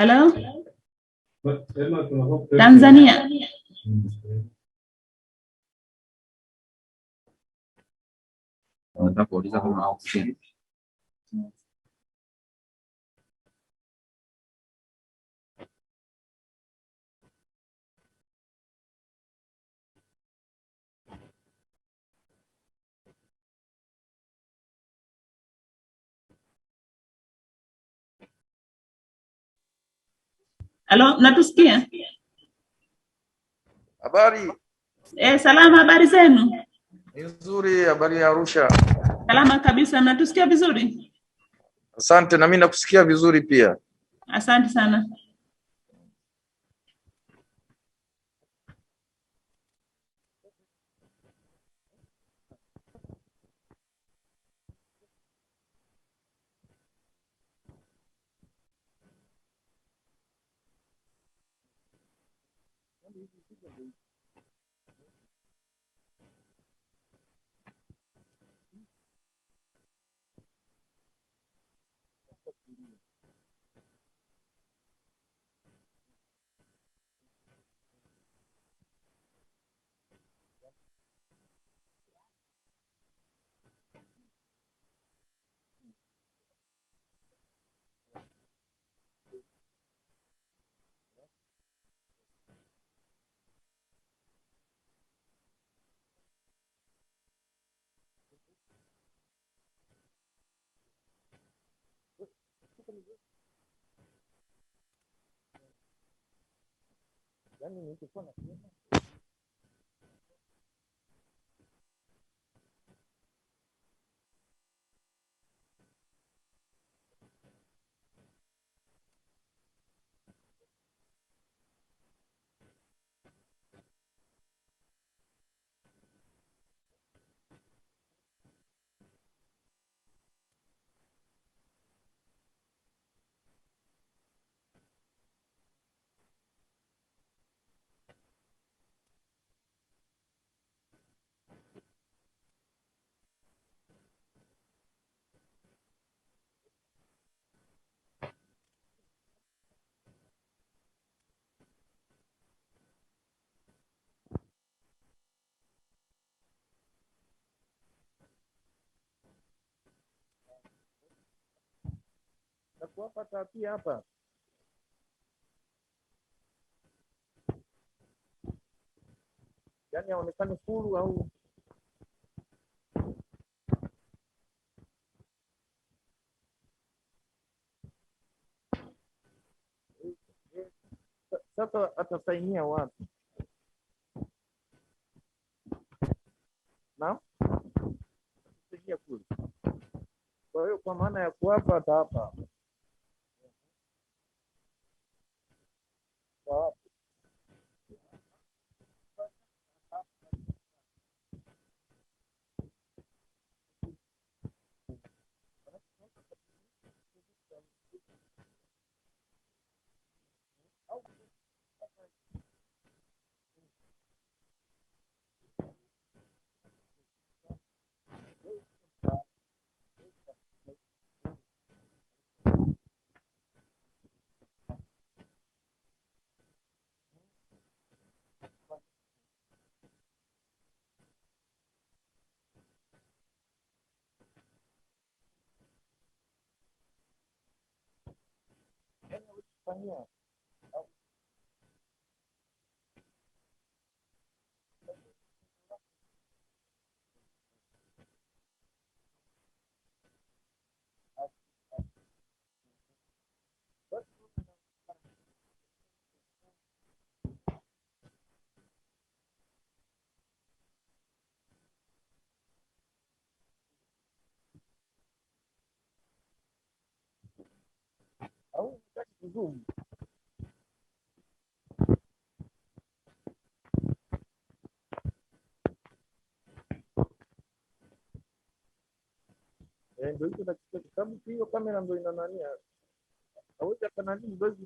Hello? Tanzania. Nataka kuuliza kama oxygen. Hello, natusikia? Habari. Salama, habari zenu? Nzuri, habari ya Arusha. Salama kabisa, mnatusikia vizuri? Asante, na mimi nakusikia vizuri pia. Asante sana. Nakuapa tapia hapa. Yaani haonekani full au sasa atasainia wapi? Naam? Sainia kule. Kwa hiyo kwa maana ya kuapa hapa. Sawa. Fanyia. Au unataka kuzoom? Ndio hicho nachukua kitabu hiyo kamera ndio ina nani? Hauja kana nini ndio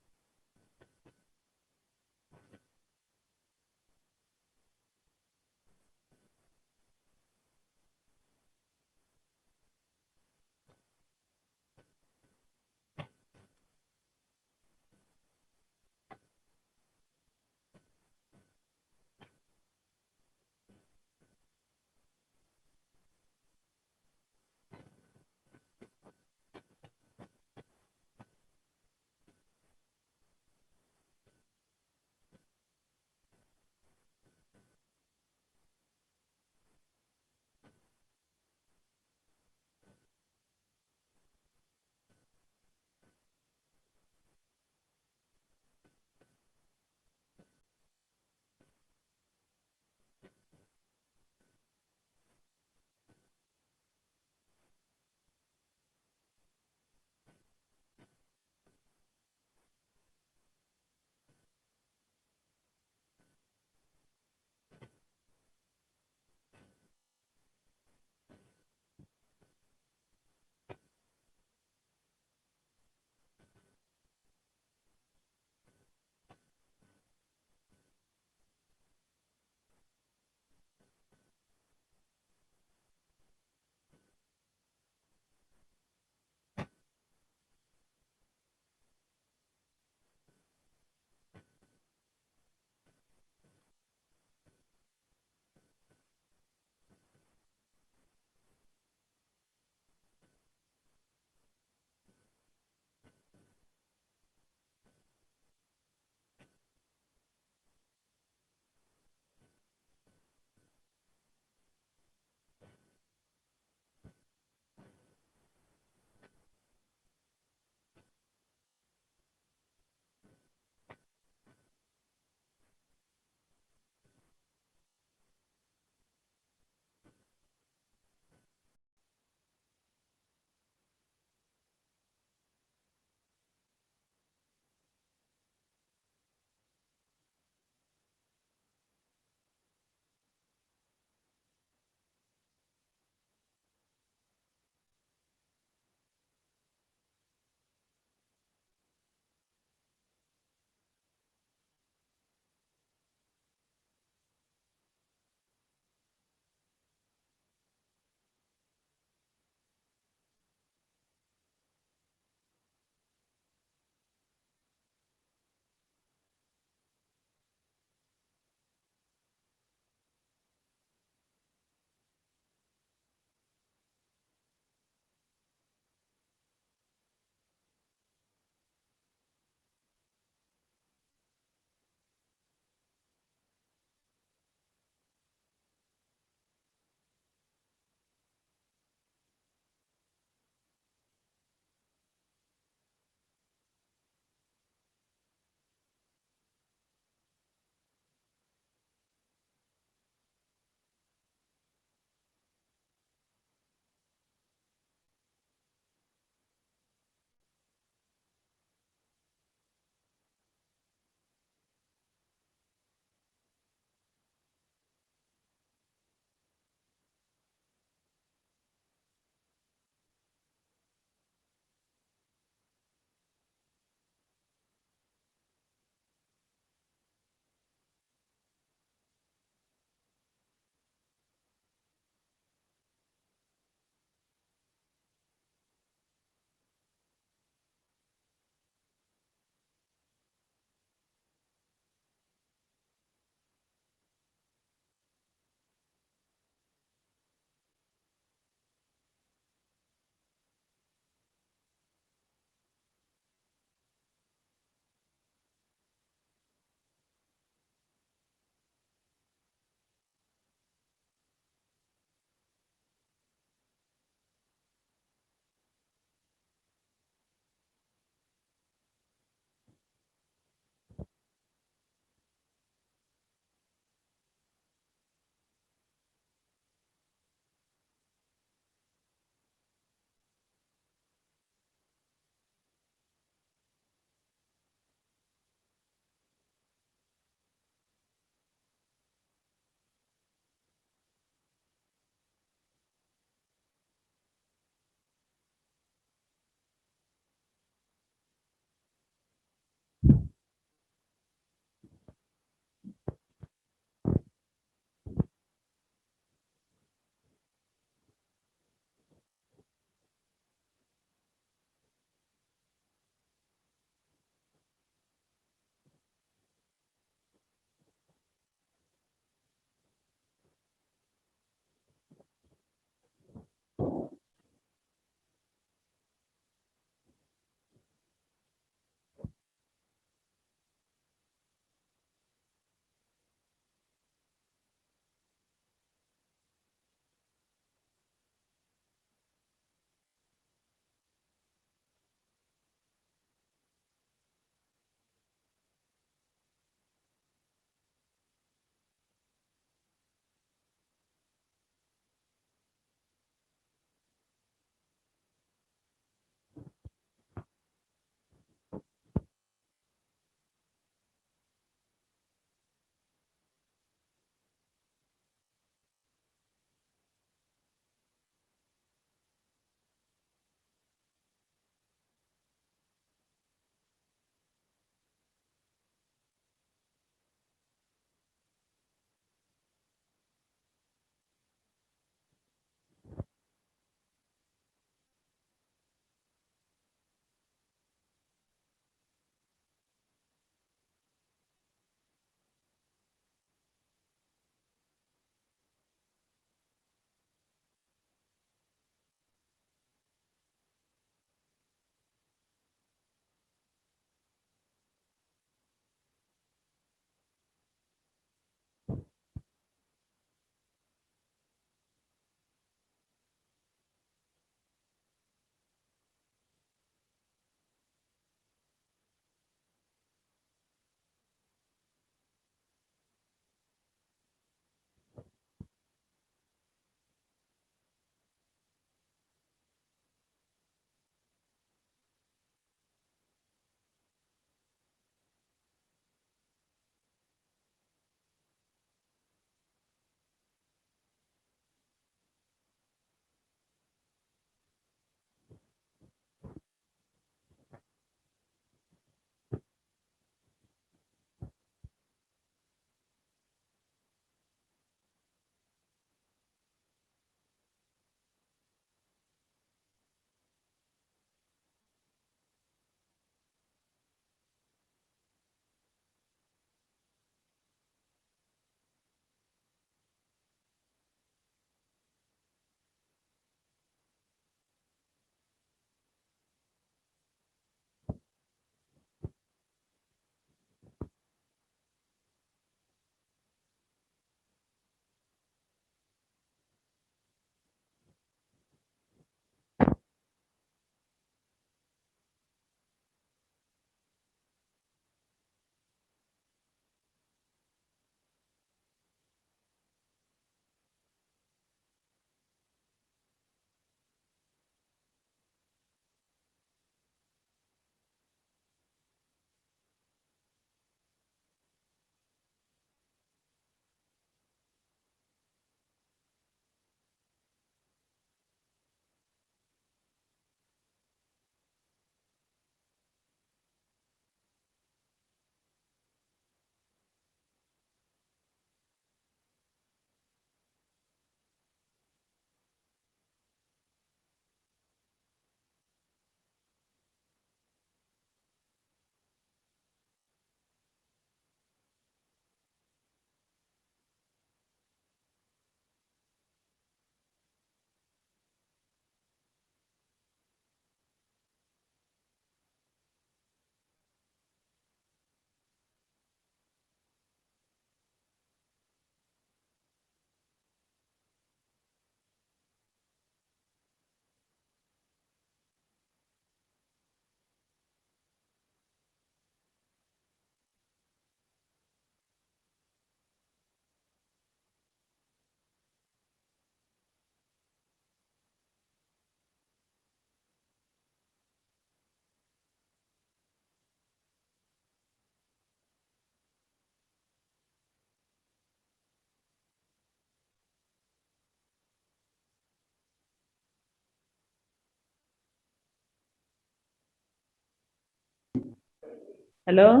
Hello?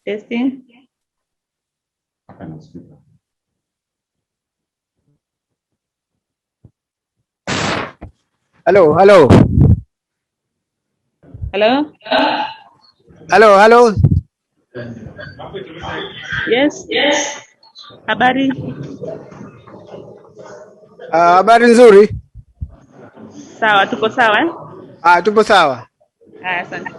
Testing? Hello, hello, Hello? hello, hello. Yes? Habari? Habari nzuri. Sawa, tuko sawa eh? Tupo sawa. Haya, asante.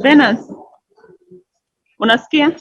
Venus, unasikia?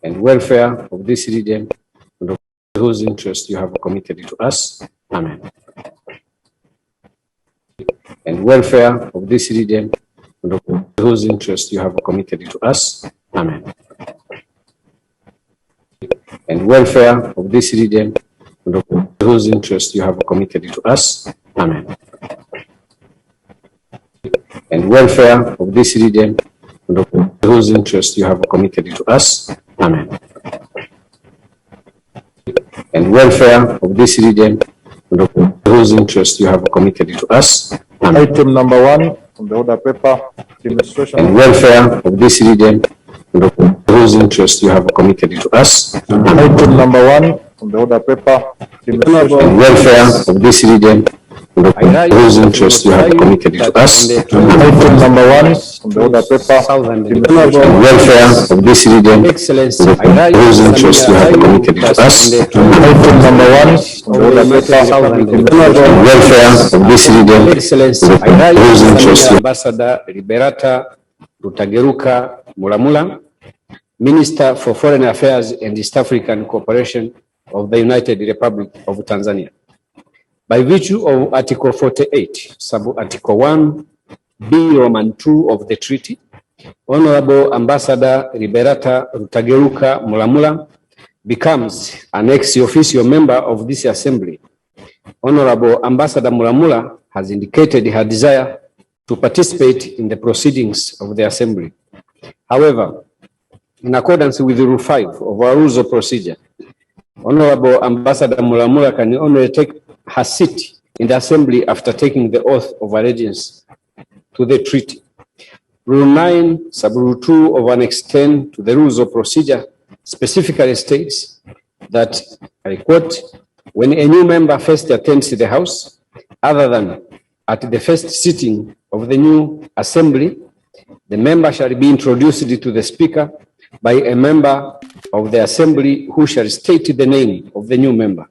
and welfare of this region and of whose interest you have committed to us. Amen. And welfare of this region and of whose interest you have committed to us. Amen. And welfare of this region and of whose interest you have committed to us. Amen. And welfare of this region and of whose interest you have committed to us. Amen. And welfare of this region and of whose interest you have committed to us. Amen. Item number 1 on the order paper, the administration. And welfare of this region and of whose interest you have committed to us. Amen. Item number 1 on the order paper, the administration. And welfare of this region and of whose interest you have committed to us. Amen. Item number 1 on the order paper, the administration. And welfare of this region Excellency, and of whose interest you have committed to us. Amen. Item number 1 on the order paper, the administration. And welfare of this region Excellency, and of whose interest you Ambassador Liberata Rutageruka Mulamula, Minister for Foreign Affairs and East African Cooperation of the United Republic of Tanzania. By virtue of Article 48, Sub-Article 1B, Roman 2 of the treaty, Honorable Ambassador Liberata Rutageruka Mulamula becomes an ex-officio member of this assembly. Honorable Ambassador Mulamula has indicated her desire to participate in the proceedings of the assembly. However, in accordance with Rule 5 of our rules of procedure, Honorable Ambassador Mulamula can only take her seat in the assembly after taking the oath of allegiance to the treaty. Rule 9, Sub-Rule 2 of Annex 10 to the rules of procedure specifically states that, I quote, when a new member first attends the House, other than at the first sitting of the new assembly, the member shall be introduced to the Speaker by a member of the assembly who shall state the name of the new member.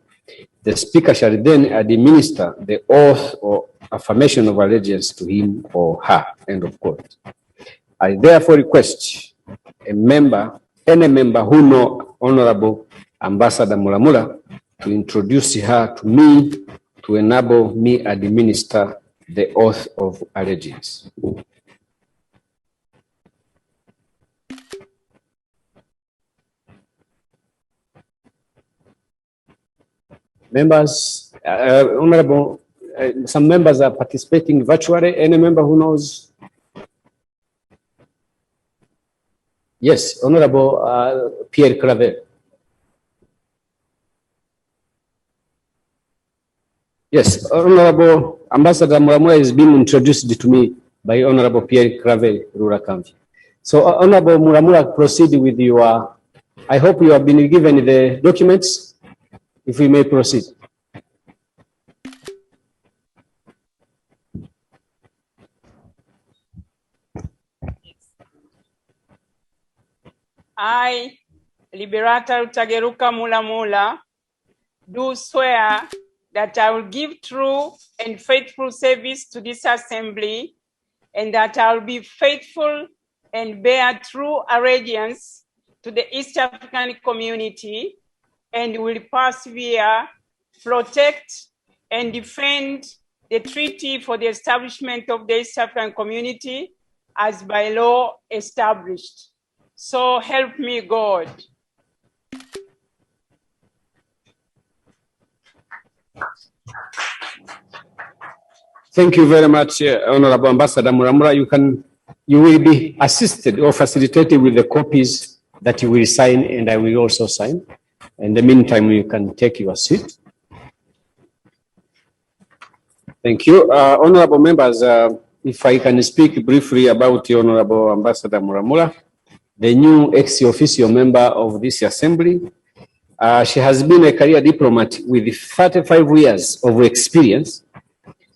The Speaker shall then administer the oath or affirmation of allegiance to him or her. End of quote. I therefore request any member who know Honorable Ambassador Mulamula to introduce her to me to enable me administer the oath of allegiance. Members, Honorable, some members are participating virtually. Any member who knows? Yes, Honorable Pierre Claver. Yes, Honorable Ambassador Mulamula is being introduced to me by Honorable Pierre Claver, Rurakamvi. So, Honorable Mulamula, proceed with your, I hope you have been given the documents. If we may proceed. I, Liberata Rutageruka Mulamula, do swear that I will give true and faithful service to this assembly, and that I will be faithful and bear true allegiance to the East African community, and will persevere, protect, and defend the treaty for the establishment of the East African community as by law established. So help me God. Thank you very much, Honorable Ambassador Mulamula. You will be assisted or facilitated with the copies that you will sign, and I will also sign. In the meantime, you can take your seat. Thank you. Honorable members, if I can speak briefly about the Honorable Ambassador Mulamula, the new ex-officio member of this assembly. She has been a career diplomat with 35 years of experience,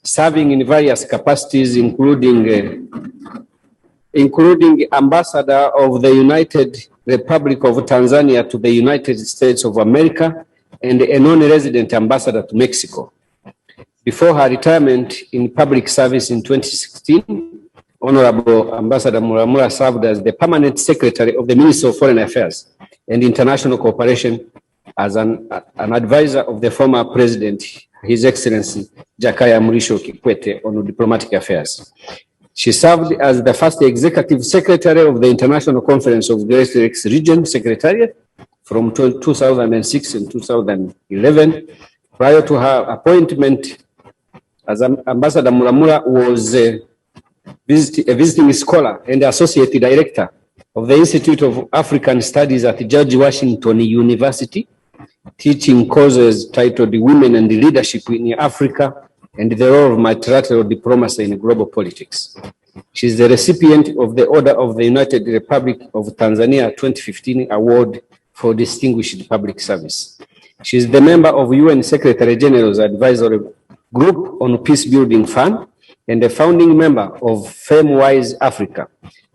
serving in various capacities, including Ambassador of the United Republic of Tanzania to the United States of America and a non-resident ambassador to Mexico. Before her retirement in public service in 2016, Honorable Ambassador Mulamula served as the permanent secretary of the Ministry of Foreign Affairs and International Cooperation as an advisor of the former President, His Excellency Jakaya Mrisho Kikwete, on diplomatic affairs. She served as the first executive secretary of the International Conference of Great Lakes Region Secretariat from 2006 and 2011. Prior to her appointment as Ambassador Mulamula was a visiting scholar and associate director of the Institute of African Studies at George Washington University, teaching courses titled Women and Leadership in Africa and the Role of Multilateral Diplomacy in Global Politics. She is the recipient of the Order of the United Republic of Tanzania 2015 Award for Distinguished Public Service. She is the member of UN Secretary General's Advisory Group on Peace Building Fund and a founding member of FemWise Africa,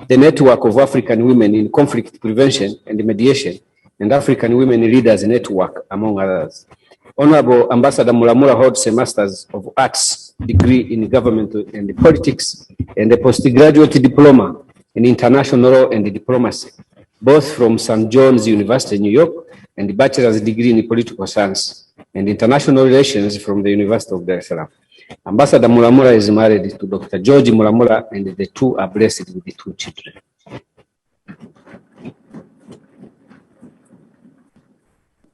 the network of African women in conflict prevention and mediation, and African Women Leaders Network, among others. Honorable Ambassador Mulamula holds a Master's of Arts degree in Government and Politics and a postgraduate diploma in International Law and Diplomacy, both from St. John's University, New York, and a bachelor's degree in Political Science and International Relations from the University of Dar es Salaam. Ambassador Mulamula is married to Dr. George Mulamula, and the two are blessed with 2 children.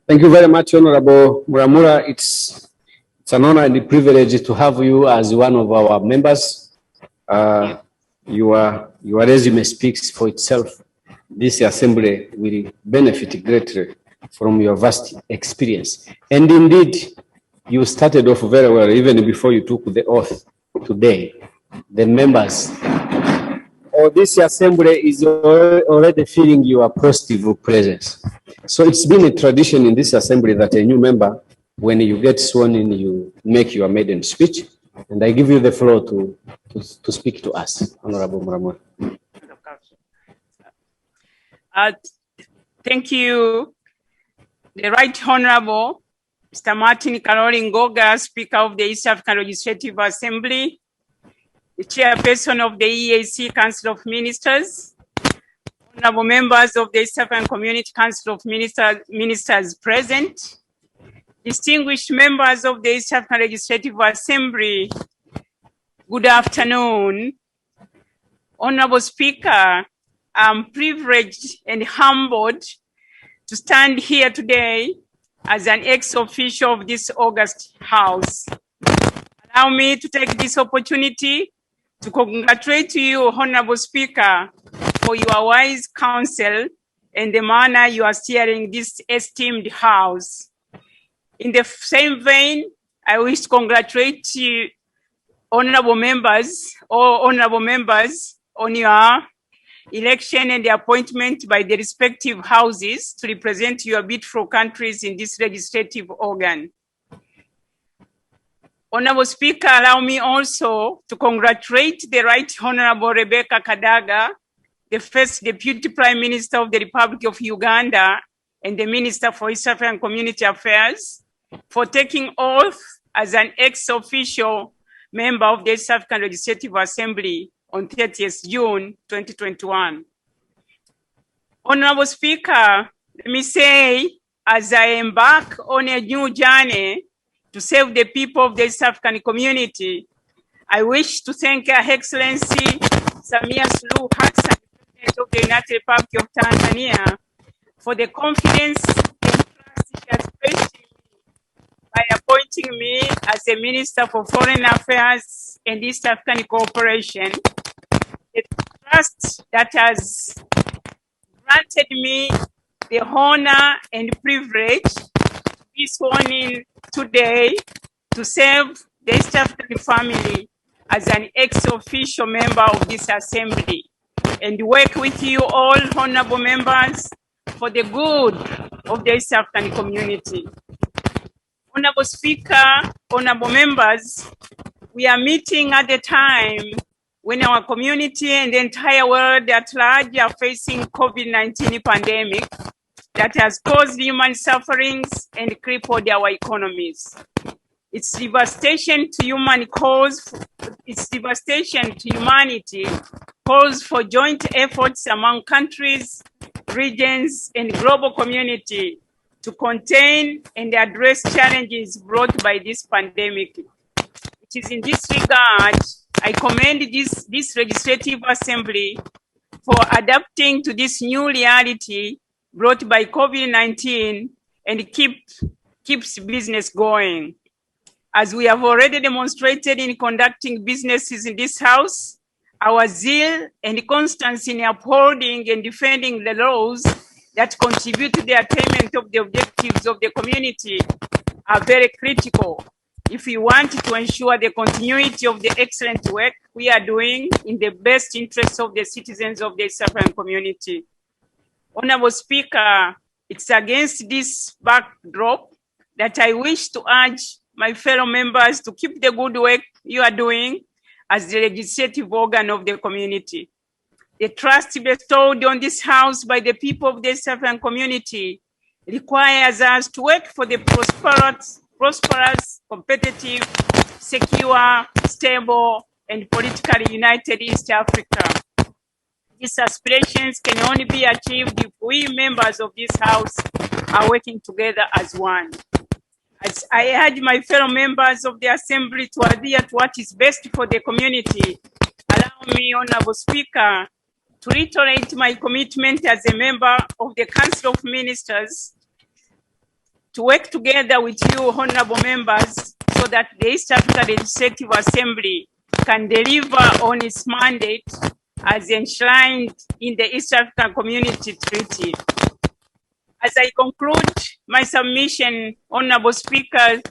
Thank you very much, Honorable Mulamula. It's an honor and a privilege to have you as one of our members. Your resume speaks for itself. This assembly will benefit greatly from your vast experience. And indeed, you started off very well even before you took the oath today. The members of this assembly is already feeling your positive presence. So it's been a tradition in this assembly that a new member, when you get sworn in, you make your maiden speech. And I give you the floor to speak to us, Honorable Mulamula. Thank you, the Right Honorable Mr. Martin Karoli Ngoga, Speaker of the East African Legislative Assembly, the Chairperson of the EAC Council of Ministers, honorable members of the East African Community Council of Ministers present, distinguished members of the East African Legislative Assembly, good afternoon. Honorable Speaker, I'm privileged and humbled to stand here today as an ex-official of this august House. Allow me to take this opportunity to congratulate you, Honorable Speaker, for your wise counsel and the manner you are steering this esteemed House. In the same vein, I wish to congratulate you, honorable members, on your election and the appointment by the respective houses to represent your beautiful countries in this legislative organ. Honorable Speaker, allow me also to congratulate the Right Honorable Rebecca Kadaga, the first Deputy Prime Minister of the Republic of Uganda and the Minister for East African Community Affairs, for taking oath as an ex-official member of the East African Legislative Assembly on 30th June 2021. Honorable Speaker, let me say, as I embark on a new journey to serve the people of the East African community, I wish to thank Her Excellency Samia Suluhu Hassan, President of the United Republic of Tanzania, for the confidence and trust she has placed in me by appointing me as a Minister for Foreign Affairs and East African Cooperation. The trust that has granted me the honor and privilege to be sworn in today to serve the East African family as an ex-official member of this assembly and work with you all, honorable members, for the good of the East African community. Honorable Speaker, honorable members, we are meeting at a time when our community and the entire world at large are facing COVID-19 pandemic that has caused human sufferings and crippled our economies. Its devastation to humanity calls for joint efforts among countries, regions, and global community to contain and address challenges brought by this pandemic. It is in this regard, I commend this Legislative Assembly for adapting to this new reality brought by COVID-19 and keeps business going. As we have already demonstrated in conducting businesses in this House, our zeal and constancy in upholding and defending the laws that contribute to the attainment of the objectives of the community are very critical if we want to ensure the continuity of the excellent work we are doing in the best interests of the citizens of the East African community. Honorable Speaker, it's against this backdrop that I wish to urge my fellow members to keep the good work you are doing as the legislative organ of the community. The trust bestowed on this House by the people of the East African community requires us to work for the prosperous, competitive, secure, stable, and politically united East Africa. These aspirations can only be achieved if we members of this House are working together as one. As I urge my fellow members of the Assembly to adhere to what is best for the community, allow me, Honorable Speaker, to reiterate my commitment as a member of the Council of Ministers to work together with you, honorable members, so that the East Africa Legislative Assembly can deliver on its mandate as enshrined in the East African Community Treaty. As I conclude my submission, Honorable Speaker,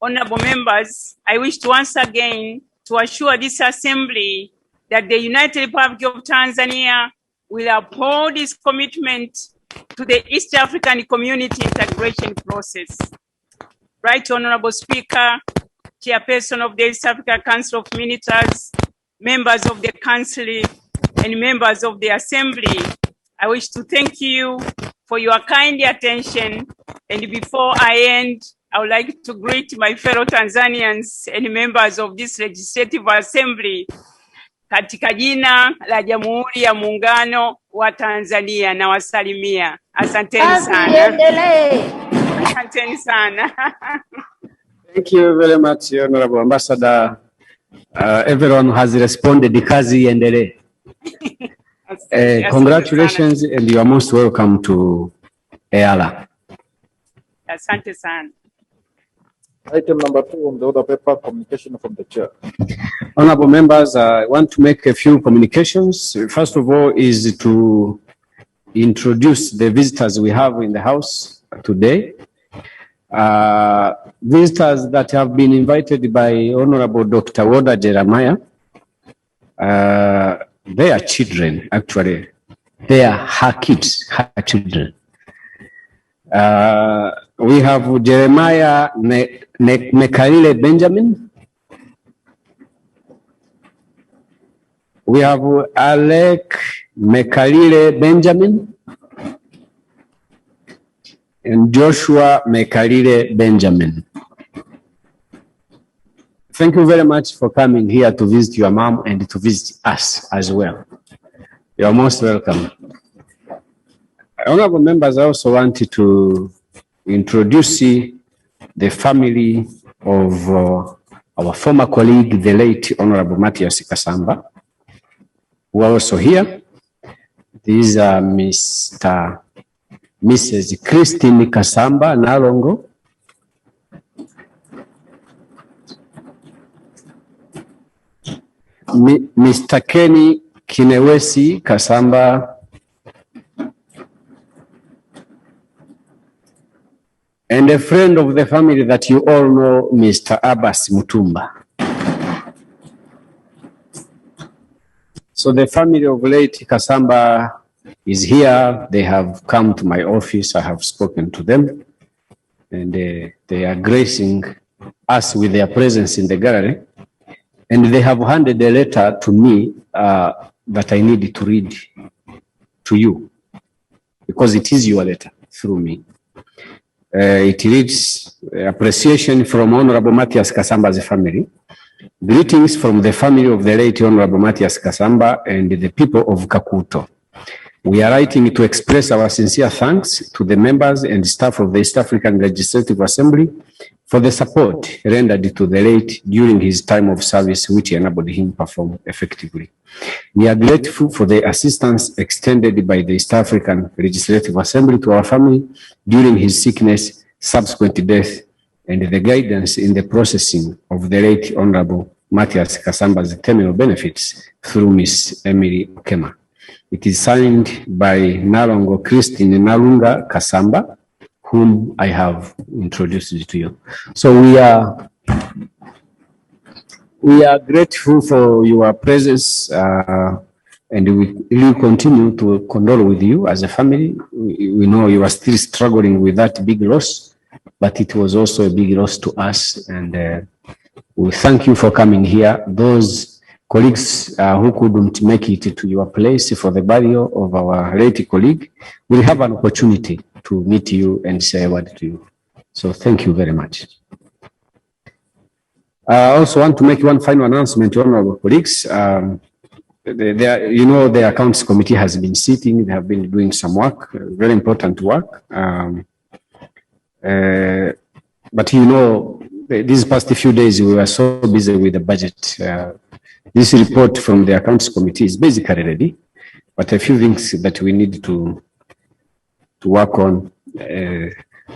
honorable members, I wish to once again to assure this Assembly that the United Republic of Tanzania will uphold its commitment to the East African community integration process. Right Honorable Speaker, Chairperson of the East Africa Council of Ministers, members of the Council, and members of the Assembly, I wish to thank you for your kind attention. And before I end, I would like to greet my fellow Tanzanians and members of this Legislative Assembly katika jina la Jamhuri ya Muungano wa Tanzania na wasalimia. Asanteni sana. Asanteni sana. Thank you very much, Honorable Ambassador. Everyone has responded. Kazi iendelee. Congratulations and you are most welcome to EALA. Asante sana. Item number 2 on the order paper, communication from the chair. Honorable members, I want to make a few communications. First of all is to introduce the visitors we have in the house today. Visitors that have been invited by Honorable Dr. Woda Jeremiah. They are children, actually. They are her kids, her children. We have Jeremiah Mekalile Benjamin. We have Alec Mekalile Benjamin and Joshua Mekalile Benjamin. Thank you very much for coming here to visit your mom and to visit us as well. You are most welcome. Honorable members, I also wanted to introduce the family of our former colleague, the late Honorable Matthias Kasamba, who are also here. These are Mrs. Christine Kasamba Nalongo, Mr. Kenny Kinewesi Kasamba, and a friend of the family that you all know, Mr. Abbas Mutumba. So the family of late Kasamba is here. They have come to my office. I have spoken to them, and they are gracing us with their presence in the gallery. And they have handed a letter to me that I need to read to you, because it is your letter through me. It reads, appreciation from Honorable Matthias Kasamba's family. Greetings from the family of the late Honorable Matthias Kasamba and the people of Kakuto. We are writing to express our sincere thanks to the members and staff of the East African Legislative Assembly for the support rendered to the late during his time of service, which enabled him to perform effectively. We are grateful for the assistance extended by the East African Legislative Assembly to our family during his sickness, subsequent death, and the guidance in the processing of the late Honorable Matthias Kasamba's terminal benefits through Miss Emily Okema. It is signed by Nalongo Christine Nalunga Kasamba, whom I have introduced to you. So we are grateful for your presence, and we will continue to condole with you as a family. We know you are still struggling with that big loss, but it was also a big loss to us, and we thank you for coming here. Those colleagues who couldn't make it to your place for the burial of our late colleague will have an opportunity to meet you and say a word to you. So thank you very much. I also want to make one final announcement to honorable colleagues. The accounts committee has been sitting, they have been doing some work, very important work. But these past few days we were so busy with the budget. This report from the accounts committee is basically ready, but a few things that we need to work on.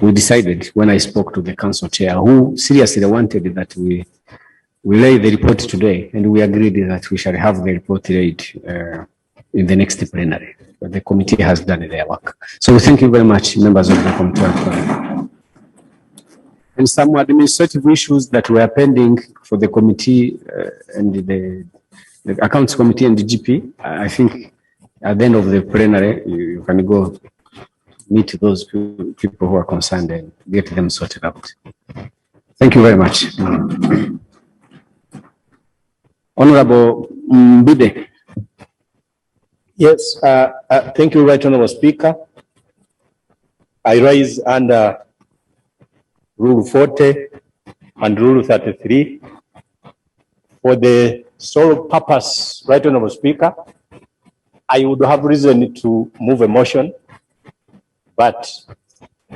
We decided when I spoke to the council chair, who seriously wanted that we lay the report today, and we agreed that we shall have the report laid in the next plenary. But the committee has done their work. So thank you very much, members of the committee. And some administrative issues that were pending for the committee and the accounts committee and the GP, I think at the end of the plenary, you can go meet those people who are concerned and get them sorted out. Thank you very much. Honorable Mbide. Yes, thank you, Right Honorable Speaker. I rise under Rule 40 and Rule 33 for the sole purpose, Right Honorable Speaker. I would have reason to move a motion, but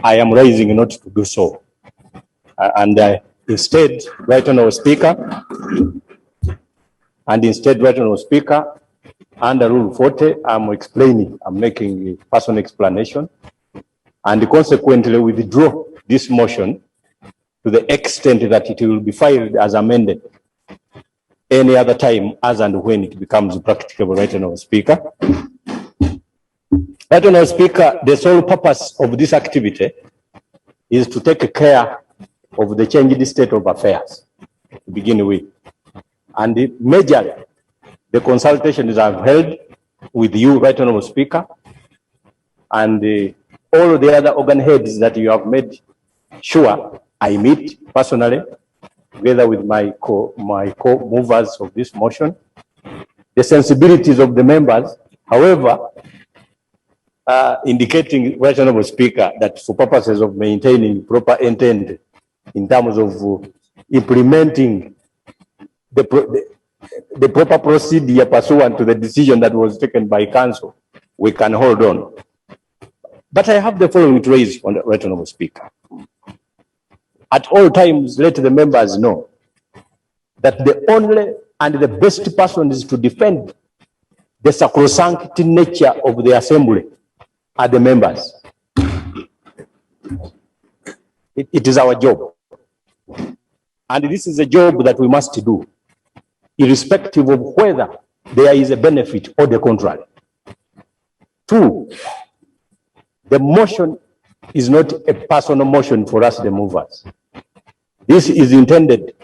I am rising not to do so. Instead, Right Honorable Speaker, under Rule 40, I'm making a personal explanation, and consequently withdraw this motion to the extent that it will be filed as amended any other time as and when it becomes practicable, Right Honorable Speaker. Right Honorable Speaker, the sole purpose of this activity is to take care of the changed state of affairs to begin with. And majorly, the consultations I've held with you, Right Honorable Speaker, and all the other organ heads that you have made sure I meet personally, together with my co-movers of this motion, the sensibilities of the members, however, indicating, Right Honorable Speaker, that for purposes of maintaining proper intent in terms of implementing the proper procedure pursuant to the decision that was taken by council, we can hold on. But I have the following to raise on the Right Honorable Speaker. At all times, let the members know that the only and the best person is to defend the sacrosanct nature of the assembly are the members. It is our job. And this is a job that we must do, irrespective of whether there is a benefit or the contrary. Two, the motion is not a personal motion for us, the movers. This is intended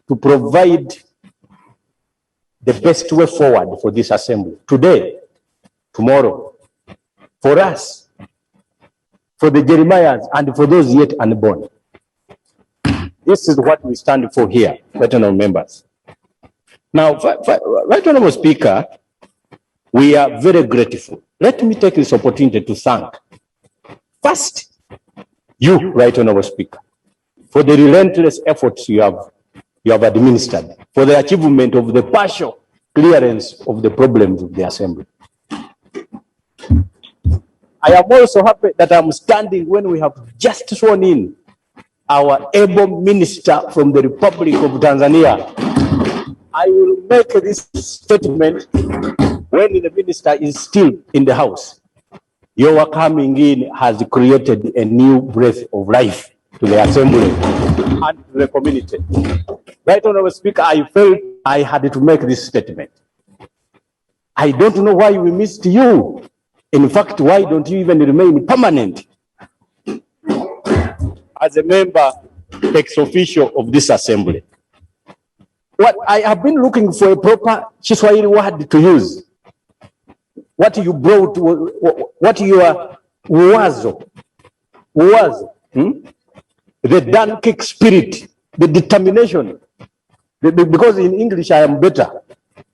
to provide the best way forward for this assembly. Today, tomorrow, for us, for the Jeremiahs, and for those yet unborn. This is what we stand for here, Right Honorable members. Now, Right Honorable Speaker, we are very grateful. Let me take this opportunity to thank, first, you, Right Honorable Speaker, for the relentless efforts you have administered for the achievement of the partial clearance of the problems of the assembly. I am also happy that I'm standing when we have just sworn in our able minister from the Republic of Tanzania. I will make this statement when the minister is still in the house. Your coming in has created a new breath of life to the assembly and to the community. Right, Honorable Speaker, I felt I had to make this statement. I don't know why we missed you. In fact, why don't you even remain permanent as a member ex officio of this assembly? What I have been looking for a proper Kiswahili word to use. What you brought, what your was, the down kick spirit, the determination. Because in English I am better.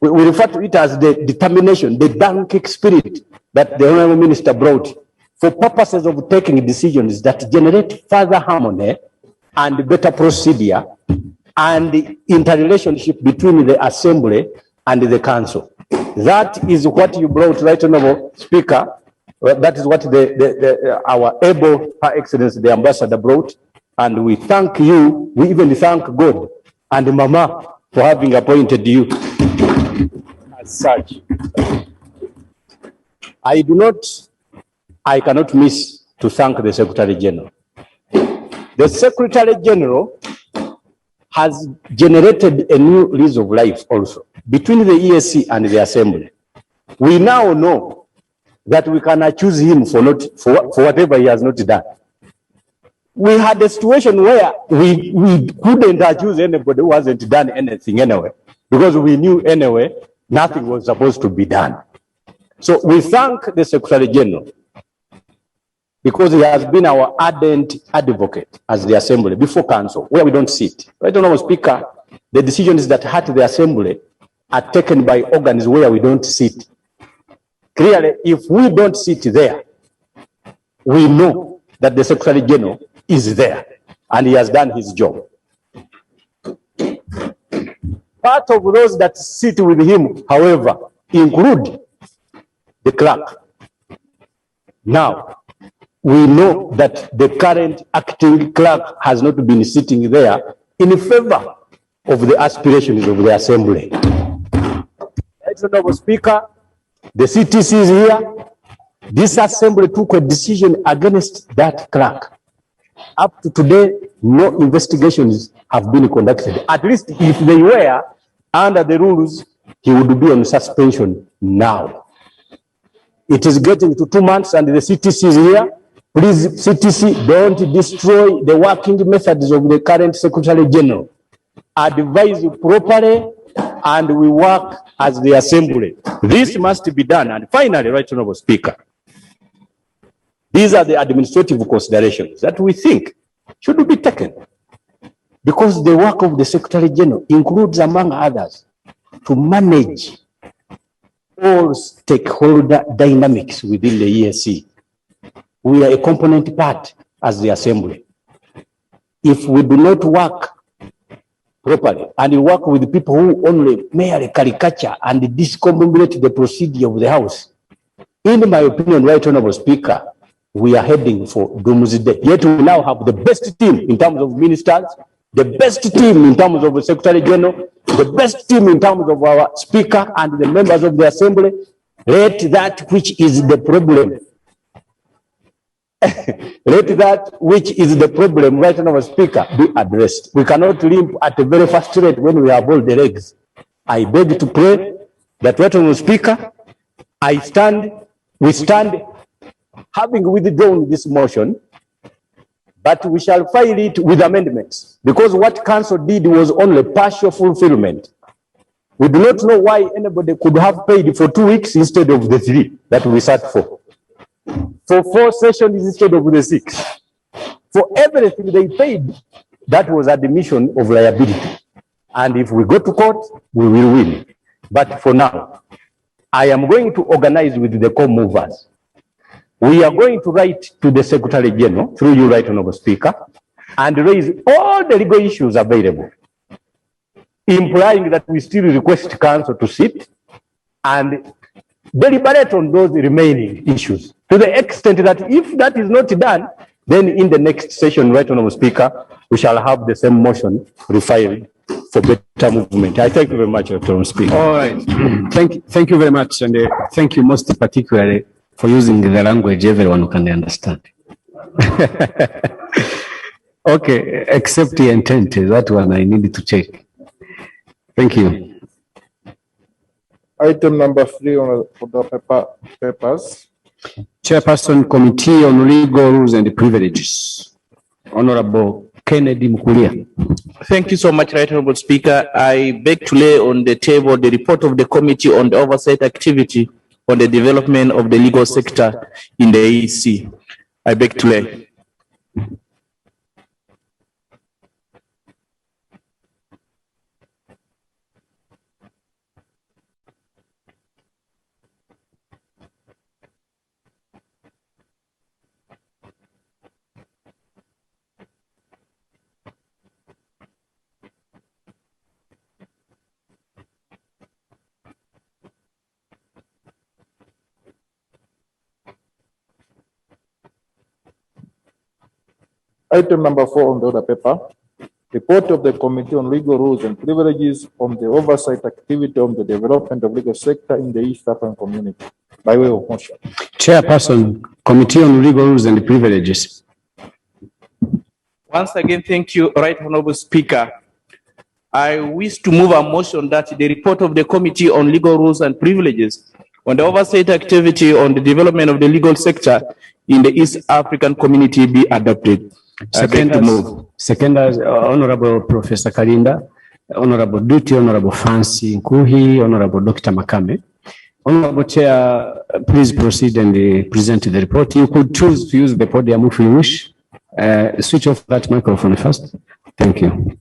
We refer to it as the determination, the down kick spirit that the Honorable Minister brought for purposes of taking decisions that generate further harmony and better procedure and the interrelationship between the Assembly and the Council. That is what you brought, Right Honorable Speaker. That is what our able Her Excellency, the Ambassador, brought. And we thank you. We even thank God and Mama for having appointed you as such. I cannot miss to thank the Secretary General. The Secretary General has generated a new lease of life also between the EAC and the Assembly. We now know that we can accuse him for whatever he has not done. We had a situation where we couldn't accuse anybody who hasn't done anything anyway, because we knew anyway nothing was supposed to be done. So we thank the Secretary General because he has been our ardent advocate as the Assembly before Council, where we don't sit. Right, Honorable Speaker, the decisions that hurt the Assembly are taken by organs where we don't sit. Clearly, if we don't sit there, we know that the Secretary General is there and he has done his job. Part of those that sit with him, however, include the clerk. Now, we know that the current acting clerk has not been sitting there in favor of the aspirations of the Assembly. Right, Honorable Speaker, the CTC is here. This Assembly took a decision against that clerk. Up to today, no investigations have been conducted. At least if they were under the rules, he would be on suspension now. It is getting to 2 months and the CTC is here. Please, CTC, don't destroy the working methods of the current Secretary General. Advise properly and we work as the Assembly. This must be done. And finally, Right Honorable Speaker, these are the administrative considerations that we think should be taken, because the work of the Secretary General includes, among others, to manage all stakeholder dynamics within the EAC. We are a component part as the Assembly. If we do not work properly and we work with people who only merely caricature and discombobulate the procedure of the House, in my opinion, Right Honorable Speaker, we are heading for doomsday. Yet we now have the best team in terms of ministers, the best team in terms of the Secretary General, the best team in terms of our Speaker and the members of the Assembly. Let that which is the problem, let that which is the problem, Right Honorable Speaker, be addressed. We cannot limp at a very fast rate when we have all the legs. I beg to pray that, Right Honorable Speaker, we stand having withdrawn this motion, but we shall file it with amendments, because what Council did was only partial fulfillment. We do not know why anybody could have paid for 2 weeks instead of the 3 that we sat for 4 sessions instead of the 6. For everything they paid, that was admission of liability. And if we go to court, we will win. But for now, I am going to organize with the co-movers. We are going to write to the Secretary General, through you, Right Honorable Speaker, and raise all the legal issues available, implying that we still request Council to sit and deliberate on those remaining issues. to the extent that if that is not done, then in the next session, Right Honorable Speaker, we shall have the same motion refiled for better movement. I thank you very much, Right Honorable Speaker. All right. Thank you very much. And thank you most particularly for using the language everyone can understand. Okay, except the intent, that one I need to check. Thank you. Item number 3 on the papers. Chairperson, Committee on Legal Rules and Privileges, Honorable Kennedy Mukulia. Thank you so much, Right Honorable Speaker. I beg to lay on the table the report of the Committee on the Oversight Activity on the Development of the Legal Sector in the AEC. I beg to lay. Item number 4 on the other paper. Report of the Committee on Legal Rules and Privileges on the oversight activity on the development of legal sector in the East African community. By way of motion. Chairperson, Committee on Legal Rules and Privileges. Once again, thank you, Right Honorable Speaker. I wish to move a motion that the report of the Committee on Legal Rules and Privileges on the oversight activity on the development of the legal sector in the East African community be adopted. Seconders, Honorable Professor Kalinda, Honorable Duty, Honorable Fancy Nkuhi, Honorable Dr. Makame. Honorable Chair, please proceed and present the report. You could choose to use the podium if you wish. Switch off that microphone first. Thank you.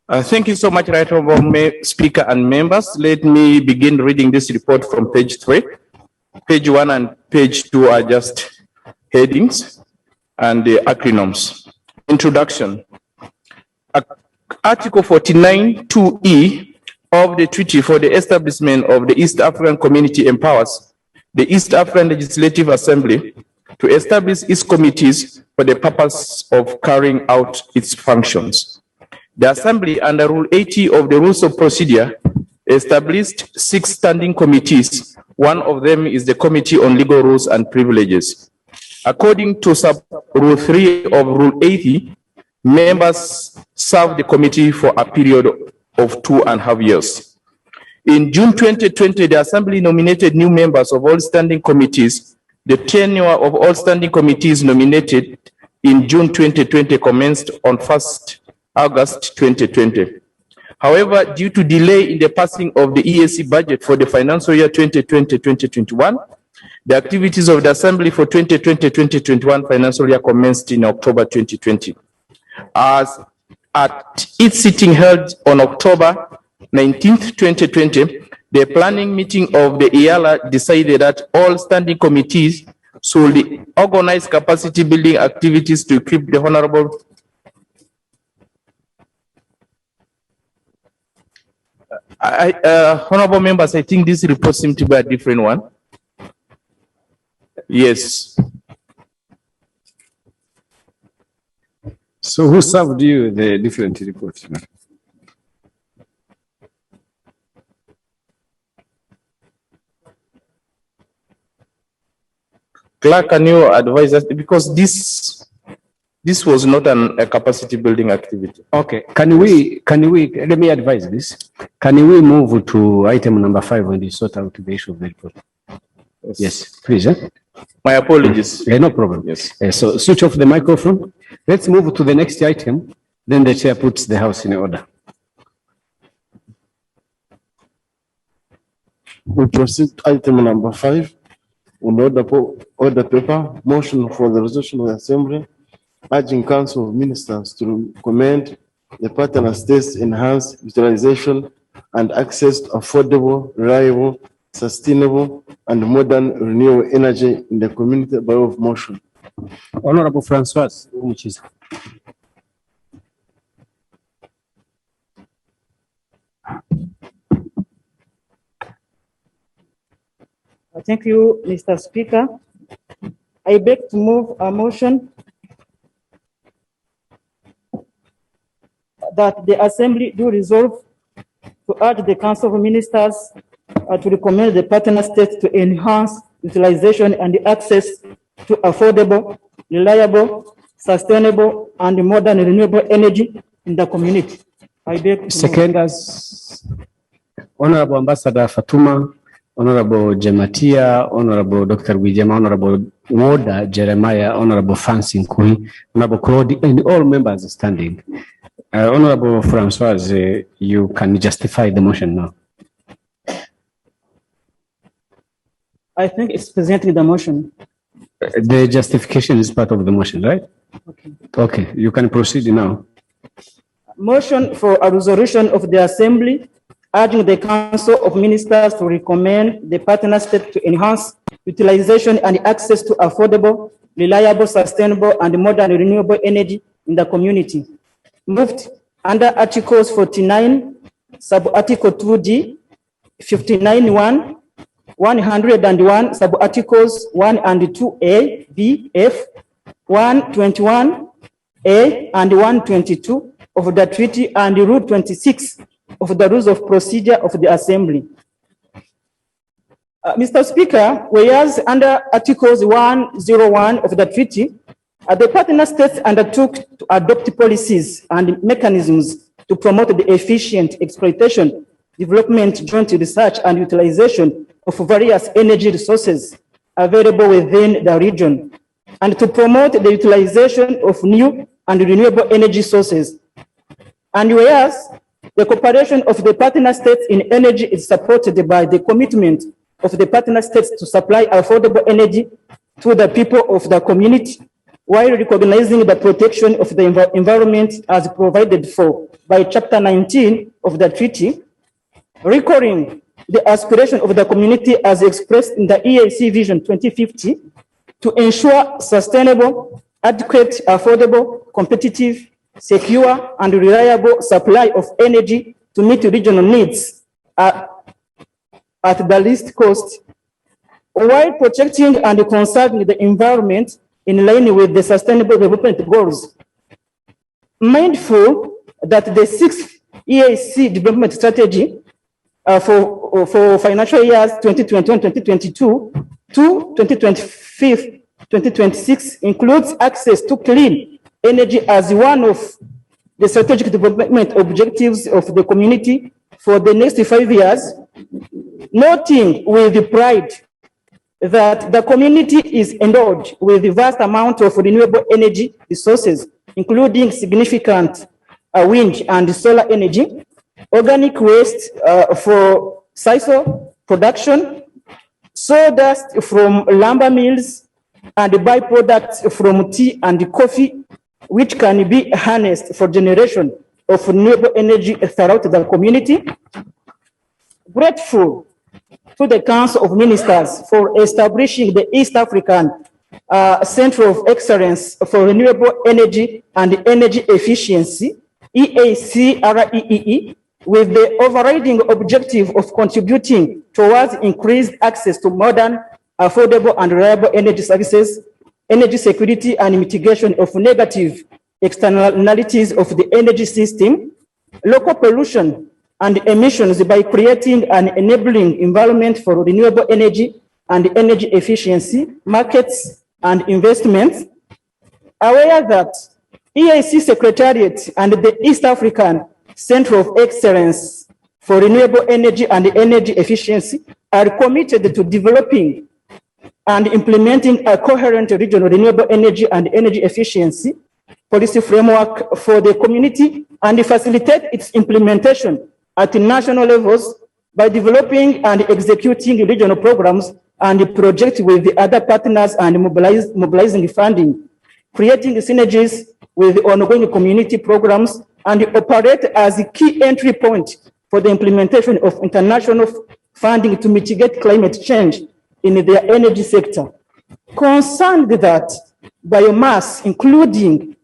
Thank you so much, Right Honorable Speaker and members. Let me begin reading this report from page 3. Page 1 and page 2 are just headings and the acronyms. Introduction. Article 49(2)(e) of the Treaty for the Establishment of the East African Community empowers the East African Legislative Assembly to establish its committees for the purpose of carrying out its functions. The Assembly, under Rule 80 of the Rules of Procedure, established 6 standing committees. One of them is the Committee on Legal Rules and Privileges. According to Rule 3 of Rule 80, members serve the committee for a period of 2.5 years. In June 2020, the Assembly nominated new members of all standing committees. The tenure of all standing committees nominated in June 2020 commenced on 1st August 2020. However, due to delay in the passing of the EAC budget for the financial year 2020-2021, the activities of the Assembly for 2020-2021 financial year commenced in October 2020. As at its sitting held on October 19th, 2020, the planning meeting of the EALA decided that all standing committees should organize capacity building activities to equip the Honorable honorable members, I think this report seems to be a different one. Yes. So who served you the different reports? Clerk, can you advise us, because this was not a capacity building activity. Okay, can we, let me advise this. Can we move to item number 5 when you sort out the issue of the report? Yes, please. My apologies. No problem. Yes. So switch off the microphone. Let's move to the next item. Then the chair puts the house in order. We proceed to item number 5. on the order paper, motion for the resolution of the Assembly, urging Council of Ministers to recommend the partner states enhance utilization and access to affordable, reliable, sustainable, and modern renewable energy in the community by way of motion. Honorable Francois Umuchiza. Thank you, Mr. Speaker. I beg to move a motion that the Assembly do resolve to urge the Council of Ministers to recommend the partner states to enhance utilization and access to affordable, reliable, sustainable, and modern renewable energy in the community. I beg to move. Seconders, Honorable Ambassador Fatuma, Honorable Jematia, Honorable Dr. Wijema, Honorable Woda Jeremiah, Honorable Fancy Nkui, Honorable Claude, and all members standing. Honorable Francois, you can justify the motion now. I think it's presenting the motion. The justification is part of the motion, right? Okay. Okay, you can proceed now. Motion for a resolution of the Assembly urging the Council of Ministers to recommend the partner state to enhance utilization and access to affordable, reliable, sustainable, and modern renewable energy in the community. Moved under Articles 49, Sub-Article 2D, 59(1), 101, Sub-Articles 1 and 2A, B, F, 121A, and 122 of the Treaty and Rule 26 of the Rules of Procedure of the Assembly. Mr. Speaker, whereas under Articles 101 of the Treaty, the partner states undertook to adopt policies and mechanisms to promote the efficient exploitation, development, joint research, and utilization of various energy resources available within the region, and to promote the utilization of new and renewable energy sources. And whereas the cooperation of the partner states in energy is supported by the commitment of the partner states to supply affordable energy to the people of the community, while recognizing the protection of the environment as provided for by Chapter 19 of the treaty, recalling the aspiration of the community as expressed in the EAC Vision 2050 to ensure sustainable, adequate, affordable, competitive, secure, and reliable supply of energy to meet regional needs at the least cost, while protecting and conserving the environment in line with the Sustainable Development Goals. Mindful that the 6th EAC Development Strategy for financial years 2021-2022 to 2025-2026 includes access to clean energy as one of the strategic development objectives of the community for the next 5 years, noting with pride that the community is endowed with a vast amount of renewable energy resources, including significant wind and solar energy, organic waste for sisal production, sawdust from lumber mills, and byproducts from tea and coffee, which can be harnessed for generation of renewable energy throughout the community. Grateful to the Council of Ministers for establishing the East African Center of Excellence for Renewable Energy and Energy Efficiency, EACREE, with the overriding objective of contributing towards increased access to modern, affordable, and reliable energy services, energy security, and mitigation of negative externalities of the energy system, local pollution, and emissions by creating an enabling environment for renewable energy and energy efficiency, markets, and investments. Aware that EAC Secretariat and the East African Center of Excellence for Renewable Energy and Energy Efficiency are committed to developing and implementing a coherent regional renewable energy and energy efficiency policy framework for the community and facilitate its implementation at national levels by developing and executing regional programs and project with the other partners and mobilizing funding, creating synergies with ongoing community programs, and operate as a key entry point for the implementation of international funding to mitigate climate change in their energy sector. Concerned that biomass, including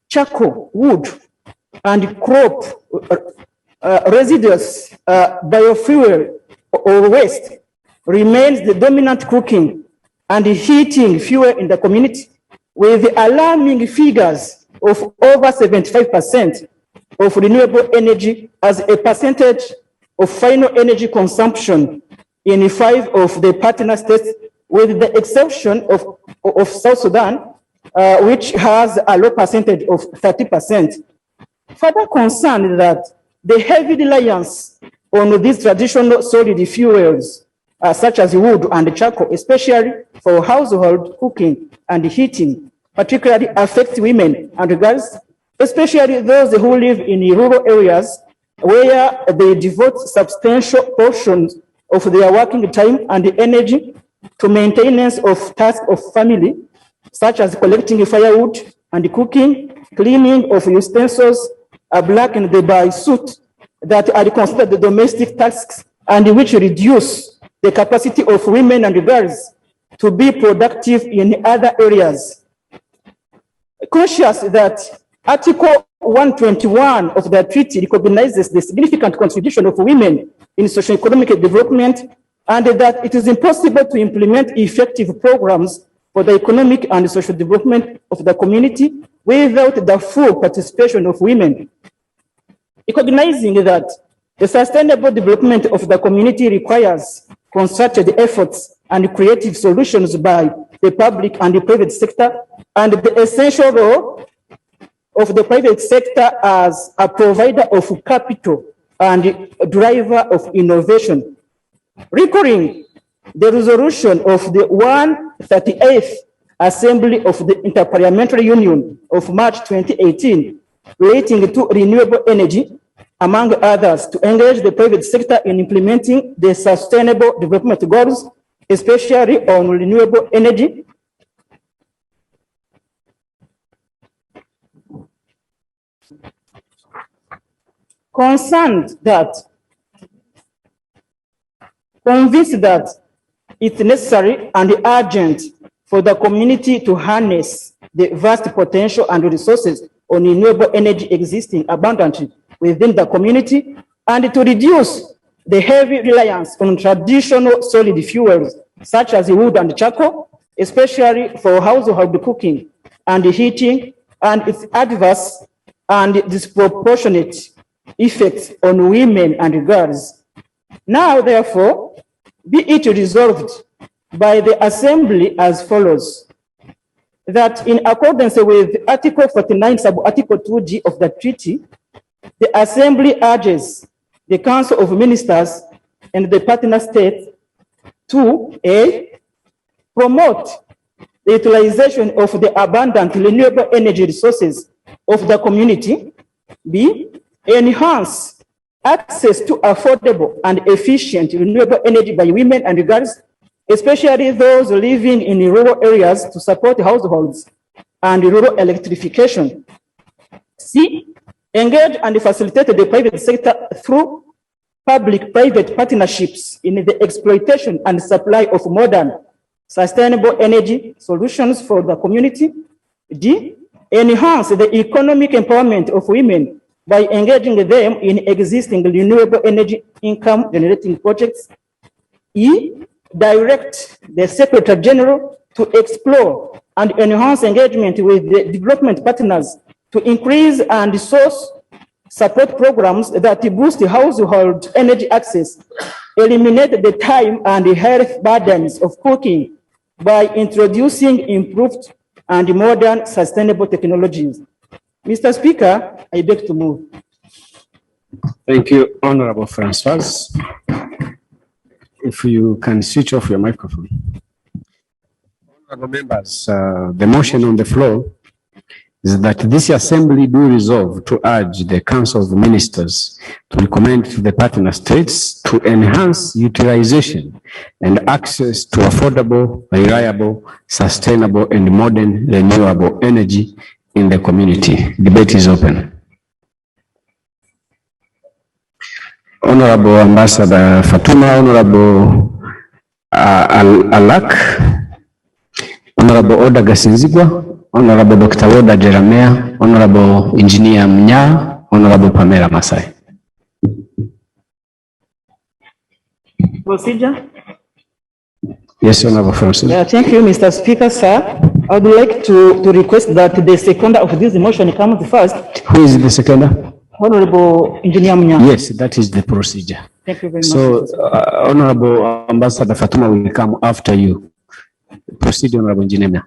charcoal, wood, and crop residues, biofuel or waste, remains the dominant cooking and heating fuel in the community, with alarming figures of over 75% of renewable energy as a percentage of final energy consumption in 5 of the partner states, with the exception of South Sudan, which has a low percentage of 30%. Further concerned that the heavy reliance on these traditional solid fuels, such as wood and charcoal, especially for household cooking and heating, particularly affect women and girls, especially those who live in rural areas where they devote substantial portions of their working time and energy to maintenance of tasks of family, such as collecting firewood and cooking, cleaning of utensils, blackened by soot that are considered the domestic tasks and which reduce the capacity of women and girls to be productive in other areas. Conscious that Article 121 of the treaty recognizes the significant contribution of women in socio-economic development, and that it is impossible to implement effective programs for the economic and social development of the community without the full participation of women. Recognizing that the sustainable development of the community requires concerted efforts and creative solutions by the public and the private sector, and the essential role of the private sector as a provider of capital and driver of innovation. Recalling the resolution of the 138th Assembly of the Interparliamentary Union of March 2018 relating to renewable energy, among others, to engage the private sector in implementing the sustainable development goals, especially on renewable energy. Convinced that it's necessary and urgent for the community to harness the vast potential and resources on renewable energy existing abundantly within the community, and to reduce the heavy reliance on traditional solid fuels such as wood and charcoal, especially for household cooking and heating, and its adverse and disproportionate effects on women and girls. Now, therefore, be it resolved by the Assembly as follows: that in accordance with Article 49, Sub-Article 2G of the treaty, the Assembly urges the Council of Ministers and the partner states to A, promote the utilization of the abundant renewable energy resources of the community; B, enhance access to affordable and efficient renewable energy by women and girls, especially those living in rural areas, to support households and rural electrification. C, engage and facilitate the private sector through public-private partnerships in the exploitation and supply of modern, sustainable energy solutions for the community. D, enhance the economic empowerment of women by engaging them in existing renewable energy income-generating projects. E, direct the Secretary General to explore and enhance engagement with the development partners to increase and source support programs that boost household energy access, eliminate the time and health burdens of cooking by introducing improved and modern sustainable technologies. Mr. Speaker, I beg to move. Thank you, Honorable Francois. If you can switch off your microphone. Honorable members, the motion on the floor is that this assembly do resolve to urge the Council of Ministers to recommend to the partner states to enhance utilization and access to affordable, reliable, sustainable, and modern renewable energy in the community. Debate is open. Honorable Ambassador Fatuma, Honorable Alak, Honorable Oda Gasinzigwa, Honorable Dr. Woda Jeremiah, Honorable Engineer Mnya, Honorable Pamela Masai. Procedure. Yes, Honorable Francis. Yeah, thank you, Mr. Speaker, sir. I would like to request that the seconder of this motion comes first. Who is the seconder? Honorable Engineer Mnya. Yes, that is the procedure. Thank you very much. So, Honorable Ambassador Fatuma will come after you. Proceed, Honorable Engineer Mnya.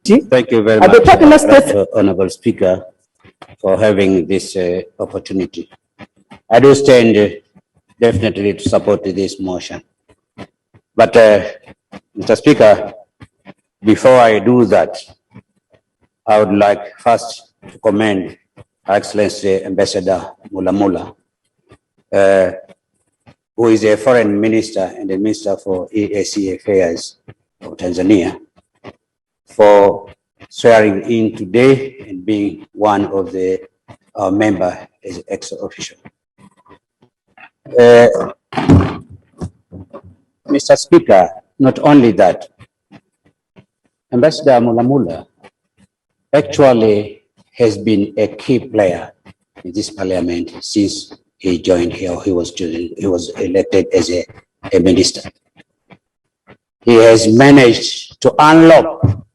Thank you very much, Honorable Speaker, for having this opportunity. I do stand definitely to support this motion. But, Mr. Speaker, before I do that, I would like first to commend Her Excellency Ambassador Mulamula, who is a foreign minister and the Minister for EAC Affairs of Tanzania, for swearing in today and being one of the member as ex officio. Mr. Speaker, not only that, Ambassador Mulamula actually has been a key player in this parliament since he joined here. He was elected as a minister. He has managed to unlock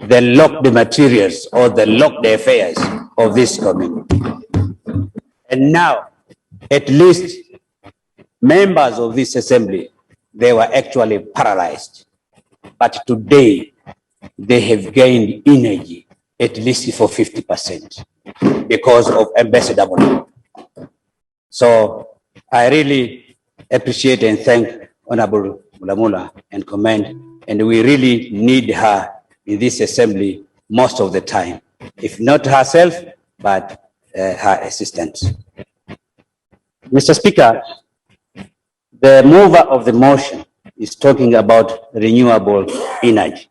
the locked materials or the locked affairs of this community. And now, at least members of this assembly, they were actually paralyzed. But today, they have gained energy, at least for 50%, because of Ambassador Mulamula. So I really appreciate and thank Honorable Mulamula and commend, and we really need her in this assembly most of the time, if not herself, but her assistants. Mr. Speaker, the mover of the motion is talking about renewable energy.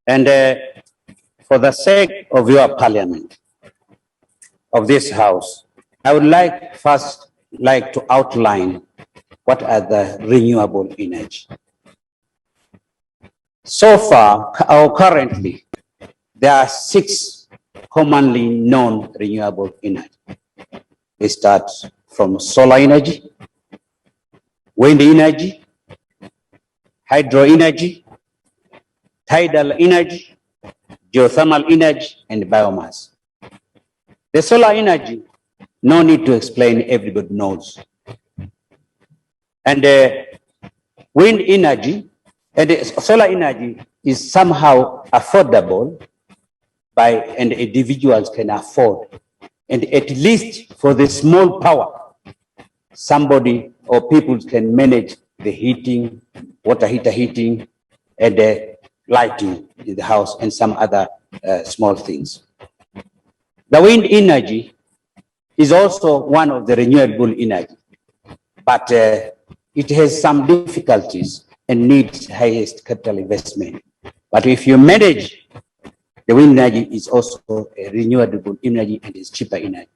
And for the sake of your parliament, of this house, I would like first to outline what are the renewable energy. So far, or currently, there are 6 commonly known renewable energy. They start from solar energy, wind energy, hydro energy, tidal energy, geothermal energy, and biomass. The solar energy, no need to explain, everybody knows. And wind energy and solar energy is somehow affordable and individuals can afford. And at least for the small power, somebody or people can manage the heating, water heater heating, and the lighting in the house and some other small things. The wind energy is also one of the renewable energy, but it has some difficulties and needs highest capital investment. But if you manage, the wind energy is also a renewable energy and is cheaper energy.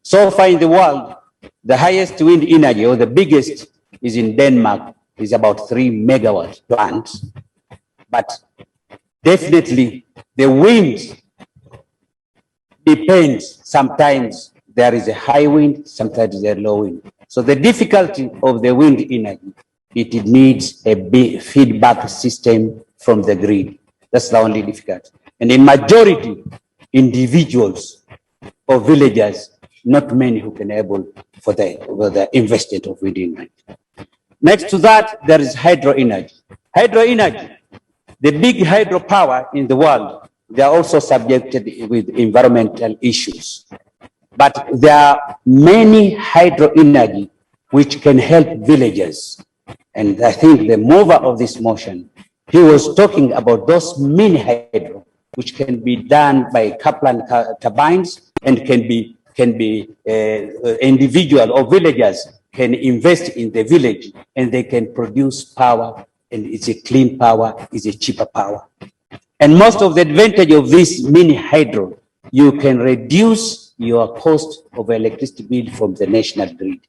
So far in the world, the highest wind energy or the biggest is in Denmark, is about 3 megawatt plants. But definitely the wind depends. Sometimes there is a high wind, sometimes there is a low wind. So the difficulty of the wind energy, it needs a big feedback system from the grid. That's the only difficulty. And a majority individuals or villagers, not many who can able for the investment of wind energy. Next to that, there is hydro energy. Hydro energy, the big hydropower in the world, they are also subjected with environmental issues. But there are many hydro energy which can help villagers. And I think the mover of this motion, he was talking about those mini hydro which can be done by Kaplan turbines and can be individual or villagers can invest in the village and they can produce power, and it's a clean power, it's a cheaper power. And most of the advantage of this mini hydro, you can reduce your cost of electricity bill from the national grid.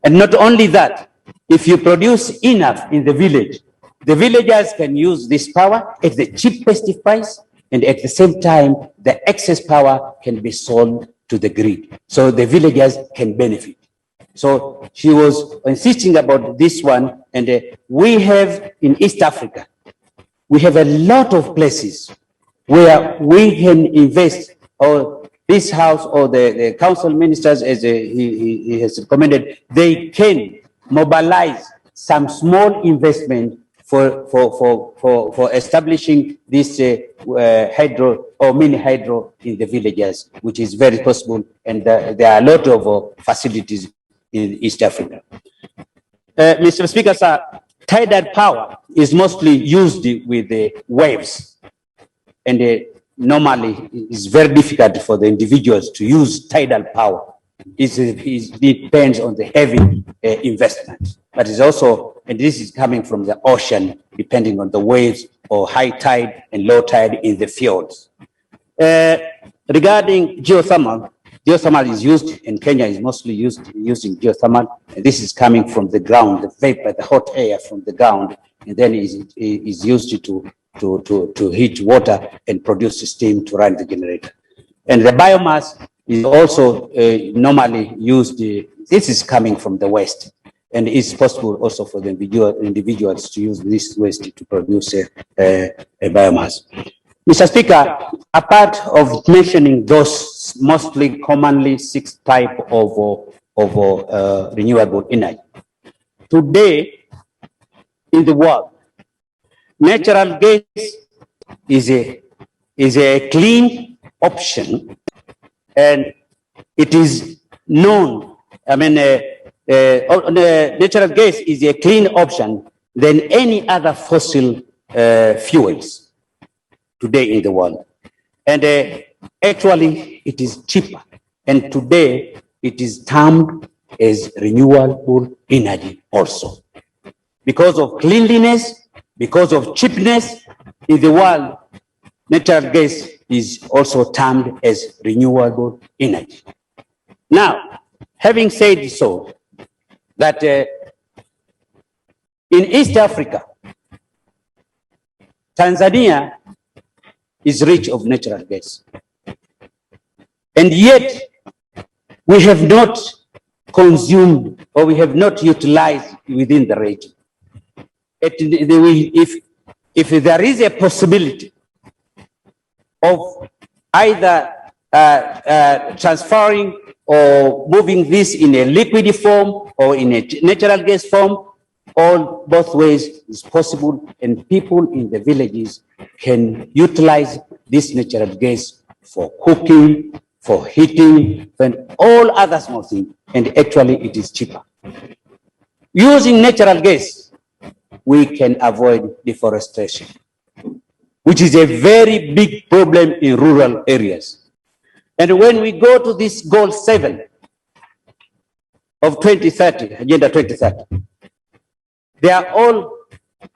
And not only that, if you produce enough in the village, the villagers can use this power at the cheapest price, and at the same time, the excess power can be sold to the grid. So the villagers can benefit. So she was insisting about this one, and we have in East Africa, we have a lot of places where we can invest, or this house or the council ministers, as he has recommended, they can mobilize some small investment for establishing this hydro or mini hydro in the villages, which is very possible, and there are a lot of facilities in East Africa. Mr. Speaker, sir, tidal power is mostly used with the waves, and normally it's very difficult for the individuals to use tidal power. It depends on the heavy investment, but it's also, and this is coming from the ocean, depending on the waves or high tide and low tide in the fjords. Regarding geothermal, geothermal is used in Kenya, is mostly using geothermal, and this is coming from the ground, the vapor, the hot air from the ground, and then is used to heat water and produce steam to run the generator. And the biomass is also normally used, this is coming from the West, and it's possible also for the individuals to use this waste to produce a biomass. Mr. Speaker, apart of mentioning those mostly commonly 6 types of renewable energy, today in the world, natural gas is a clean option, and it is known, natural gas is a clean option than any other fossil fuels today in the world. And actually it is cheaper, and today it is termed as renewable energy also. Because of cleanliness, because of cheapness in the world, natural gas is also termed as renewable energy. Now, having said so, that in East Africa, Tanzania is rich of natural gas. And yet, we have not consumed or we have not utilized within the region. If there is a possibility of either transferring or moving this in a liquid form or in a natural gas form, all both ways is possible, and people in the villages can utilize this natural gas for cooking, for heating, and all other small things, and actually it is cheaper. Using natural gas, we can avoid deforestation, which is a very big problem in rural areas. And when we go to this goal 7 of 2030, Agenda 2030, they are all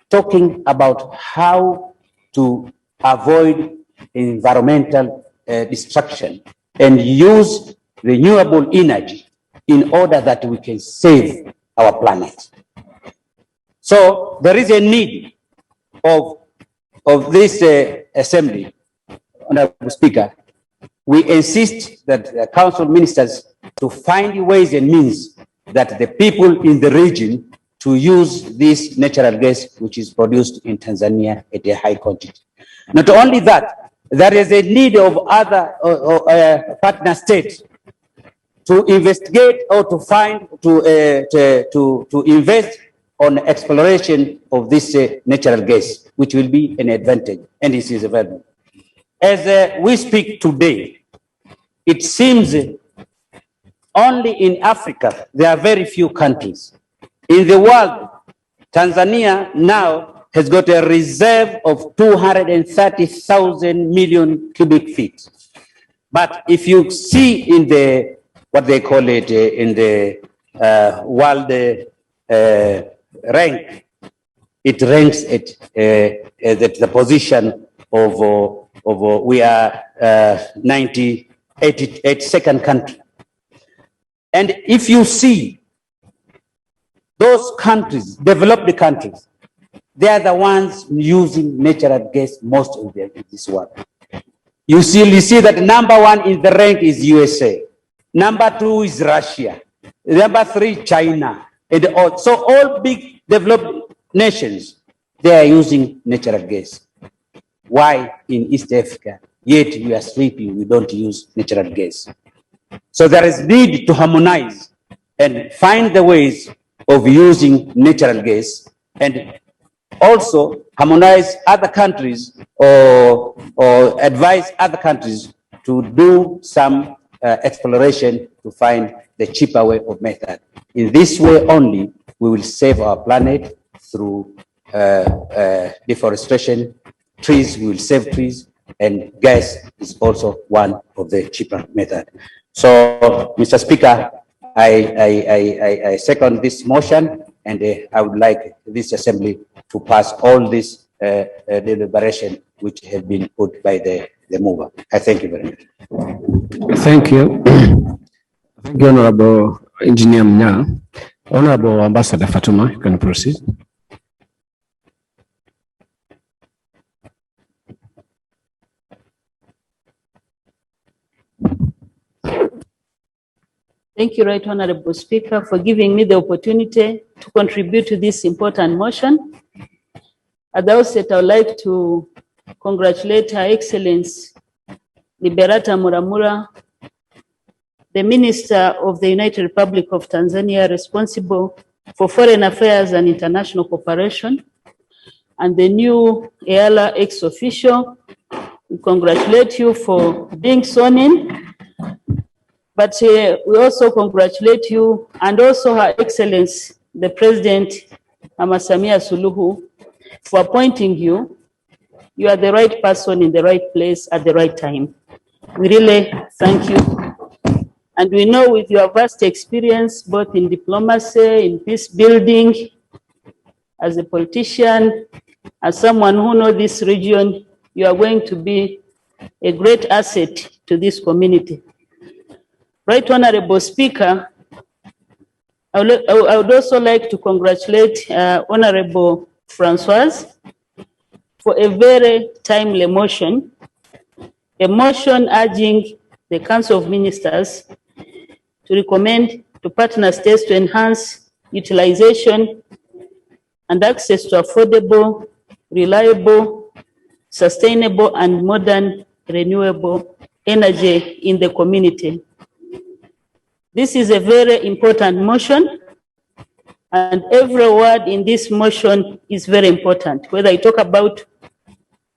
talking about how to avoid environmental destruction and use renewable energy in order that we can save our planet. So there is a need of this assembly, Honorable Speaker. We insist that the council ministers to find ways and means that the people in the region to use this natural gas which is produced in Tanzania at a high quantity. Not only that, there is a need of other partner states to investigate or to find, to invest on exploration of this natural gas, which will be an advantage, and this is available. As we speak today, it seems only in Africa, there are very few countries. In the world, Tanzania now has got a reserve of 230,000 million cubic feet. But if you see in the, what they call it, in the world rank, it ranks at the position of we are 82nd country. And if you see those countries, developed countries, they are the ones using natural gas most in this world. You see that number one in the rank is USA. Number two is Russia. Number three, China. And so all big developed nations, they are using natural gas. Why in East Africa, yet we are sleeping, we don't use natural gas? So there is need to harmonize and find the ways of using natural gas, and also harmonize other countries or advise other countries to do some exploration to find the cheaper way of method. In this way only, we will save our planet through deforestation. Trees, we will save trees, and gas is also one of the cheaper method. So, Mr. Speaker, I second this motion, and I would like this assembly to pass all this deliberation which have been put by the mover. I thank you very much. Thank you. Thank you, Honorable Engineer Mnya. Honorable Ambassador Fatuma, you can proceed. Thank you, Right Honorable Speaker, for giving me the opportunity to contribute to this important motion. At the outset, I would like to congratulate Her Excellency Liberata Muramura, the Minister of the United Republic of Tanzania responsible for Foreign Affairs and International Cooperation, and the new EALA ex-official. We congratulate you for being sworn in. But we also congratulate you and also Her Excellency, the President, Mama Samia Suluhu, for appointing you. You are the right person in the right place at the right time. We really thank you. And we know with your vast experience, both in diplomacy, in peace building, as a politician, as someone who knows this region, you are going to be a great asset to this community. Right Honorable Speaker, I would also like to congratulate Honorable Francoise for a very timely motion, a motion urging the Council of Ministers to recommend to partner states to enhance utilization and access to affordable, reliable, sustainable, and modern renewable energy in the community. This is a very important motion, and every word in this motion is very important, whether you talk about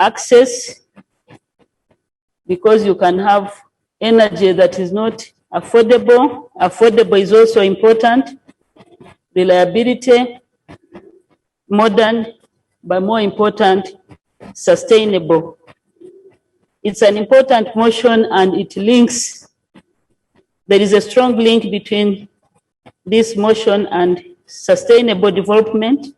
access, because you can have energy that is not affordable. Affordable is also important. Reliability, modern, but more important, sustainable. It's an important motion, and it links. There is a strong link between this motion and sustainable development.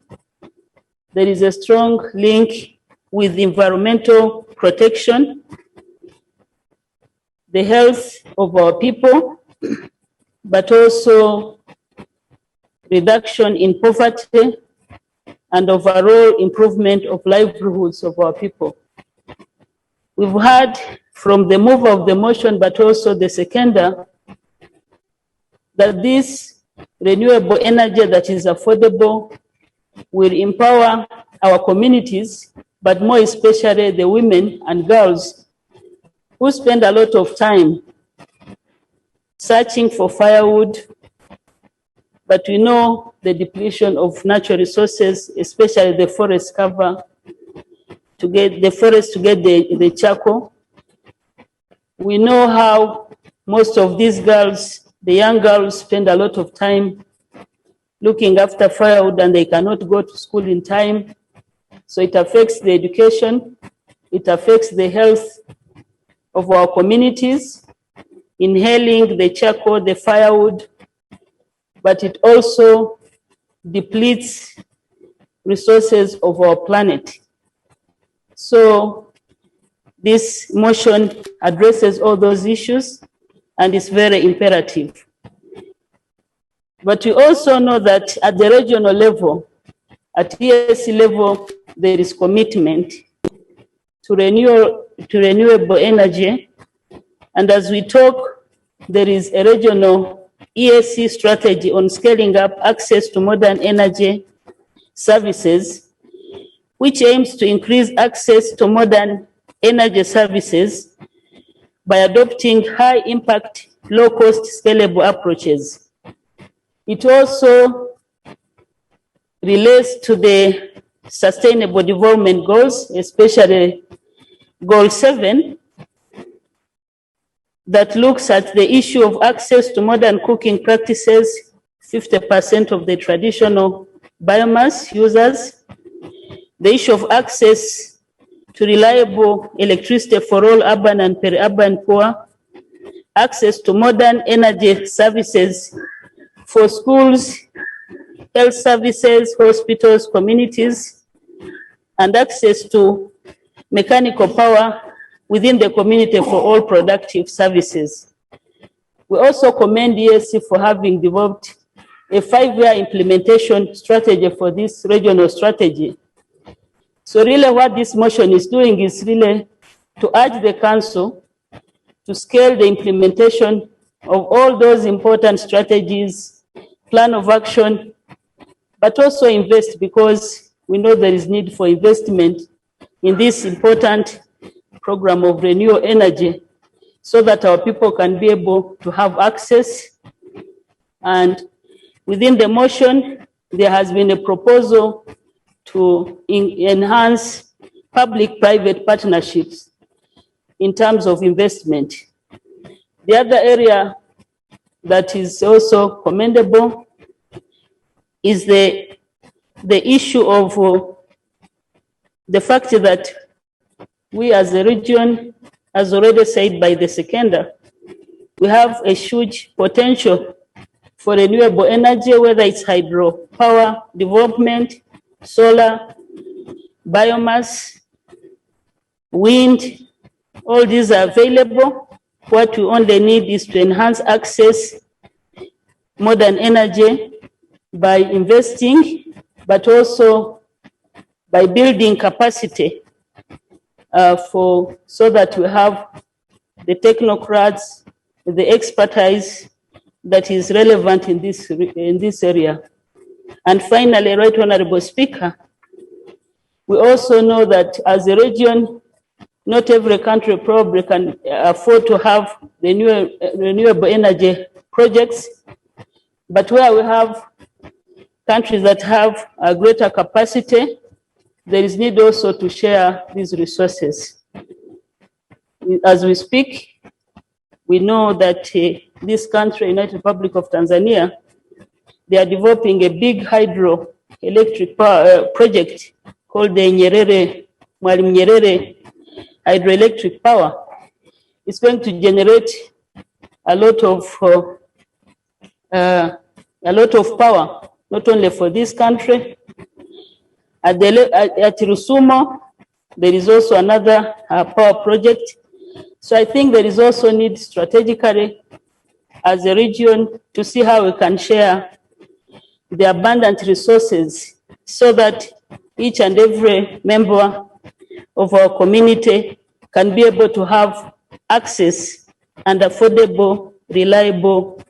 There is a strong link with environmental protection, the health of our people, but also reduction in poverty and overall improvement of livelihoods of our people. We've heard from the mover of the motion, but also the seconder, that this renewable energy that is affordable will empower our communities, but more especially the women and girls who spend a lot of time searching for firewood. But we know the depletion of natural resources, especially the forest cover, to get the forest to get the charcoal. We know how most of these girls, the young girls, spend a lot of time looking after firewood, and they cannot go to school in time. So it affects the education, it affects the health of our communities, inhaling the charcoal, the firewood, but it also depletes resources of our planet. So this motion addresses all those issues and is very imperative. But we also know that at the regional level, at EAC level, there is commitment to renewable energy. And as we talk, there is a regional EAC strategy on scaling up access to modern energy services, which aims to increase access to modern energy services by adopting high-impact, low-cost, scalable approaches. It also relates to the Sustainable Development Goals, especially Goal 7, that looks at the issue of access to modern cooking practices, 50% of the traditional biomass users, the issue of access to reliable electricity for all urban and peri-urban poor, access to modern energy services for schools, health services, hospitals, communities, and access to mechanical power within the community for all productive services. We also commend EAC for having developed a 5-year implementation strategy for this regional strategy. So really what this motion is doing is really to urge the council to scale the implementation of all those important strategies, plan of action, but also invest, because we know there is need for investment in this important program of renewable energy so that our people can be able to have access. And within the motion, there has been a proposal to enhance public-private partnerships in terms of investment. The other area that is also commendable is the issue of the fact that we as a region, as already said by the seconder, we have a huge potential for renewable energy, whether it's hydropower development, solar, biomass, wind, all these are available. What we only need is to enhance access, modern energy, by investing, but also by building capacity so that we have the technocrats, the expertise that is relevant in this area. And finally, Right Honorable Speaker, we also know that as a region, not every country probably can afford to have renewable energy projects, but where we have countries that have a greater capacity, there is need also to share these resources. As we speak, we know that this country, United Republic of Tanzania, they are developing a big hydroelectric power project called the Mwalimu Nyerere hydroelectric power. It's going to generate a lot of power, not only for this country. At Rusumo, there is also another power project. So I think there is also need strategically as a region to see how we can share the abundant resources so that each and every member of our community can be able to have access and affordable, reliable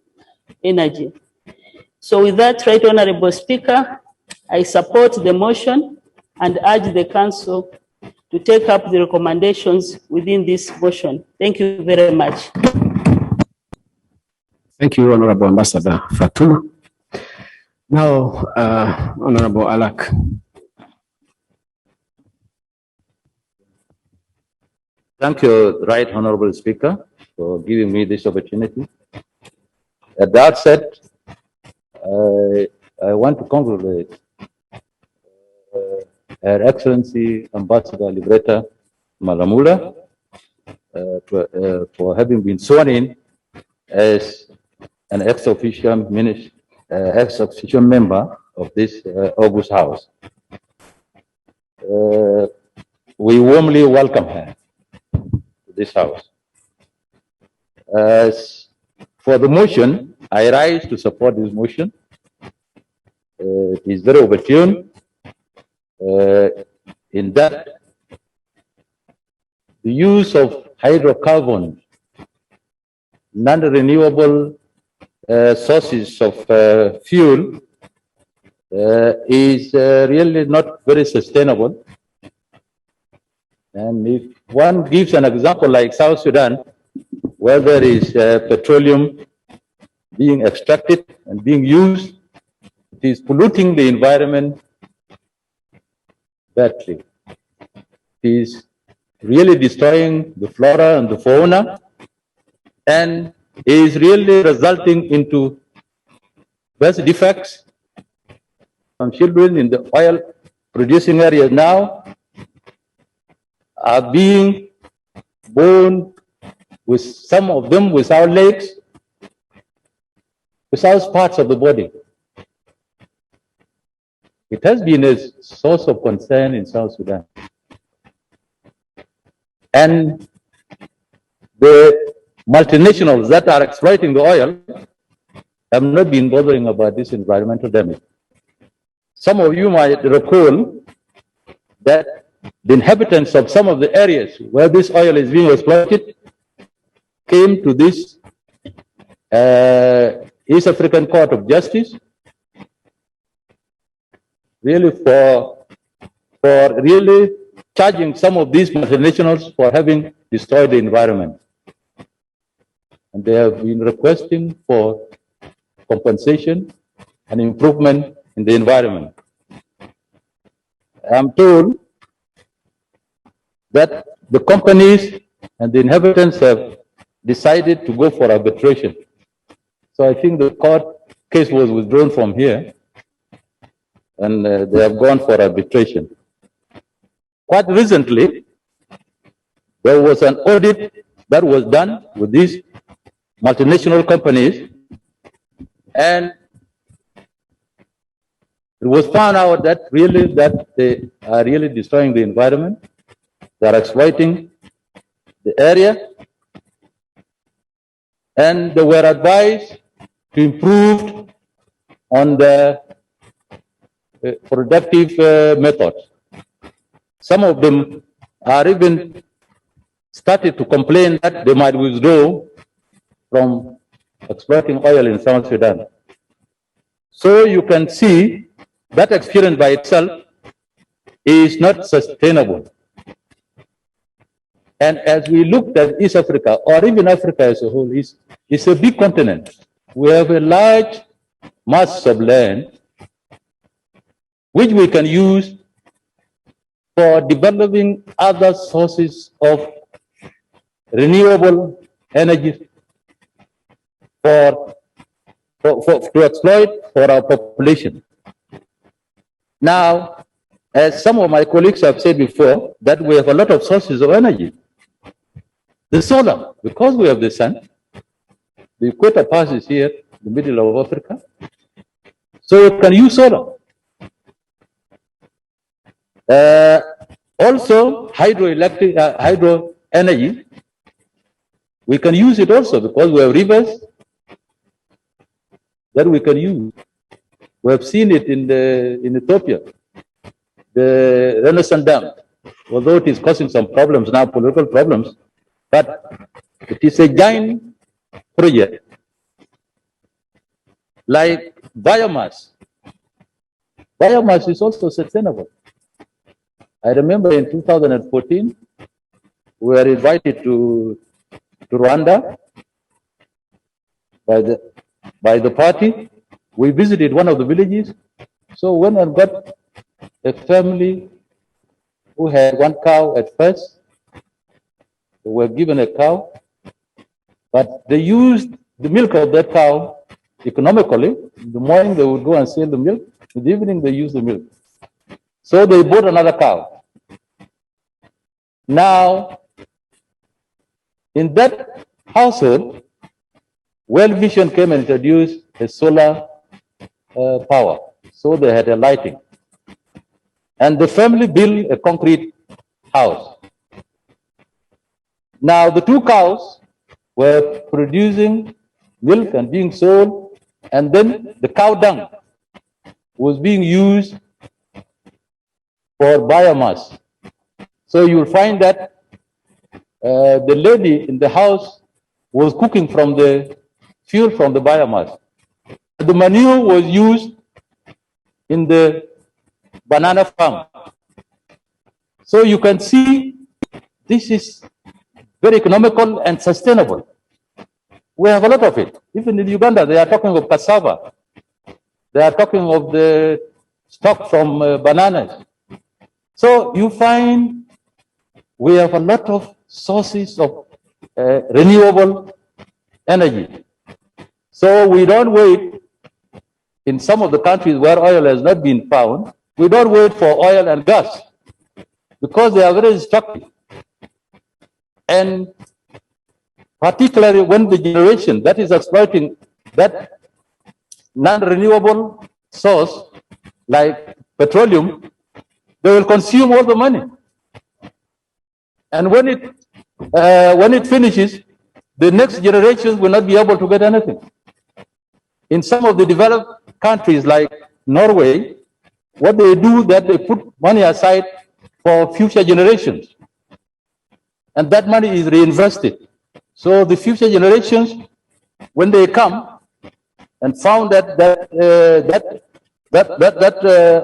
energy. So with that, Right Honorable Speaker, I support the motion and urge the council to take up the recommendations within this motion. Thank you very much. Thank you, Honorable Ambassador Fatuma. Now, Honorable Alak. Thank you, Right Honorable Speaker, for giving me this opportunity. At the outset, I want to congratulate Her Excellency Ambassador Liberator Malamula for having been sworn in as an ex-official member of this August House. We warmly welcome her to this House. As for the motion, I rise to support this motion. It is very opportune in that the use of hydrocarbons, non-renewable sources of fuel is really not very sustainable. And if one gives an example like South Sudan, where there is petroleum being extracted and being used, it is polluting the environment badly. It is really destroying the flora and the fauna, and is really resulting into birth defects. Some children in the oil producing areas now are being born with some of them without legs, without parts of the body. It has been a source of concern in South Sudan. And the multinationals that are exploiting the oil have not been bothering about this environmental damage. Some of you might recall that the inhabitants of some of the areas where this oil is being exploited came to this East African Court of Justice really for really charging some of these multinationals for having destroyed the environment. And they have been requesting for compensation and improvement in the environment. I'm told that the companies and the inhabitants have decided to go for arbitration. So I think the court case was withdrawn from here, and they have gone for arbitration. Quite recently, there was an audit that was done with these multinational companies, and it was found out that they are really destroying the environment. They are exploiting the area, and they were advised to improve on the productive methods. Some of them are even started to complain that they might withdraw from exploiting oil in South Sudan. So you can see that experience by itself is not sustainable. And as we looked at East Africa, or even Africa as a whole, it's a big continent. We have a large mass of land which we can use for developing other sources of renewable energy to exploit for our population. Now, as some of my colleagues have said before, that we have a lot of sources of energy. The solar, because we have the sun, the equator passes here, the middle of Africa, so you can use solar. Also, hydro energy, we can use it also because we have rivers that we can use. We have seen it in Ethiopia, the Renaissance Dam, although it is causing some problems now, political problems, but it is a giant project. Like biomass. Biomass is also sustainable. I remember in 2014, we were invited to Rwanda by the party. We visited one of the villages. So when I got a family who had one cow at first, they were given a cow, but they used the milk of that cow economically. In the morning they would go and sell the milk. In the evening they use the milk. So they bought another cow. Now, in that household, World Vision came and introduced a solar power. So they had a lighting. And the family built a concrete house. Now, the two cows were producing milk and being sold, and then the cow dung was being used for biomass. So you'll find that the lady in the house was cooking from the fuel from the biomass. The manure was used in the banana farm. So you can see this is very economical and sustainable. We have a lot of it. Even in Uganda, they are talking of cassava. They are talking of the stock from bananas. So you find we have a lot of sources of renewable energy. So we don't wait in some of the countries where oil has not been found. We don't wait for oil and gas because they are very destructive. And particularly when the generation that is exploiting that non-renewable source like petroleum, they will consume all the money. And when it finishes, the next generations will not be able to get anything. In some of the developed countries like Norway, what they do that they put money aside for future generations. And that money is reinvested. So the future generations, when they come and found that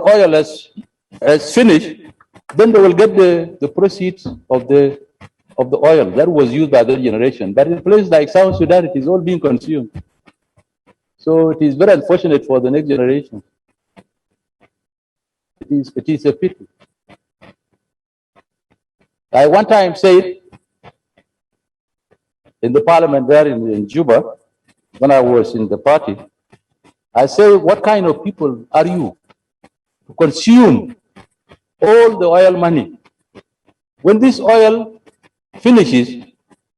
oil has finished, then they will get the proceeds of the oil that was used by the generation. But in places like South Sudan, it is all being consumed. So it is very unfortunate for the next generation. It is a pity. I one time said in the parliament there in Juba, when I was in the party, I say, what kind of people are you to consume all the oil money? When this oil finishes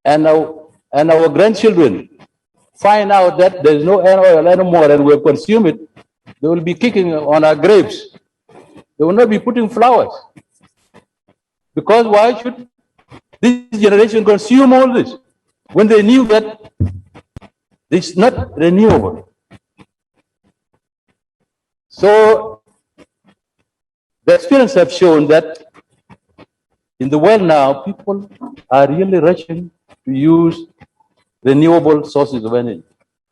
and our grandchildren find out that there is no oil anymore and we'll consume it, they will be kicking on our graves. They will not be putting flowers. Because why should this generation consume all this when they knew that it's not renewable? So the experience have shown that in the world now, people are really rushing to use renewable sources of energy,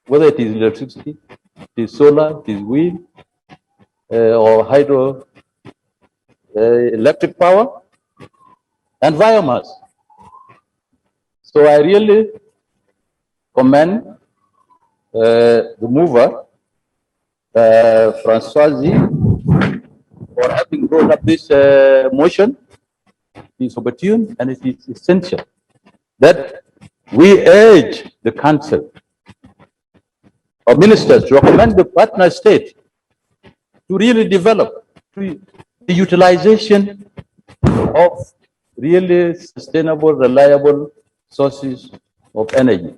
whether it is electricity, it is solar, it is wind, or hydro electric power, and biomass. So I really commend the mover, Françoise, for having brought up this motion. It is opportune and it is essential that we urge the Council of Ministers to recommend the partner state to really develop the utilization of really sustainable, reliable sources of energy.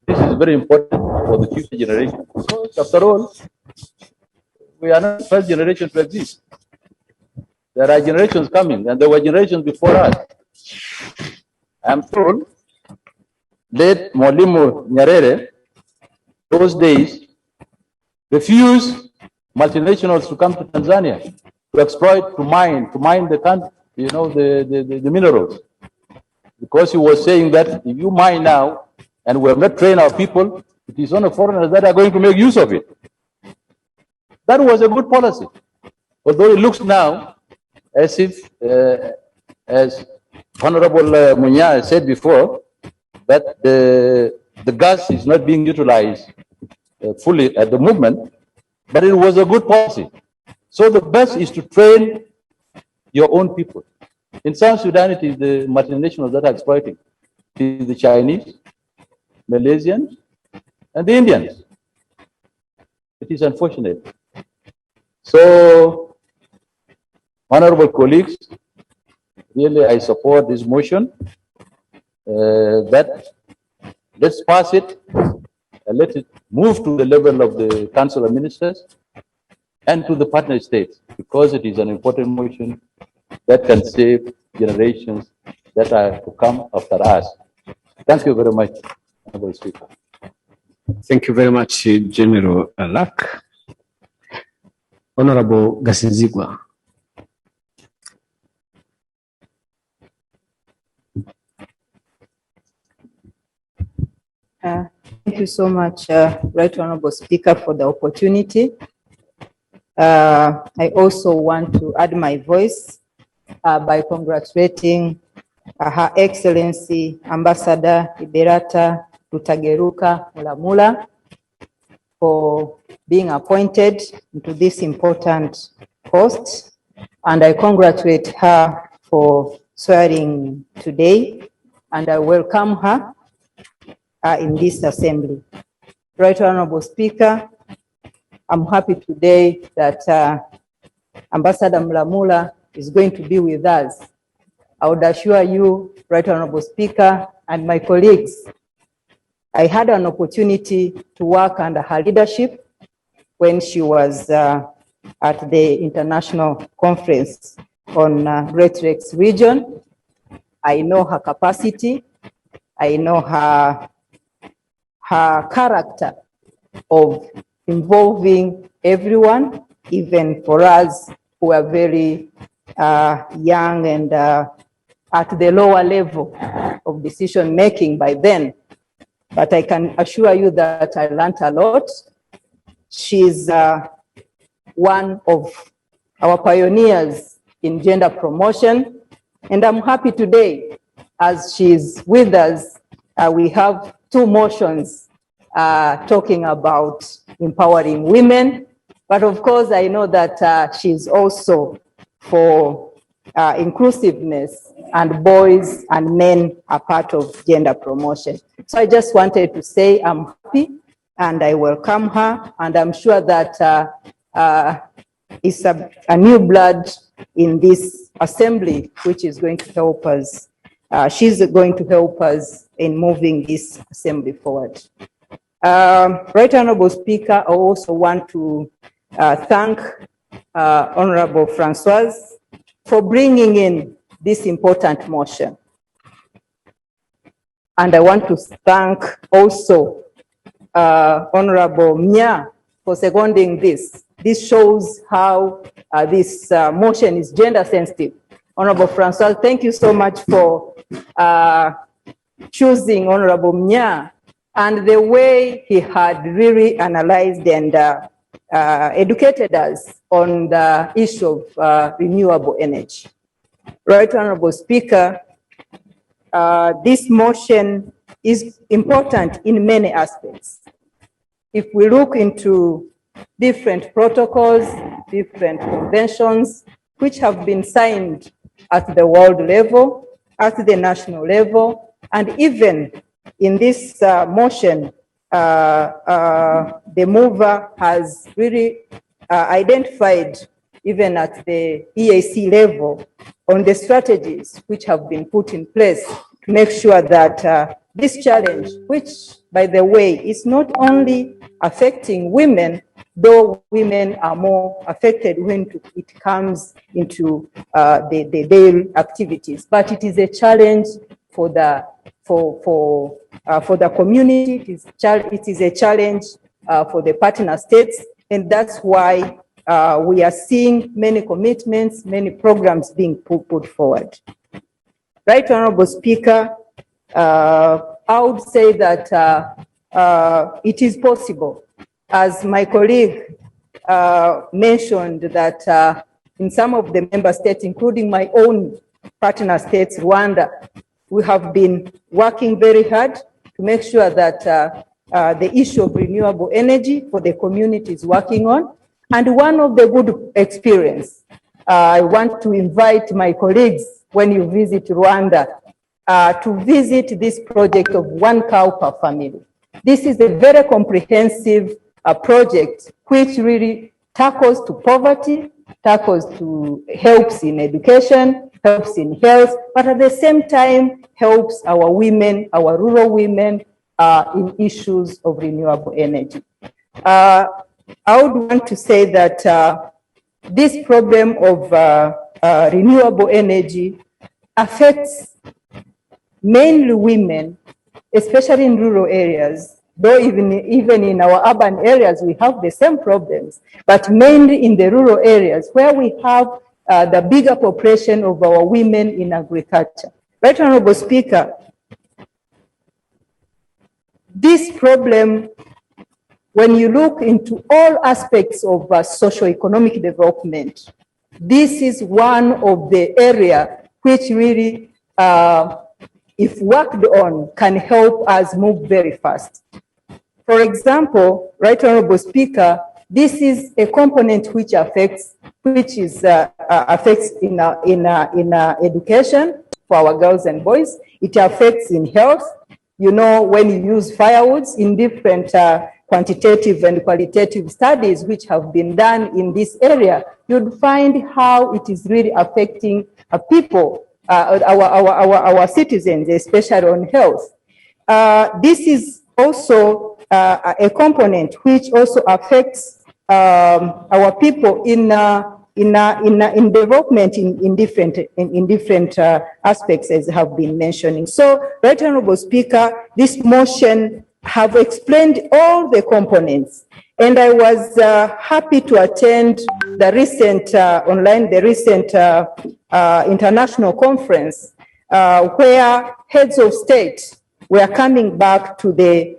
This is very important for the future generation. Because after all, we are not the first generation to exist. There are generations coming, and there were generations before us. I'm told late Mwalimu Nyerere, those days, refused multinationals to come to Tanzania to exploit, to mine the country, you know, the minerals. Because he was saying that if you mine now and we have not trained our people, it is only foreigners that are going to make use of it. That was a good policy. Although it looks now as if, as Honorable Munya said before, that the gas is not being utilized fully at the moment, but it was a good policy. So the best is to train your own people. In South Sudan, it is the multinationals that are exploiting. It is the Chinese, Malaysians, and the Indians. It is unfortunate. So Honorable colleagues, really I support this motion that let's pass it and let it move to the level of the Council of Ministers and to the partner states, because it is an important motion that can save generations that are to come after us. Thank you very much, Honorable Speaker. Thank you very much, General Alak. Honorable Gasinzigwa. Thank you so much, Right Honorable Speaker, for the opportunity. I also want to add my voice by congratulating Her Excellency Ambassador Liberata Rutageruka Mulamula for being appointed into this important post, and I congratulate her for swearing today, and I welcome her in this assembly. Right Honorable Speaker, I'm happy today that Ambassador Mulamula is going to be with us. I would assure you, Right Honorable Speaker, and my colleagues, I had an opportunity to work under her leadership when she was at the International Conference on Great Lakes region. I know her capacity. I know her character of involving everyone, even for us who are very young and at the lower level of decision making by then. But I can assure you that I learned a lot. She's one of our pioneers in gender promotion, and I'm happy today, as she's with us, we have two motions talking about empowering women, but of course I know that she's also for inclusiveness, and boys and men are part of gender promotion. So I just wanted to say I'm happy and I welcome her, and I'm sure that it's a new blood in this assembly which is going to help us. She's going to help us in moving this assembly forward. Right Honorable Speaker, I also want to thank Honorable Francoise for bringing in this important motion. And I want to thank also Honorable Mia for seconding this. This shows how this motion is gender sensitive. Honorable Francois, thank you so much for choosing Honorable Mia and the way he had really analyzed and educated us on the issue of renewable energy. Right Honorable Speaker, this motion is important in many aspects. If we look into different protocols, different conventions, which have been signed at the world level, at the national level, and even in this motion, the mover has really identified, even at the EAC level, on the strategies which have been put in place to make sure that this challenge, which, by the way, is not only affecting women, though women are more affected when it comes into the daily activities, but it is a challenge for the community. It is a challenge for the partner states, and that's why we are seeing many commitments, many programs being put forward. Right Honorable Speaker, I would say that it is possible, as my colleague mentioned, that in some of the member states, including my own partner states, Rwanda, we have been working very hard to make sure that the issue of renewable energy for the community is working on. And one of the good experience, I want to invite my colleagues, when you visit Rwanda, to visit this project of 1 cow per family. This is a very comprehensive project which really tackles to poverty, helps in education, helps in health, but at the same time helps our women, our rural women, in issues of renewable energy. I would want to say that this problem of renewable energy affects mainly women, especially in rural areas, though even in our urban areas we have the same problems, but mainly in the rural areas where we have the bigger population of our women in agriculture. Right, Honorable Speaker, this problem, when you look into all aspects of socio-economic development, this is one of the areas which really, if worked on, can help us move very fast. For example, Right Honorable Speaker, this is a component which affects in education for our girls and boys. It affects in health. You know, when you use firewoods in different quantitative and qualitative studies which have been done in this area, you'd find how it is really affecting people, our citizens, especially on health. This is also a component which also affects our people in development in different aspects, as have been mentioning. So, Right Honorable Speaker, this motion have explained all the components, and I was happy to attend the recent international conference where heads of state were coming back to their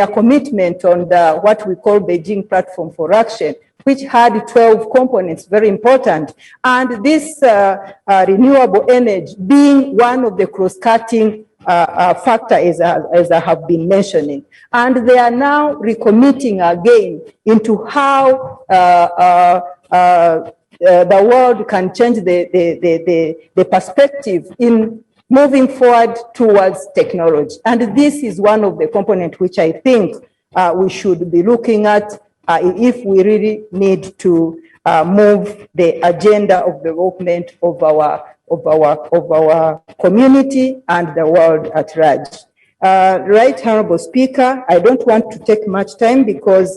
commitment on what we call Beijing Platform for Action, which had 12 components, very important. And this renewable energy being one of the cross-cutting factors, as I have been mentioning. And they are now recommitting again into how the world can change the perspective in moving forward towards technology. And this is one of the components which I think we should be looking at if we really need to move the agenda of development of our community and the world at large. Right Honorable Speaker, I don't want to take much time because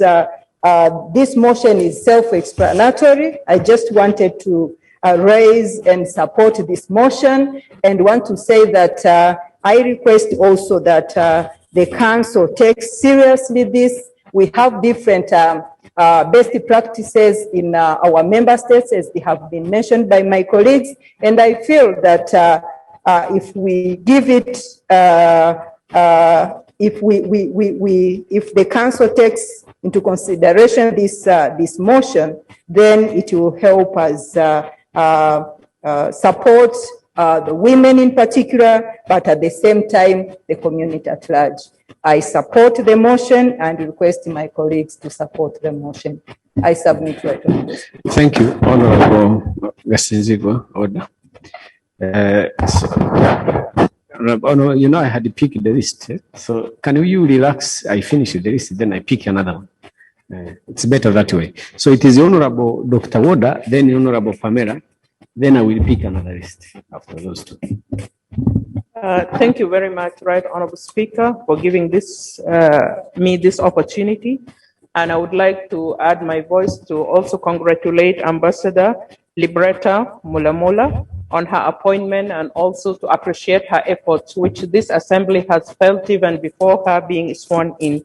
this motion is self-explanatory. I just wanted to raise and support this motion, and want to say that I request also that the council takes seriously this. We have different best practices in our member states, as they have been mentioned by my colleagues, and I feel that if we give it, if the council takes into consideration this motion, then it will help us support the women in particular, but at the same time, the community at large. I support the motion and request my colleagues to support the motion. I submit right on this. Thank you, Honorable Gasinzigwa. Order. Honorable, you know, I had picked the list, so can you relax? I finish the list, then I pick another one. It's better that way. So it is Honorable Dr. Woda, then Honorable Pamela, then I will pick another list after those two. Thank you very much, Right Honorable Speaker, for giving me this opportunity. And I would like to add my voice to also congratulate Ambassador Liberata Mulamula on her appointment, and also to appreciate her efforts, which this assembly has felt even before her being sworn in.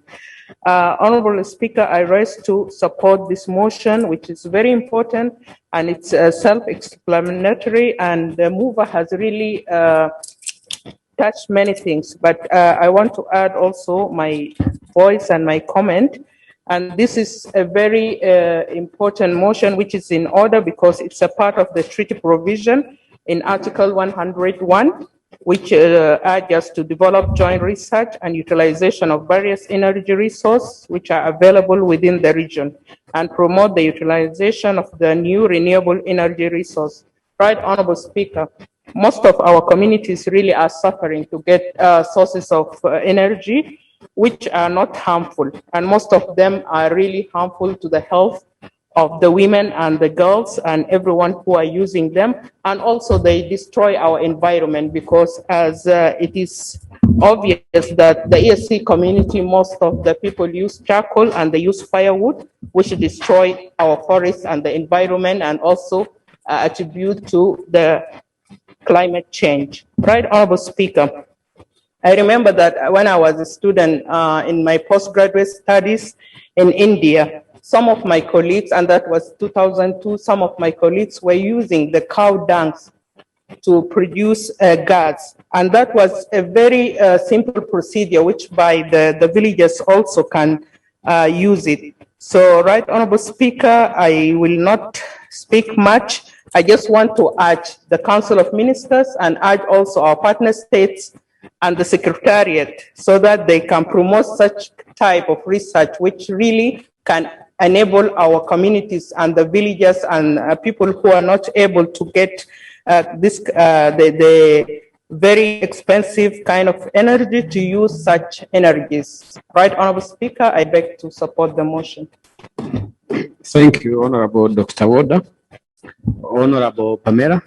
Honorable Speaker, I rise to support this motion, which is very important, and it's self-explanatory, and the mover has really touched many things, but I want to add also my voice and my comment. And this is a very important motion, which is in order because it's a part of the treaty provision in Article 101, which urges us to develop joint research and utilization of various energy resources which are available within the region, and promote the utilization of the new renewable energy resource. Right, Honorable Speaker, most of our communities really are suffering to get sources of energy which are not harmful, and most of them are really harmful to the health of the women and the girls and everyone who are using them. And also they destroy our environment because as it is obvious that the ESC community, most of the people use charcoal and they use firewood, which destroy our forests and the environment and also attribute to the climate change. Right, Honorable Speaker. I remember that when I was a student in my postgraduate studies in India, some of my colleagues, and that was 2002, some of my colleagues were using the cow dungs to produce gas. And that was a very simple procedure, which by the villagers also can use it. So, right, Honorable Speaker, I will not speak much. I just want to urge the Council of Ministers and urge also our partner states and the Secretariat so that they can promote such type of research, which really can enable our communities and the villagers and people who are not able to get the very expensive kind of energy to use such energies. Right, Honorable Speaker, I beg to support the motion. Thank you, Honorable Dr. Woda. Honorable Pamela.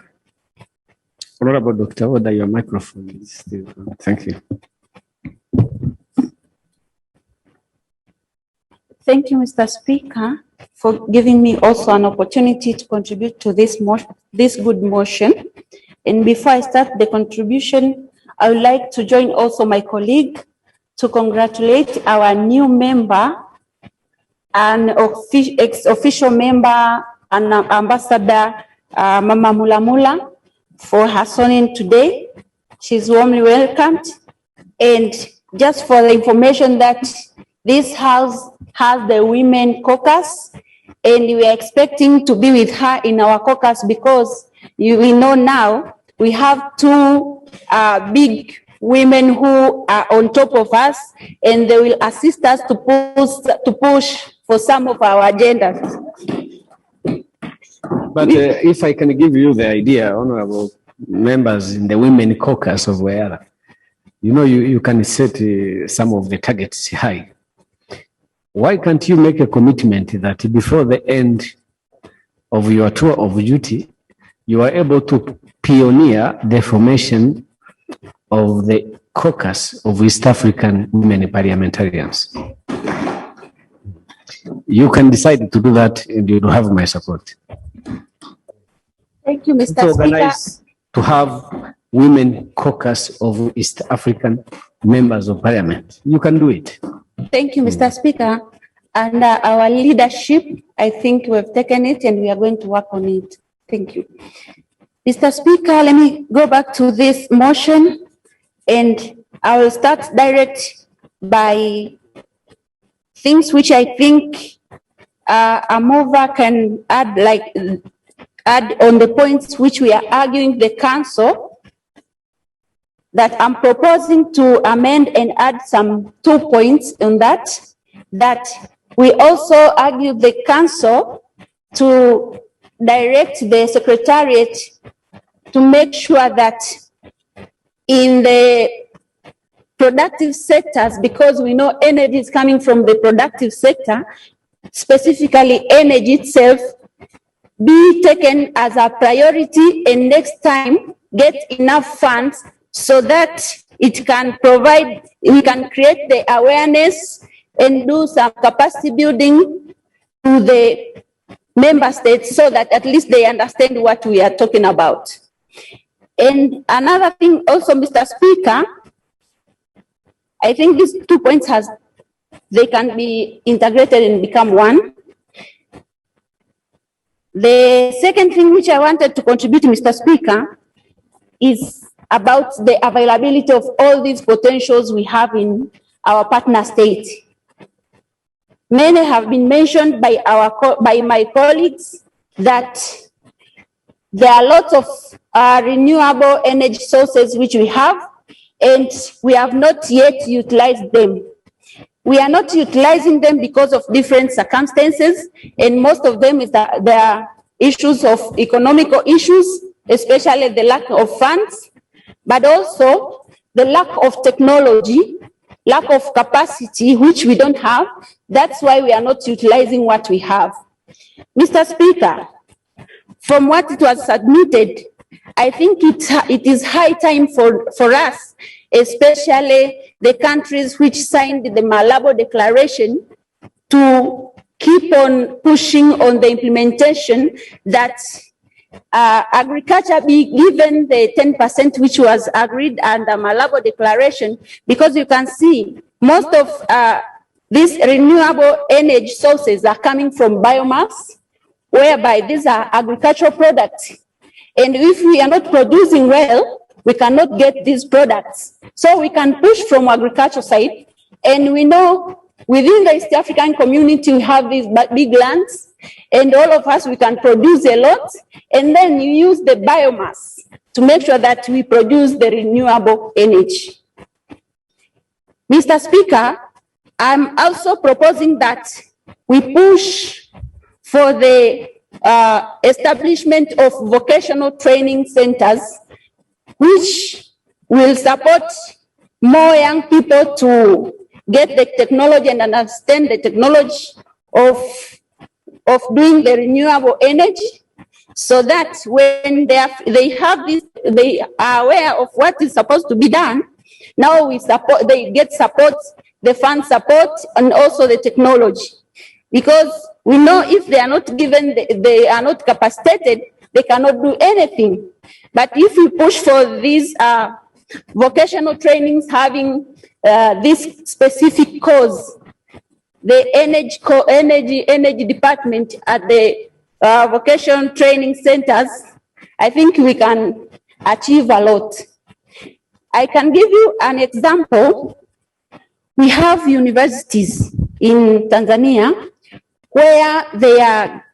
Honorable Dr. Woda, your microphone is still on. Thank you. Thank you, Mr. Speaker, for giving me also an opportunity to contribute to this good motion. And before I start the contribution, I would like to join also my colleague to congratulate our new member, an ex-official member and Ambassador Mama Mula Mula, for her sonning today. She's warmly welcomed. And just for the information that this house has the women caucus, and we are expecting to be with her in our caucus because we know now we have two big women who are on top of us, and they will assist us to push for some of our agendas. But if I can give you the idea, honorable members in the women caucus of EALA, you know, you can set some of the targets high. Why can't you make a commitment that before the end of your tour of duty, you are able to pioneer the formation of the caucus of East African women parliamentarians? You can decide to do that and you have my support. Thank you, Mr. To organize to have women caucus of East African members of parliament. You can do it. Thank you, Mr. Speaker. And our leadership, I think we've taken it and we are going to work on it. Thank you. Mr. Speaker, let me go back to this motion and I will start direct by things which I think a mover can add on the points which we are arguing the council, that I'm proposing to amend and add some 2 points on that we also argue the council to direct the secretariat to make sure that in the productive sectors, because we know energy is coming from the productive sector, specifically energy itself, be taken as a priority and next time get enough funds so that it can provide, we can create the awareness and do some capacity building to the member states so that at least they understand what we are talking about. And another thing also, Mr. Speaker, I think these 2 points they can be integrated and become one. The second thing which I wanted to contribute, Mr. Speaker, is about the availability of all these potentials we have in our partner state. Many have been mentioned by my colleagues that there are lots of renewable energy sources which we have, and we have not yet utilized them. We are not utilizing them because of different circumstances, and most of them is that there are issues of economical issues, especially the lack of funds, but also the lack of technology, lack of capacity, which we don't have. That's why we are not utilizing what we have. Mr. Speaker, from what it was submitted, I think it is high time for us, especially the countries which signed the Malabo Declaration, to keep on pushing on the implementation that agriculture be given the 10% which was agreed under Malabo Declaration, because you can see most of these renewable energy sources are coming from biomass, whereby these are agricultural products. And if we are not producing well, we cannot get these products. So we can push from agriculture side. And we know within the East African community, we have these big lands, and all of us, we can produce a lot. And then you use the biomass to make sure that we produce the renewable energy. Mr. Speaker, I'm also proposing that we push for the establishment of vocational training centers, which will support more young people to get the technology and understand the technology of doing the renewable energy, so that when they are aware of what is supposed to be done, now they get support, the fund support, and also the technology. Because we know if they are not given, they are not capacitated, they cannot do anything. But if we push for these vocational trainings having this specific cause, the energy department at the vocational training centers, I think we can achieve a lot. I can give you an example. We have universities in Tanzania where they are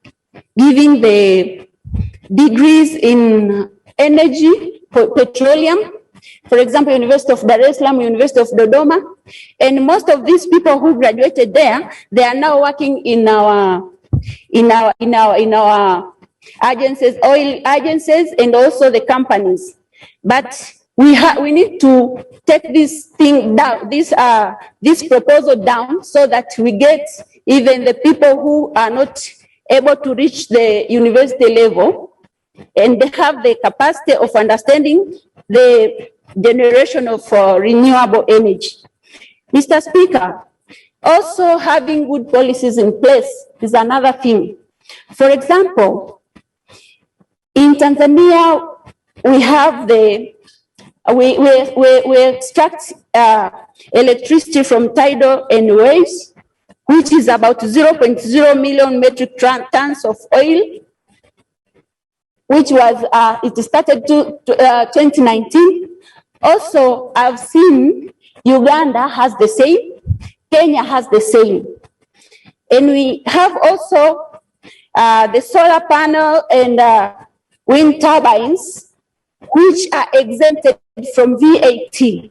giving the degrees in energy, petroleum. For example, University of Dar es Salaam, University of Dodoma. And most of these people who graduated there, they are now working in our agencies, oil agencies, and also the companies. But we need to take this thing down, this proposal down, so that we get even the people who are not able to reach the university level, and they have the capacity of understanding the generation of renewable energy. Mr. Speaker, also having good policies in place is another thing. For example, in Tanzania, we have we extract electricity from tidal and waves, which is about 0.0 million metric tons of oil, which was, it started to 2019. Also, I've seen Uganda has the same, Kenya has the same. And we have also the solar panel and wind turbines, which are exempted from VAT.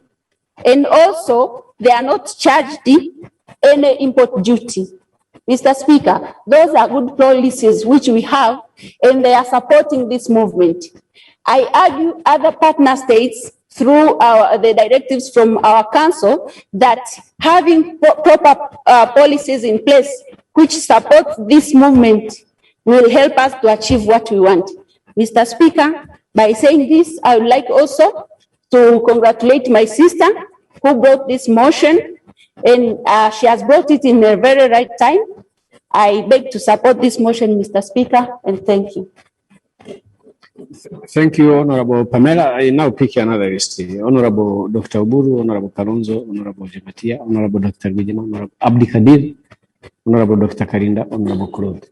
And also, they are not charged any import duty. Mr. Speaker, those are good policies which we have, and they are supporting this movement. I argue other partner states through the directives from our council that having proper policies in place which support this movement will help us to achieve what we want. Mr. Speaker, by saying this, I would like also to congratulate my sister who brought this motion, and she has brought it in a very right time. I beg to support this motion, Mr. Speaker, and thank you. Thank you, Honorable Pamela. I now pick another list. Honorable Dr. Oburu, Honorable Kalonzo, Honorable Jematia, Honorable Dr. Gijima, Honorable Abdi Kadir, Honorable Dr. Karinda, Honorable Claude.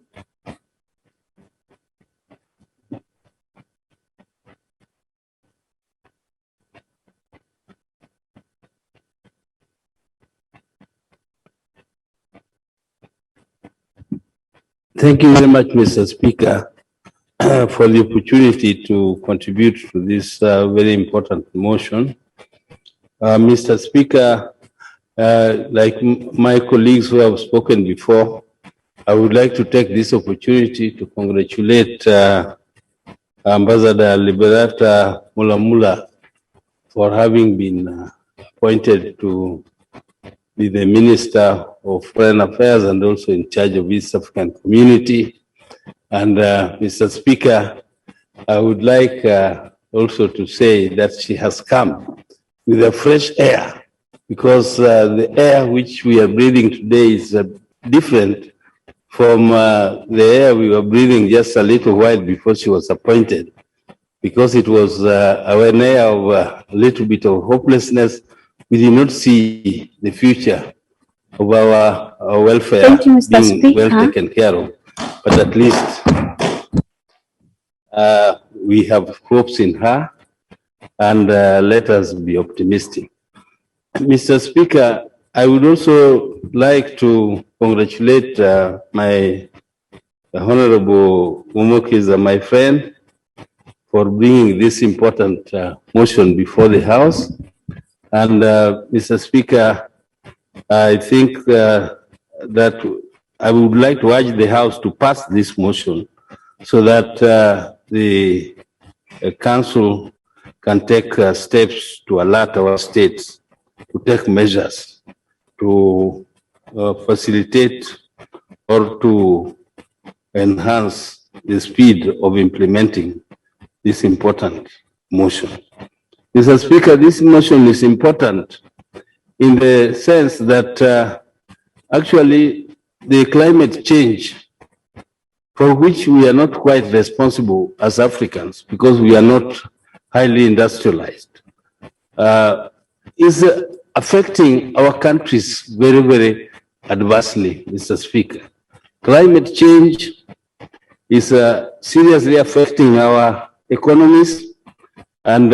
Thank you very much, Mr. Speaker, for the opportunity to contribute to this very important motion. Mr. Speaker, like my colleagues who have spoken before, I would like to take this opportunity to congratulate Ambassador Liberata Mulamula for having been appointed to be the Minister of Foreign Affairs and also in charge of East African Community. And Mr. Speaker, I would like also to say that she has come with a fresh air, because the air which we are breathing today is different from the air we were breathing just a little while before she was appointed, because it was an air of a little bit of hopelessness. We did not see the future of our welfare Thank you, Mr. being Speaker. well taken care of. But at least we have hopes in her, and let us be optimistic. Mr. Speaker, I would also like to congratulate my Honorable Mumokiza, my friend, for bringing this important motion before the House. And Mr. Speaker, I think that I would like to urge the House to pass this motion so that the Council can take steps to alert our states to take measures to facilitate or to enhance the speed of implementing this important motion. Mr. Speaker, this motion is important in the sense that actually the climate change, for which we are not quite responsible as Africans because we are not highly industrialized, is affecting our countries very, very adversely, Mr. Speaker. Climate change is seriously affecting our economies, and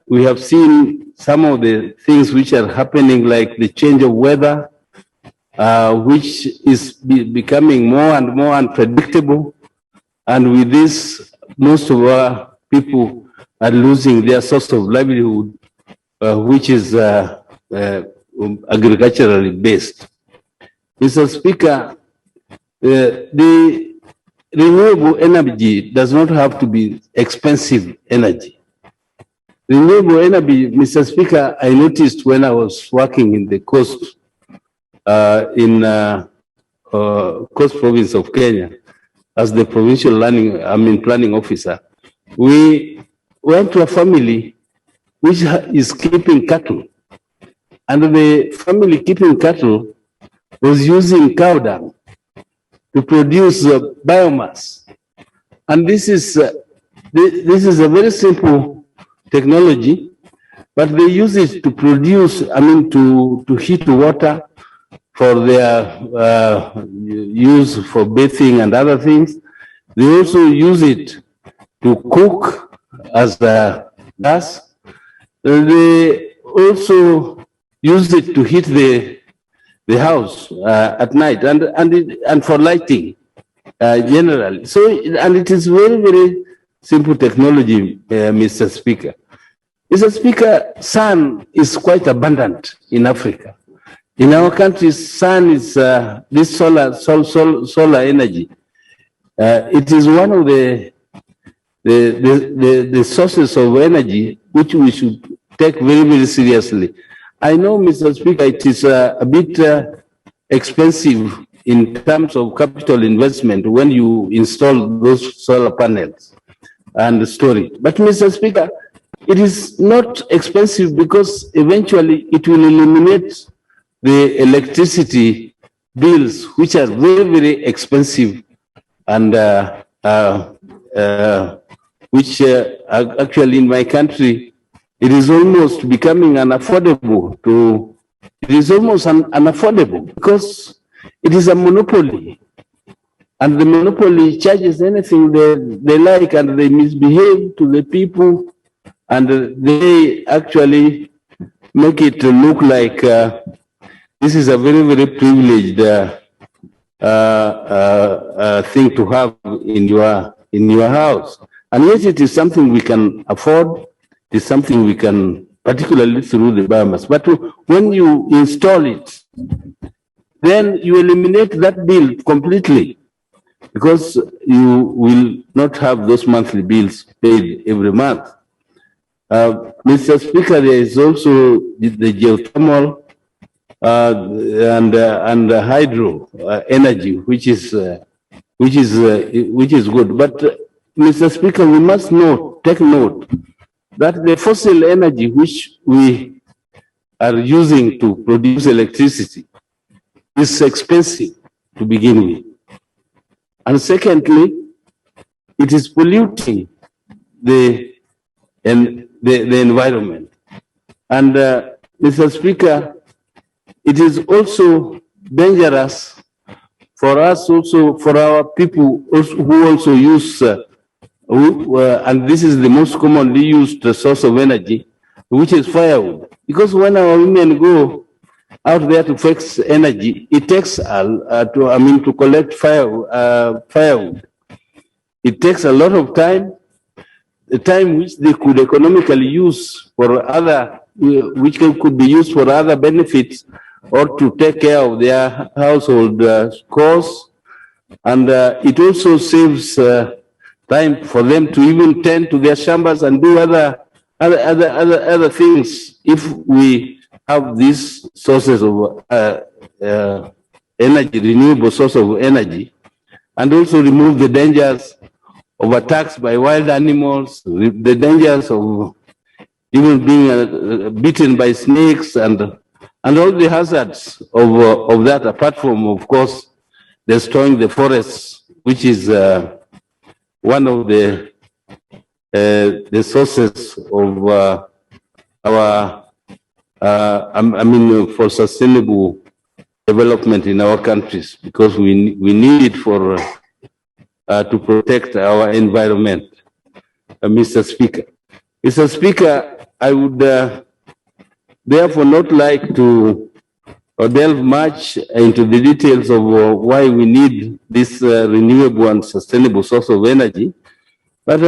we have seen some of the things which are happening, like the change of weather, which is becoming more and more unpredictable. And with this, most of our people are losing their source of livelihood, which is agriculturally based. Mr. Speaker, the renewable energy does not have to be expensive energy. Renewable energy, Mr. Speaker, I noticed when I was working in the coast, Coast Province of Kenya, as the provincial planning officer, we went to a family which is keeping cattle, and the family keeping cattle was using cow dung to produce biomass. And this is a very simple technology, but they use it to produce, to heat water for their use for bathing and other things. They also use it to cook as gas. They also use it to heat the house at night and for lighting generally. So, and it is very, very simple technology, Mr. Speaker. Mr. Speaker, sun is quite abundant in Africa. In our country, sun is this solar energy. It is one of the sources of energy which we should take very, very seriously. I know, Mr. Speaker, it is a bit expensive in terms of capital investment when you install those solar panels and store it. But, Mr. Speaker, it is not expensive because eventually it will eliminate the electricity bills, which are very, very expensive, and which actually in my country, it is almost becoming unaffordable it is almost unaffordable because it is a monopoly. And the monopoly charges anything they like, and they misbehave to the people, and they actually make it look like this is a very, very privileged thing to have in your house. And yes, it is something we can afford. It is something we can, particularly through the biomass. But when you install it, then you eliminate that bill completely, because you will not have those monthly bills paid every month. Mr. Speaker, there is also the geothermal and hydro energy, which is which is good. But Mr. Speaker, we must take note that the fossil energy which we are using to produce electricity is expensive to begin with. And secondly, it is polluting the environment. And Mr. Speaker, it is also dangerous for us also, for our people who also use, and this is the most commonly used source of energy, which is firewood. Because when our women go out there to fix energy, it takes to collect firewood. It takes a lot of time, the time which they could economically use for other, which could be used for other benefits or to take care of their household chores. And it also saves time for them to even tend to their chambers and do other things if we have these sources of energy, renewable source of energy, and also remove the dangers of attacks by wild animals, the dangers of even being bitten by snakes, and all the hazards of that, apart from, of course, destroying the forests, which is one of the sources of for sustainable development in our countries, because we need it for to protect our environment. Mr. Speaker. Mr. Speaker, I would therefore not like to delve much into the details of why we need this renewable and sustainable source of energy, but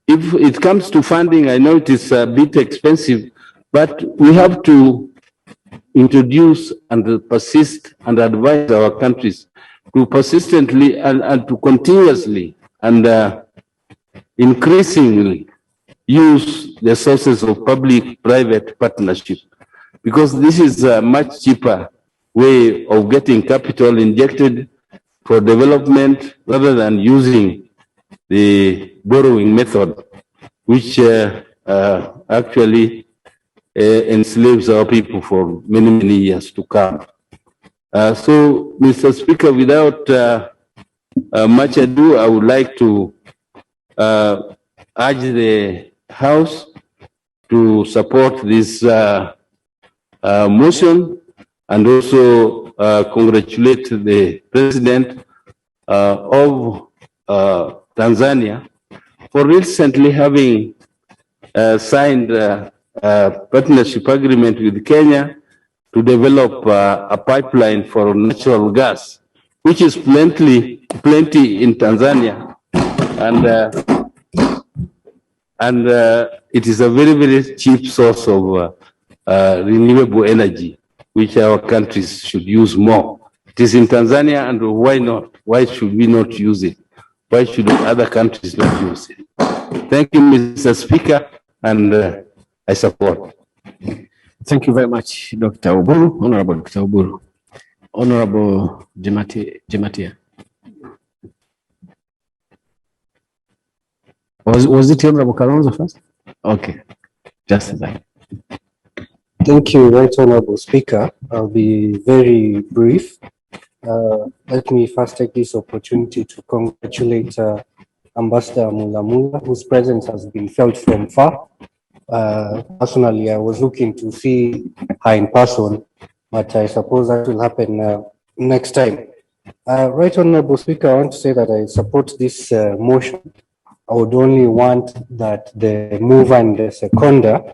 if it comes to funding, I know it is a bit expensive, but we have to introduce and persist and advise our countries to persistently and to continuously and increasingly use the sources of public-private partnership, because this is a much cheaper way of getting capital injected for development rather than using the borrowing method, which actually enslaves our people for many, many years to come. So, Mr. Speaker, without much ado, I would like to urge the House to support this motion, and also congratulate the President of Tanzania for recently having signed a partnership agreement with Kenya to develop a pipeline for natural gas, which is plenty in Tanzania, and it is a very, very cheap source of renewable energy, which our countries should use more. It is in Tanzania, and why not? Why should we not use it? Why should other countries not use it? Thank you, Mr. Speaker, and I support. Thank you very much, Dr. Oburu, Honorable Dr. Oburu. Honorable Jematia. Was it Honorable Kalonzo first? Okay, just that. Thank you, Right Honorable Speaker. I'll be very brief. Let me first take this opportunity to congratulate Ambassador Mulamula, whose presence has been felt from far. Personally, I was looking to see her in person, but I suppose that will happen next time. Right Honorable Speaker, I want to say that I support this motion. I would only want that the mover and the seconder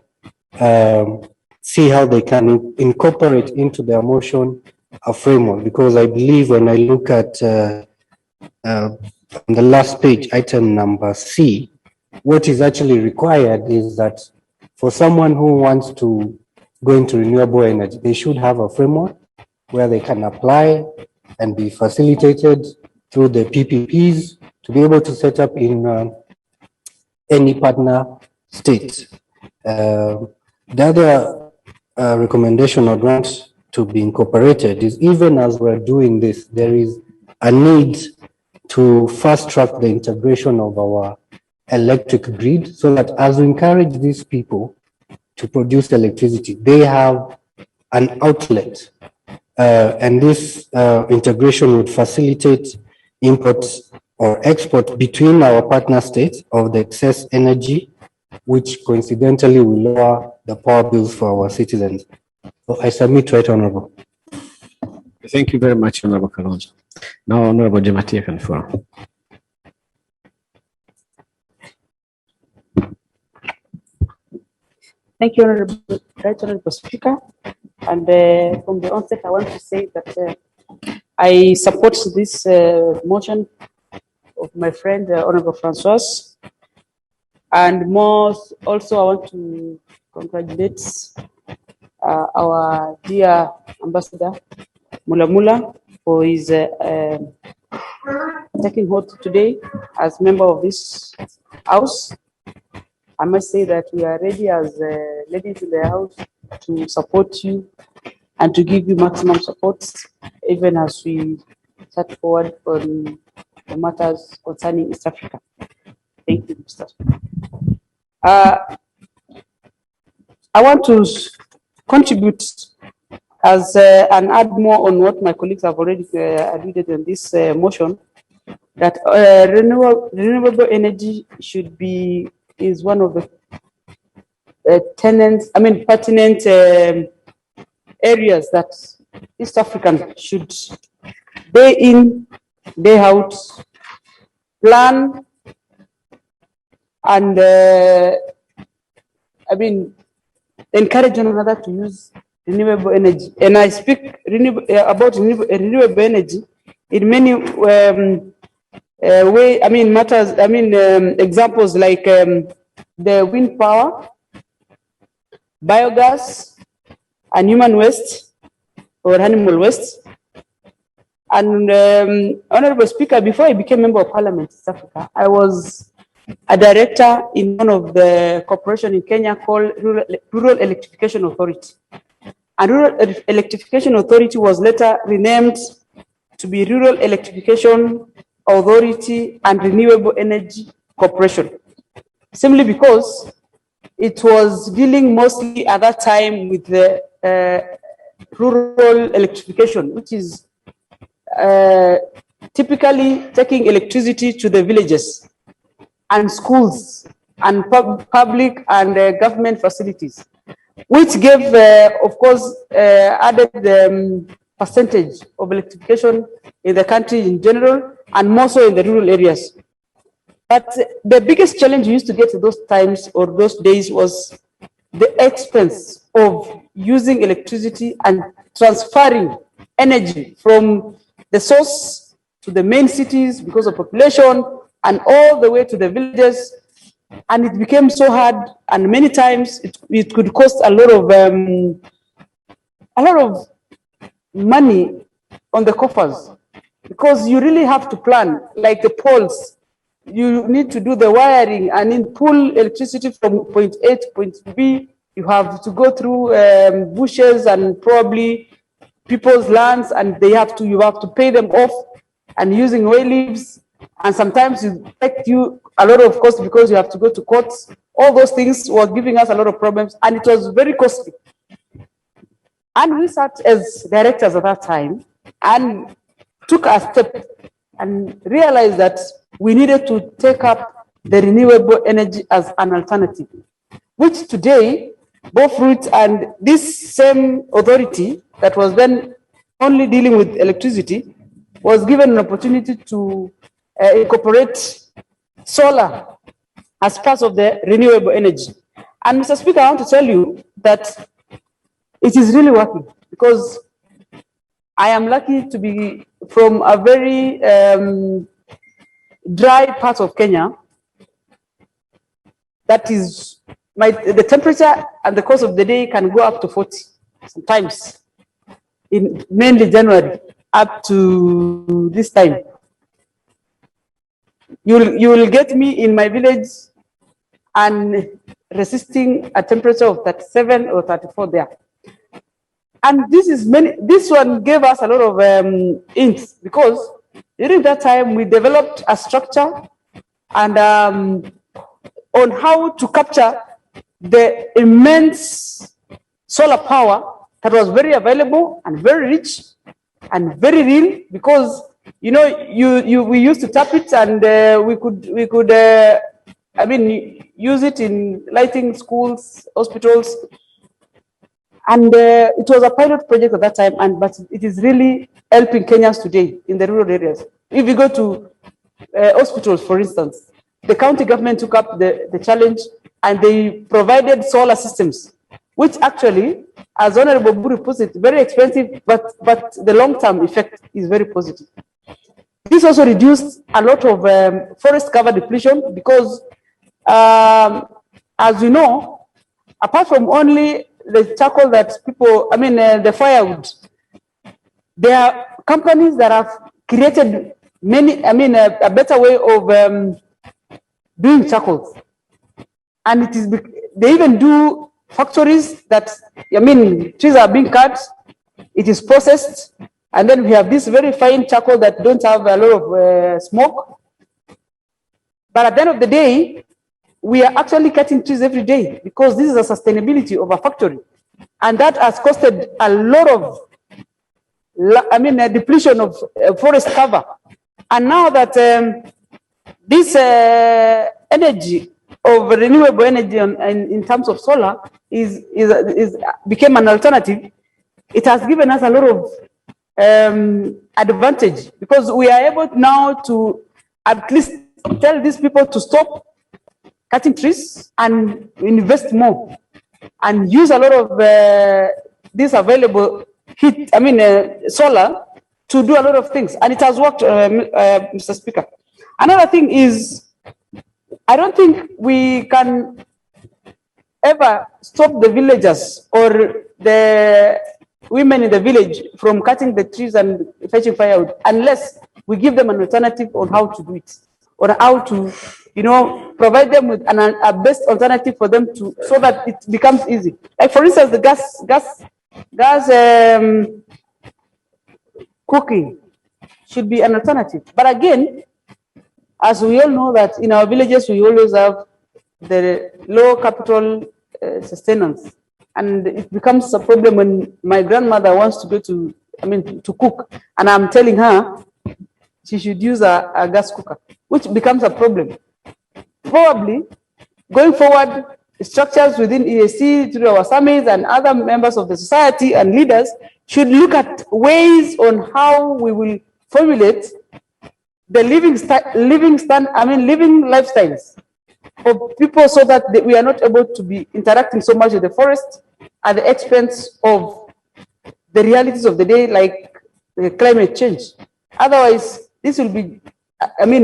see how they can incorporate into their motion a framework, because I believe when I look at on the last page, item number C, what is actually required is that for someone who wants to go into renewable energy, they should have a framework where they can apply and be facilitated through the PPPs to be able to set up in any partner state. The other recommendation I'd want to be incorporated is even as we're doing this, there is a need to fast track the integration of our electric grid so that as we encourage these people to produce electricity, they have an outlet. And this integration would facilitate imports or export between our partner states of the excess energy, which coincidentally will lower the power bills for our citizens. So I submit, Right Honorable. Thank you very much, Honorable Kalonzo. Now, Honorable Jematia can follow. Thank you, Right Honorable Speaker. And from the onset, I want to say that I support this motion of my friend, Honorable Francois. And most also, I want to congratulate our dear Ambassador Mulamula for his taking hold today as member of this House. I must say that we are ready as ladies in the House to support you and to give you maximum support, even as we start forward on the matters concerning East Africa. Thank you, Mr. Speaker. I want to contribute as and add more on what my colleagues have already alluded in this motion, that renewable energy should be, is one of the pertinent areas that East African should day in, day out, plan and encourage one another to use renewable energy. And I speak about renewable energy in many examples like the wind power, biogas, and human waste or animal waste. And Honorable Speaker, before I became Member of Parliament in South Africa, I was a director in one of the corporation in Kenya called Rural Electrification Authority. And Rural Electrification Authority was later renamed to be Rural Electrification Authority and Renewable Energy Corporation, simply because it was dealing mostly at that time with the rural electrification, which is typically taking electricity to the villages and schools and public and government facilities, which gave, of course, added percentage of electrification in the country in general and more so in the rural areas. But the biggest challenge we used to get at those times or those days was the expense of using electricity and transferring energy from the source to the main cities because of population and all the way to the villages. And it became so hard, and many times it could cost a lot of money on the coffers, because you really have to plan, like the poles. You need to do the wiring and then pull electricity from point A to point B. You have to go through bushes and probably people's lands, and you have to pay them off and using oil leaves. And sometimes it takes you a lot of cost because you have to go to courts. All those things were giving us a lot of problems, and it was very costly. And we sat as directors at that time and took a step and realized that we needed to take up the renewable energy as an alternative, which today, both ROOT and this same authority that was then only dealing with electricity was given an opportunity to incorporate solar as part of the renewable energy. And Mr. Speaker, I want to tell you that it is really working, because I am lucky to be from a very dry part of Kenya. That is, the temperature and the course of the day can go up to 40 sometimes, in mainly January up to this time. You will get me in my village and resisting a temperature of 37 or 34 there. And this one gave us a lot of hints, because during that time we developed a structure and on how to capture the immense solar power that was very available and very rich and very real, because we used to tap it, and we could use it in lighting schools, hospitals, and it was a pilot project at that time, but it is really helping Kenyans today in the rural areas. If you go to hospitals, for instance, the county government took up the challenge and they provided solar systems, which actually, as Honorable Buri puts it, very expensive, but the long-term effect is very positive. This also reduced a lot of forest cover depletion, because as we know, apart from only the charcoal that people, the firewood, there are companies that have created many, a better way of doing charcoal. And it is, they even do factories that, trees are being cut, it is processed, and then we have this very fine charcoal that don't have a lot of smoke. But at the end of the day, we are actually cutting trees every day, because this is a sustainability of a factory. And that has costed a lot of, a depletion of forest cover. And now that this energy of renewable energy in terms of solar became an alternative, it has given us a lot of advantage, because we are able now to at least tell these people to stop cutting trees and invest more and use a lot of this available heat, solar, to do a lot of things. And it has worked, Mr. Speaker. Another thing is, I don't think we can ever stop the villagers or the women in the village from cutting the trees and fetching firewood unless we give them an alternative on how to do it, or how to, provide them with a best alternative for them to, so that it becomes easy. Like, for instance, the gas cooking should be an alternative. But again, as we all know that in our villages, we always have the low capital sustenance. And it becomes a problem when my grandmother wants to go to cook, and I'm telling her she should use a gas cooker, which becomes a problem. Probably, going forward, structures within EAC, through our summits and other members of the society and leaders, should look at ways on how we will formulate the living lifestyles of people, so that we are not able to be interacting so much with the forest at the expense of the realities of the day, like climate change. Otherwise, this will be,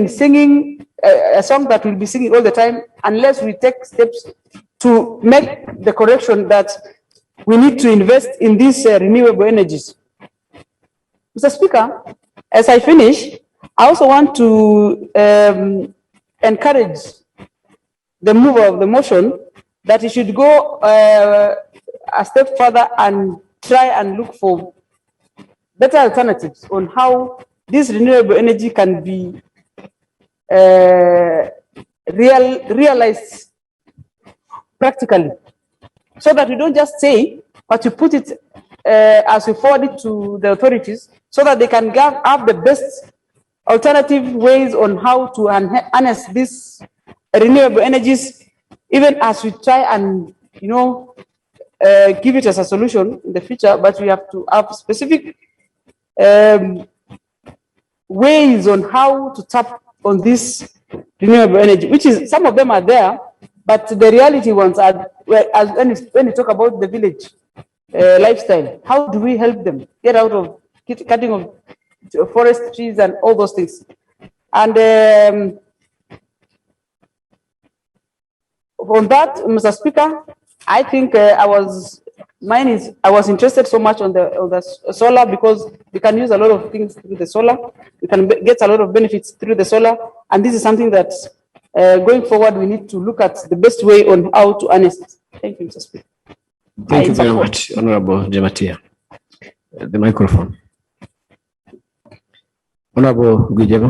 singing a song that we'll be singing all the time, unless we take steps to make the correction that we need to invest in these renewable energies. Mr. Speaker, as I finish, I also want to encourage the mover of the motion that he should go a step further and try and look for better alternatives on how this renewable energy can be realized practically, so that we don't just say, but we put it as we forward it to the authorities, so that they can have the best alternative ways on how to harness these renewable energies, even as we try and give it as a solution in the future. But we have to have specific ways on how to tap on this renewable energy, which is, some of them are there, but the reality ones are, when you talk about the village lifestyle, how do we help them get out of cutting of forest trees and all those things? And on that, Mr. Speaker, I think I was interested so much on the solar, because we can use a lot of things through the solar. We can get a lot of benefits through the solar, and this is something that going forward we need to look at the best way on how to harness it. Thank you, Mr. Speaker. Thank you very much, Honorable Jematia. The microphone. Honorable Guijego.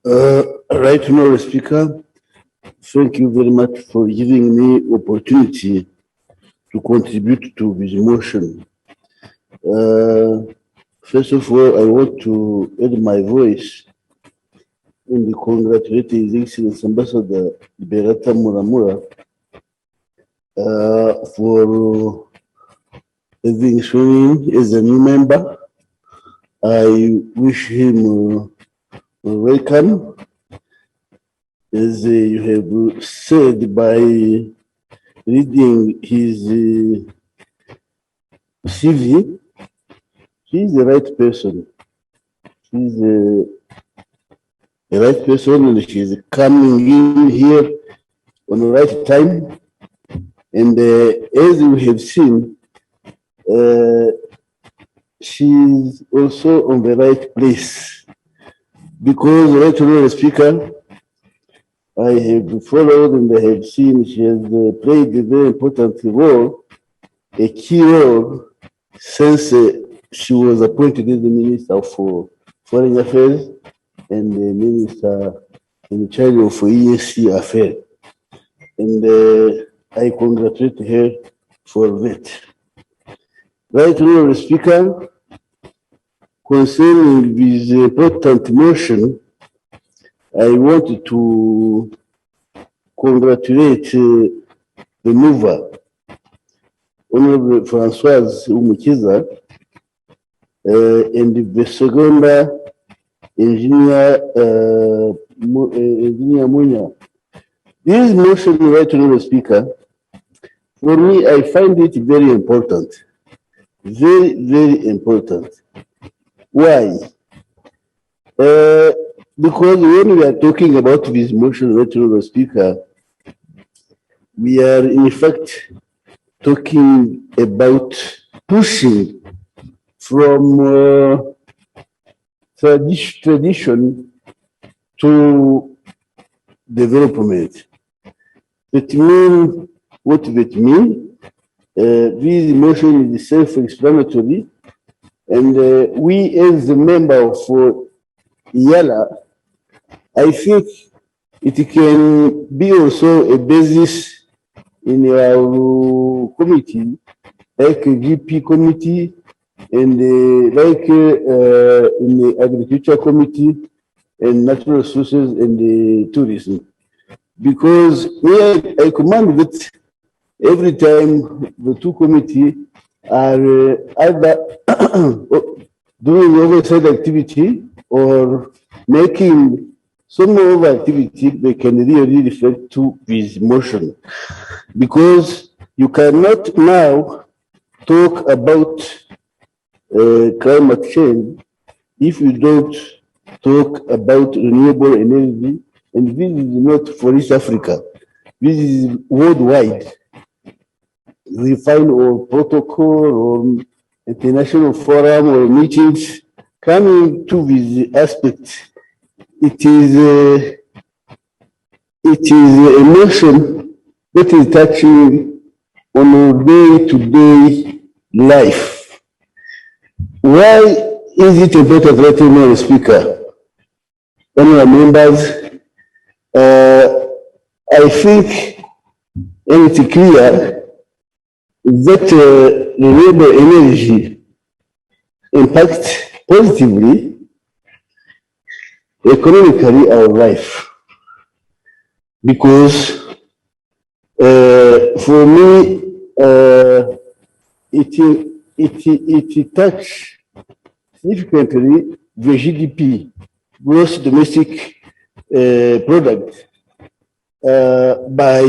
Right, Honorable Speaker, thank you very much for giving me opportunity to contribute to this motion. First of all, I want to add my voice in the congratulate His Excellency Ambassador Liberata Mulamula for having sworn in as a new member. I wish him welcome. As you have said by reading his CV, he's the right person. He's the right person, and she's coming in here on the right time. And as we have seen, she's also on the right place. Because, right, Honorable Speaker, I have followed and I have seen she has played a very important role, a key role, since she was appointed as the Minister of Foreign Affairs and the Minister in charge of EAC Affairs. And I congratulate her for that. Right, Honorable Speaker, concerning this important motion, I wanted to congratulate the mover, Honorable Francoise Umukiza, and the second engineer, Engineer Munya. This motion, right, Honorable Speaker, for me, I find it very important. Very, very important. Why? Because when we are talking about this motion, right, Honorable Speaker, we are in fact talking about pushing from tradition to development. It means what it means. This motion is self-explanatory, and we, as a member of EALA, I think it can be also a basis in our committee, like a GP committee, and like in the agriculture committee, and natural resources and tourism. Because I command that every time the two committees are either doing oversight activity or making some other activity, they can really refer to this motion. Because you cannot now talk about climate change if you don't talk about renewable energy, and this is not for East Africa. This is worldwide. We find our protocol or international forum or meetings coming to this aspect. It is a motion that is touching on our day-to-day life. Why is it important, right, Honorable Speaker? Honorable members, I think, and it's clear that renewable energy impacts positively, economically, our life. Because for me, it touches significantly the GDP, gross domestic product, by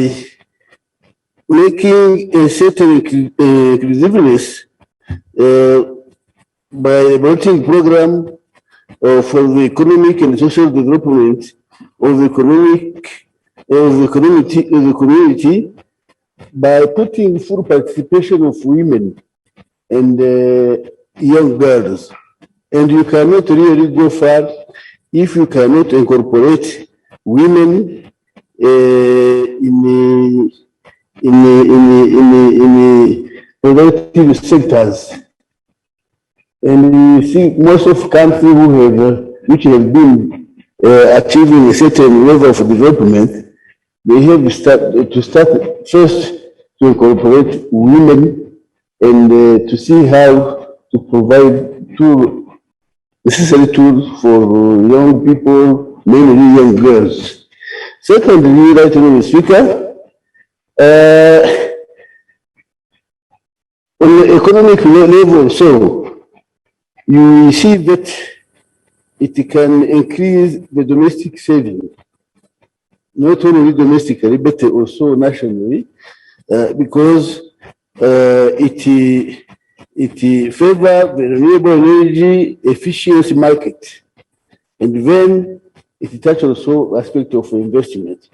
making a certain inclusiveness by a voting program for the economic and social development of the community by putting full participation of women and young girls. And you cannot really go far if you cannot incorporate women in productive sectors. And you see most of countries which have been achieving a certain level of development, they have to start first to incorporate women and to see how to provide necessary tools for young people, mainly young girls. Secondly, right, Mr. Speaker, on the economic level, so you see that it can increase the domestic saving, not only domestically, but also nationally, because it favors the renewable energy efficiency market. And then it touches also aspect of investment.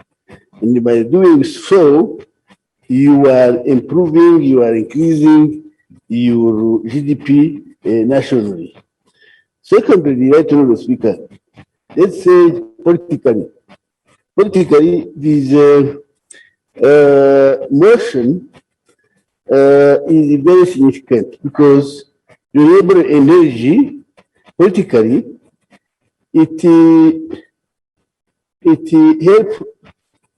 And by doing so, you are improving, you are increasing your GDP nationally. Secondly, right, Mr. Speaker, let's say politically, this motion is very significant because renewable energy, politically, it helps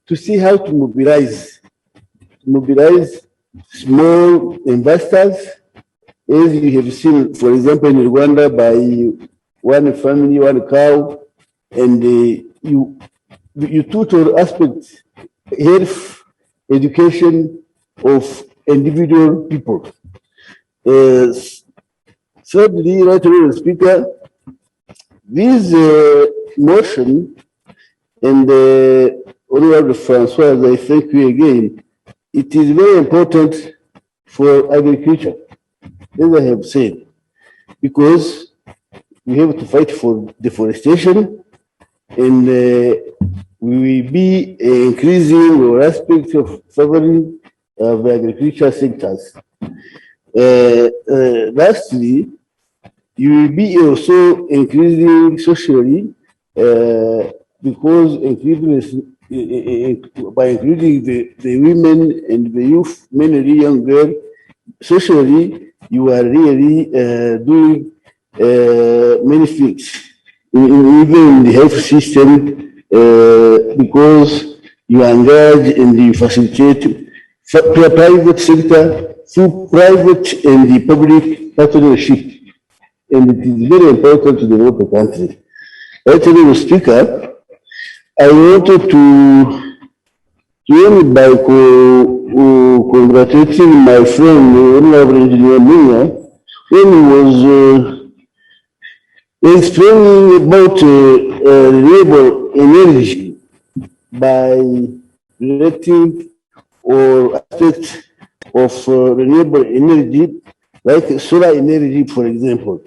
to see how to mobilize small investors, as you have seen, for example, in Rwanda, by one family, one cow, and you tutor aspects, health, education of individual people. Thirdly, right, Mr. Speaker, this motion and Honorable Francois, I thank you again. It is very important for agriculture, as I have said, because we have to fight for deforestation, and we will be increasing our aspects of favoring the agriculture sectors. Lastly, you will be also increasing socially because by including the women and the youth, mainly young girls, socially, you are really doing many things, even in the health system, because you engage and you facilitate private sector through private and the public partnership. And it is very important to develop a country. Actually, Mr. Speaker, I wanted to end by congratulating my friend, Honorable Engineer Munya, when he was explaining about renewable energy by relating or aspects of renewable energy, like solar energy, for example.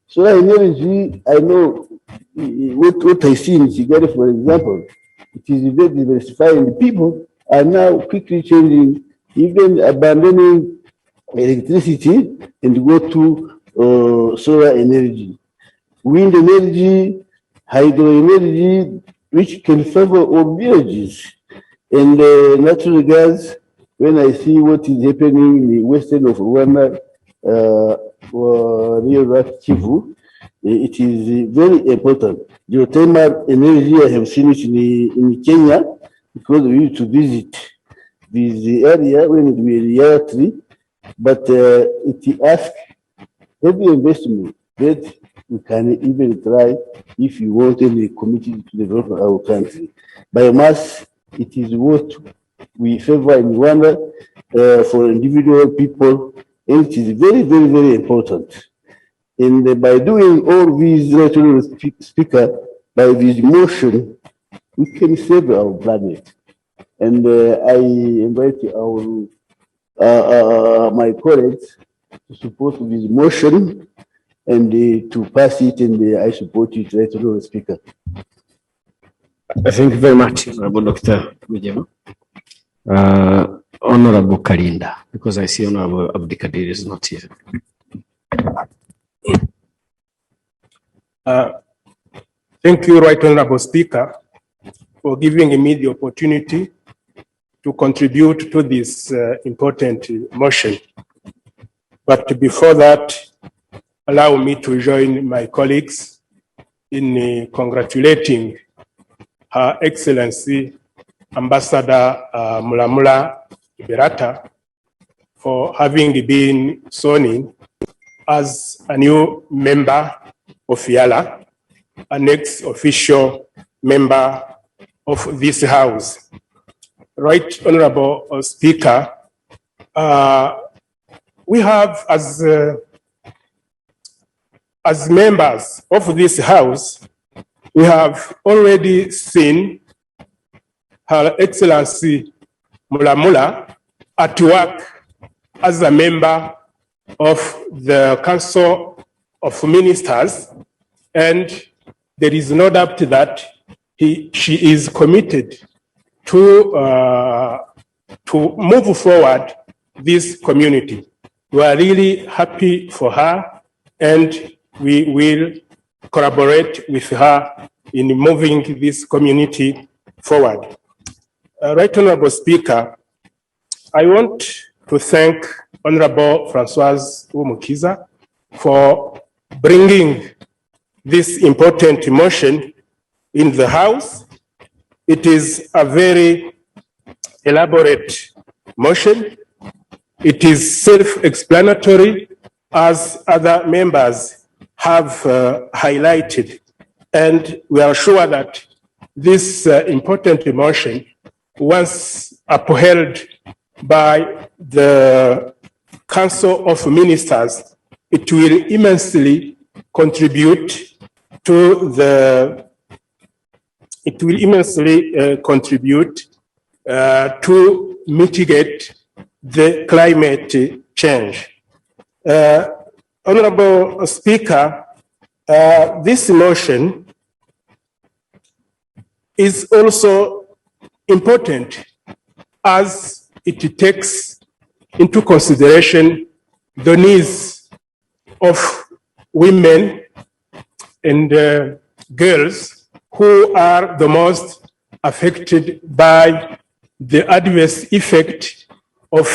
Solar energy, I know what I see in Kigali, for example, it is very diversified, and people are now quickly changing, even abandoning electricity and go to solar energy, wind energy, hydro energy, which can favor all villages, and natural gas. When I see what is happening in the western of Rwanda, near Kivu, it is very important. Geothermal energy, I have seen it in Kenya, because we used to visit this area when we were in year 3, but it asks heavy investment that we can even try if you want any committee to develop our country. Biomass, it is what we favor in Rwanda for individual people, and it is very, very, very important. And by doing all these, Speaker, by this motion, we can save our planet. And I invite my colleagues to support this motion and to pass it, and I support it, Honorable Speaker. Thank you very much, Honorable Dr. Mujema. Honorable Kalinda, because I see Honorable Abdikadir is not here. Thank you, Right Honorable Speaker, for giving me the opportunity to contribute to this important motion. But before that, allow me to join my colleagues in congratulating Her Excellency Ambassador Mulamula Liberata for having been sworn in as a new member of EALA, an ex-official member of this House. Right Honorable Speaker, we have as members of this House, we have already seen Her Excellency Mulamula at work as a member of the Council of Ministers, and there is no doubt that she is committed to move forward this community. We are really happy for her, and we will collaborate with her in moving this community forward. Right Honorable Speaker, I want to thank Honorable Francoise Umukiza for bringing this important motion in the House. It is a very elaborate motion. It is self-explanatory, as other members have highlighted. And we are sure that this important motion, once upheld by the Council of Ministers, it will immensely contribute to to mitigate the climate change. Honorable Speaker, this motion is also important as it takes into consideration the needs of women and girls who are the most affected by the adverse effect of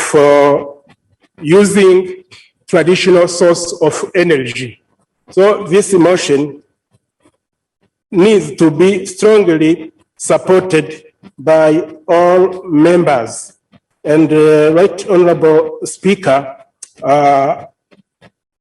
using traditional source of energy. So this motion needs to be strongly supported by all members. And Right Honorable Speaker, all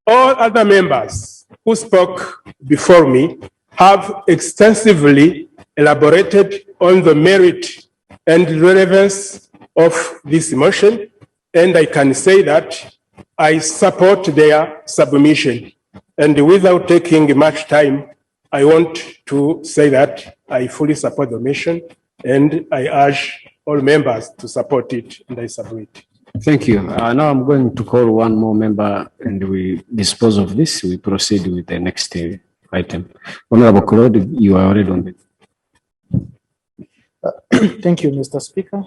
other members who spoke before me have extensively elaborated on the merit and relevance of this motion, and I can say that I support their submission. And without taking much time, I want to say that I fully support the motion, and I urge all members to support it, and I submit. Thank you. Now I'm going to call one more member and we dispose of this. We proceed with the next item. Honorable Claude, you are already on it. Thank you, Mr. Speaker.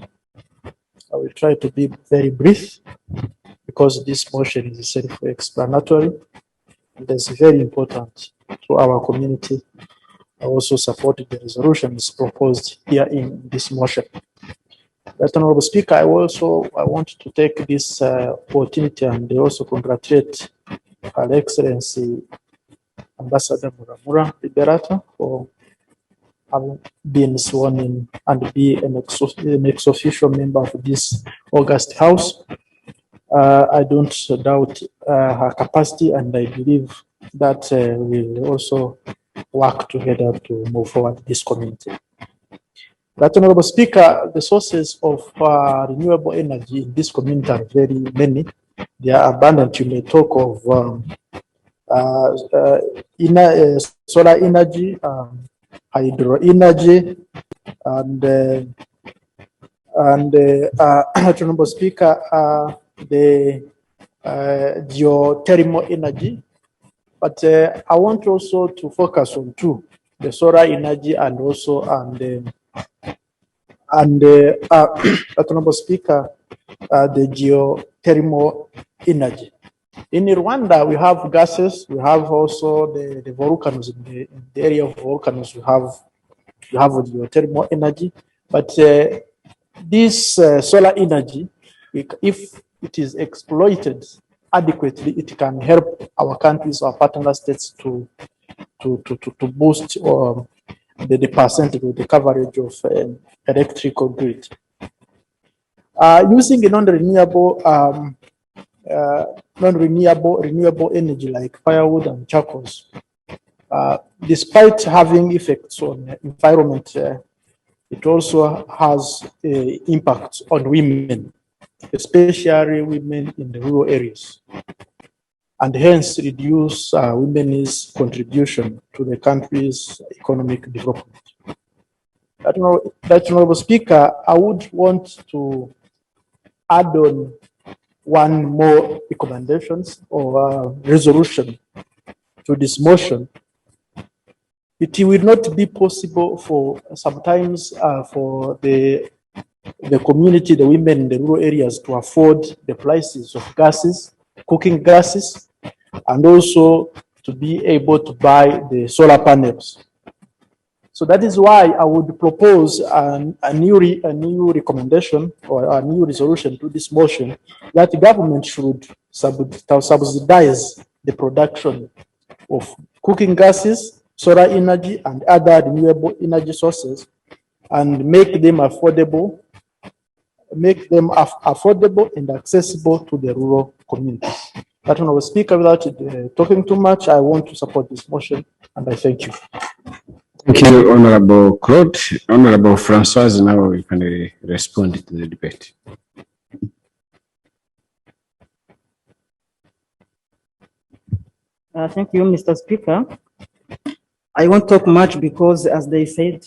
I will try to be very brief because this motion is self-explanatory and is very important to our community. I also support the resolutions proposed here in this motion. But Honorable Speaker, I want to take this opportunity and also congratulate Her Excellency Ambassador Mulamula Liberata for having been sworn in and be an ex-official member of this August House. I don't doubt her capacity, and I believe that we'll also work together to move forward this community. That Honorable Speaker, the sources of renewable energy in this community are very many. They are abundant. You may talk of solar energy, hydro energy, and Honorable Speaker, the geothermal energy. But I want also to focus on two: the solar energy and also Honorable Speaker, the geothermal energy. In Rwanda, we have gases. We have also the volcanoes. In the area of volcanoes, we have geothermal energy. But this solar energy, if it is exploited adequately, it can help our countries, our partner states to boost the percentage of the coverage of electrical grid. Using a renewable energy like firewood and charcoals, despite having effects on the environment, it also has impact on women, especially women in the rural areas, and hence reduce women's contribution to the country's economic development. That Honorable Speaker, I would want to add on one more recommendations or resolution to this motion. It will not be possible for sometimes for the community, the women in the rural areas, to afford the prices of gases, cooking gases, and also to be able to buy the solar panels. So that is why I would propose a new recommendation or a new resolution to this motion, that the government should subsidize the production of cooking gases, solar energy, and other renewable energy sources, and make them affordable and accessible to the rural communities. That Honorable Speaker, without talking too much, I want to support this motion, and I thank you. Thank you, Honorable Claude. Honorable Francoise, now you can respond to the debate. Thank you, Mr. Speaker. I won't talk much because, as they said,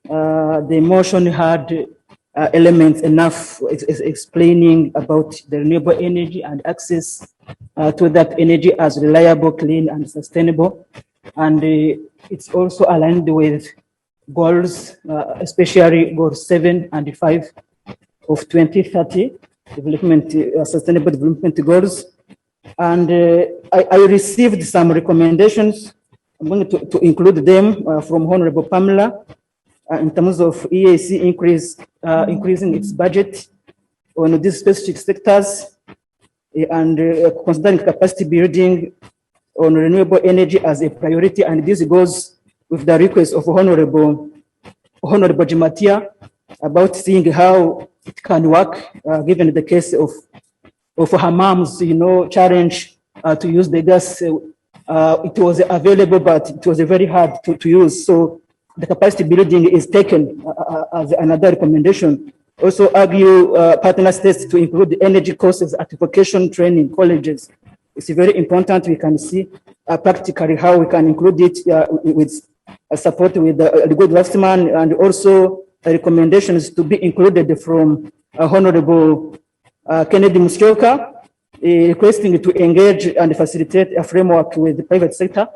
the motion had elements enough explaining about the renewable energy and access to that energy as reliable, clean, and sustainable. And it's also aligned with goals, especially goals 7 and 5 of 2030 sustainable development goals. And I received some recommendations. I'm going to include them from Honorable Pamela in terms of EAC increasing its budget on these specific sectors and considering capacity building on renewable energy as a priority. And this goes with the request of Honorable Jimatia about seeing how it can work, given the case of hammams, challenge to use the gas. It was available, but it was very hard to use. So the capacity building is taken as another recommendation. Also argue partner states to include the energy courses at vocation training colleges. It's very important. We can see practically how we can include it with support with the good draftsman, and also recommendations to be included from Honorable Kennedy Musyoka, requesting to engage and facilitate a framework with the private sector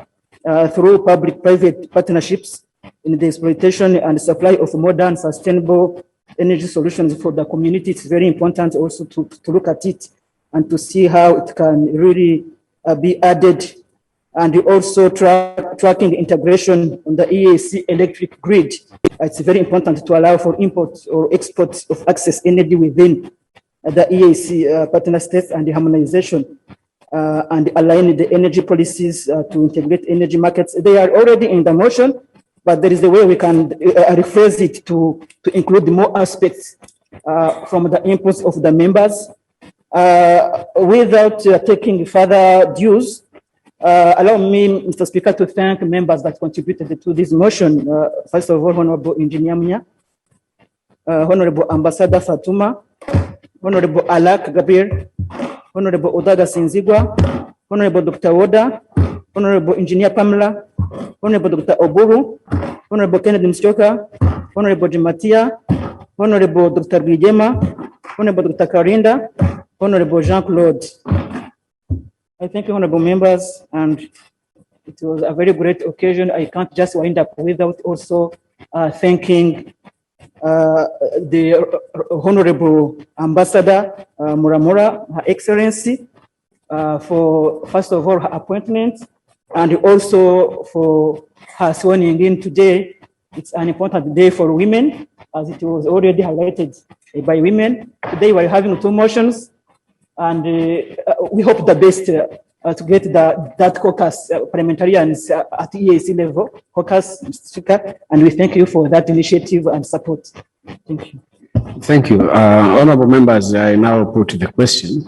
through public-private partnerships in the exploitation and supply of modern, sustainable energy solutions for the community. It's very important also to look at it and to see how it can really be added, and also tracking integration on the EAC electric grid. It's very important to allow for imports or exports of excess energy within the EAC partner states, and the harmonization and align the energy policies to integrate energy markets. They are already in the motion, but there is a way we can rephrase it to include more aspects from the inputs of the members. Without taking further dues, allow me, Mr. Speaker, to thank members that contributed to this motion. First of all, Honorable Engineer Mia, Honorable Ambassador Fatuma, Honorable Alak Gabir, Honorable Odaga Sinzigwa, Honorable Dr. Woda, Honorable Engineer Pamela, Honorable Dr. Oburu, Honorable Kennedy Musyoka, Honorable Jimatia, Honorable Dr. Gijema, Honorable Dr. Karinda, Honorable Jean-Claude. I thank you, honorable members, and it was a very great occasion. I can't just wind up without also thanking the Honorable Ambassador Muramura, Her Excellency, for, first of all, her appointment, and also for her swearing in today. It's an important day for women, as it was already highlighted by women. Today we're having two motions, and we hope the best to get that caucus parliamentarians at EAC level, caucus, Mr. Speaker, and we thank you for that initiative and support. Thank you. Thank you. Honorable members, I now put the question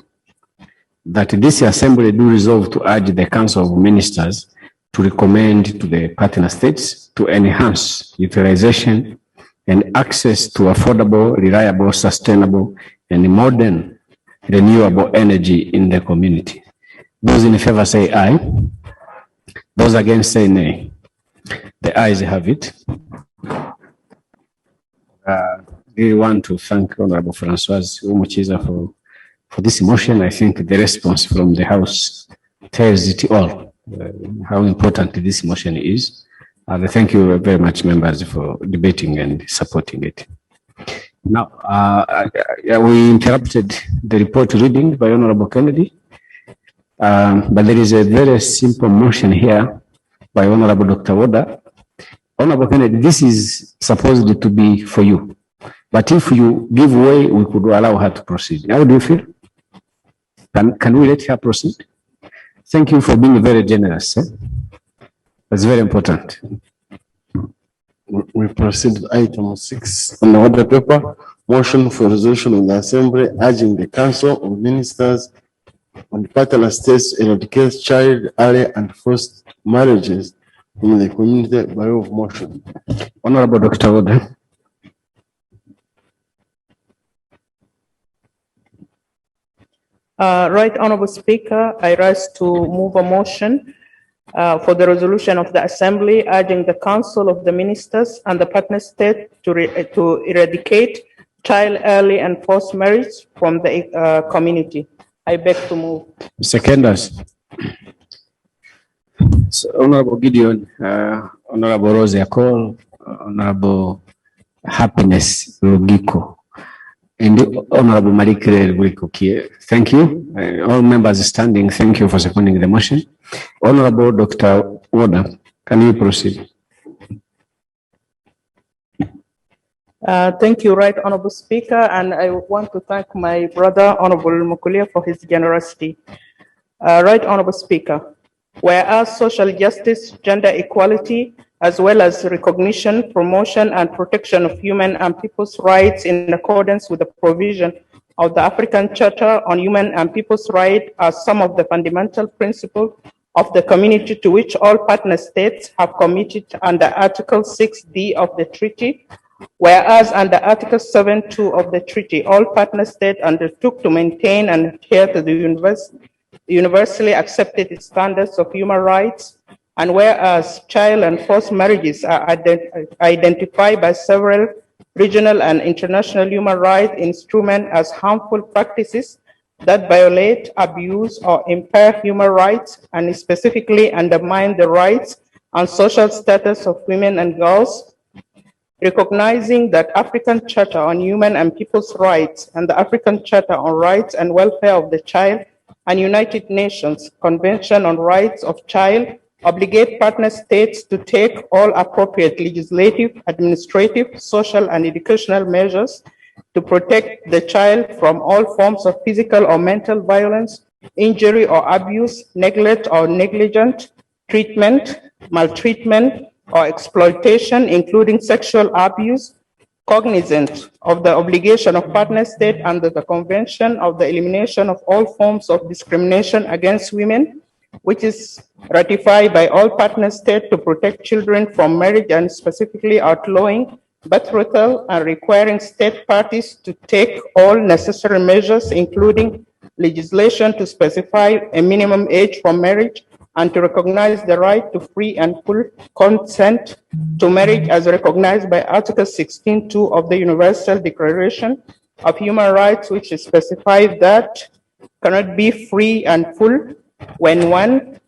that this assembly do resolve to urge the Council of Ministers to recommend to the partner states to enhance utilization and access to affordable, reliable, sustainable, and modern renewable energy in the community. Those in favor say aye. Those against say nay. The ayes have it. We want to thank Honorable Francoise Umuchiza for this motion. I think the response from the House tells it all, how important this motion is. Thank you very much, members, for debating and supporting it. Now, we interrupted the report reading by Honorable Kennedy, but there is a very simple motion here by Honorable Dr. Woda. Honorable Kennedy, this is supposed to be for you, but if you give way, we could allow her to proceed. How do you feel? Can we let her proceed? Thank you for being very generous. That's very important. We proceed to item 6 on the order paper, motion for resolution of the Assembly urging the Council of Ministers on partner states to eradicate child, early and forced marriages in the community by way of motion. Honorable Dr. Woda. Right, Honorable Speaker, I rise to move a motion for the resolution of the Assembly urging the Council of the Ministers and the partner state to eradicate child, early and forced marriage from the community. I beg to move. Seconders. So, Honorable Gideon, Honorable Rose Akol, Honorable Happiness Lugiko, and Honorable Marie-Claire Wikokie. Thank you. All members standing, thank you for seconding the motion. Honorable Dr. Woda, can you proceed? Thank you, Right Honorable Speaker, and I want to thank my brother, Honorable Mukulia, for his generosity. Right Honorable Speaker, whereas social justice, gender equality, as well as recognition, promotion, and protection of human and people's rights in accordance with the provision of the African Charter on Human and People's Rights are some of the fundamental principles of the community to which all partner states have committed under Article 6D of the treaty, whereas under Article 7.2 of the treaty, all partner states undertook to maintain and adhere to the universally accepted standards of human rights, and whereas child and forced marriages are identified by several regional and international human rights instruments as harmful practices that violate, abuse, or impair human rights, and specifically undermine the rights and social status of women and girls, recognizing that African Charter on Human and People's Rights and the African Charter on Rights and Welfare of the Child and United Nations Convention on Rights of Child obligate partner states to take all appropriate legislative, administrative, social, and educational measures to protect the child from all forms of physical or mental violence, injury or abuse, neglect or negligent treatment, maltreatment, or exploitation, including sexual abuse, cognizant of the obligation of partner states under the Convention of the Elimination of All Forms of Discrimination Against Women, which is ratified by all partner states to protect children from marriage and specifically outlawing betrothal and requiring state parties to take all necessary measures, including legislation to specify a minimum age for marriage and to recognize the right to free and full consent to marriage as recognized by Article 16.2 of the Universal Declaration of Human Rights, which specifies that cannot be free and full when one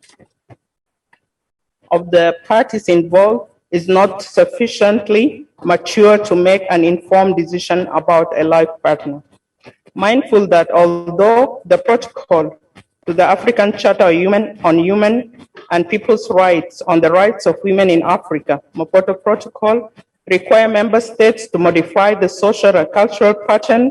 of the parties involved is not sufficiently mature to make an informed decision about a life partner. Mindful that although the protocol to the African Charter on Human and People's Rights on the Rights of Women in Africa, Maputo Protocol, require member states to modify the social and cultural pattern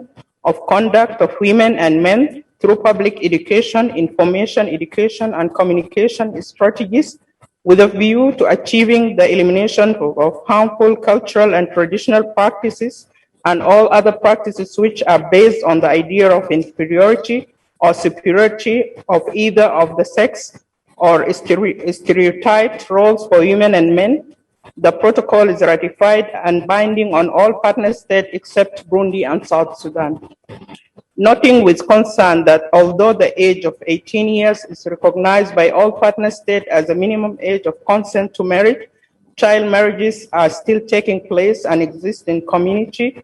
of conduct of women and men through public education, information, education, and communication strategies with a view to achieving the elimination of harmful cultural and traditional practices and all other practices which are based on the idea of inferiority or superiority of either of the sex or stereotyped roles for women and men. The protocol is ratified and binding on all partner states except Burundi and South Sudan. Noting with concern that although the age of 18 years is recognized by all partner states as a minimum age of consent to marriage, child marriages are still taking place and exist in community,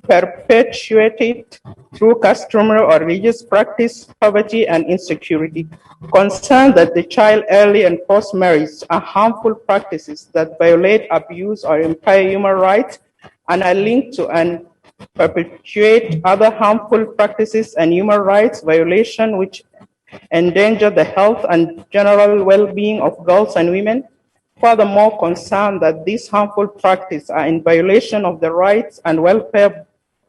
perpetuated through customary or religious practice, poverty, and insecurity. Concerned that the child early and forced marriage are harmful practices that violate, abuse, or impair human rights and are linked to and perpetuate other harmful practices and human rights violations which endanger the health and general well-being of girls and women. Furthermore, concerned that these harmful practices are in violation of the rights and welfare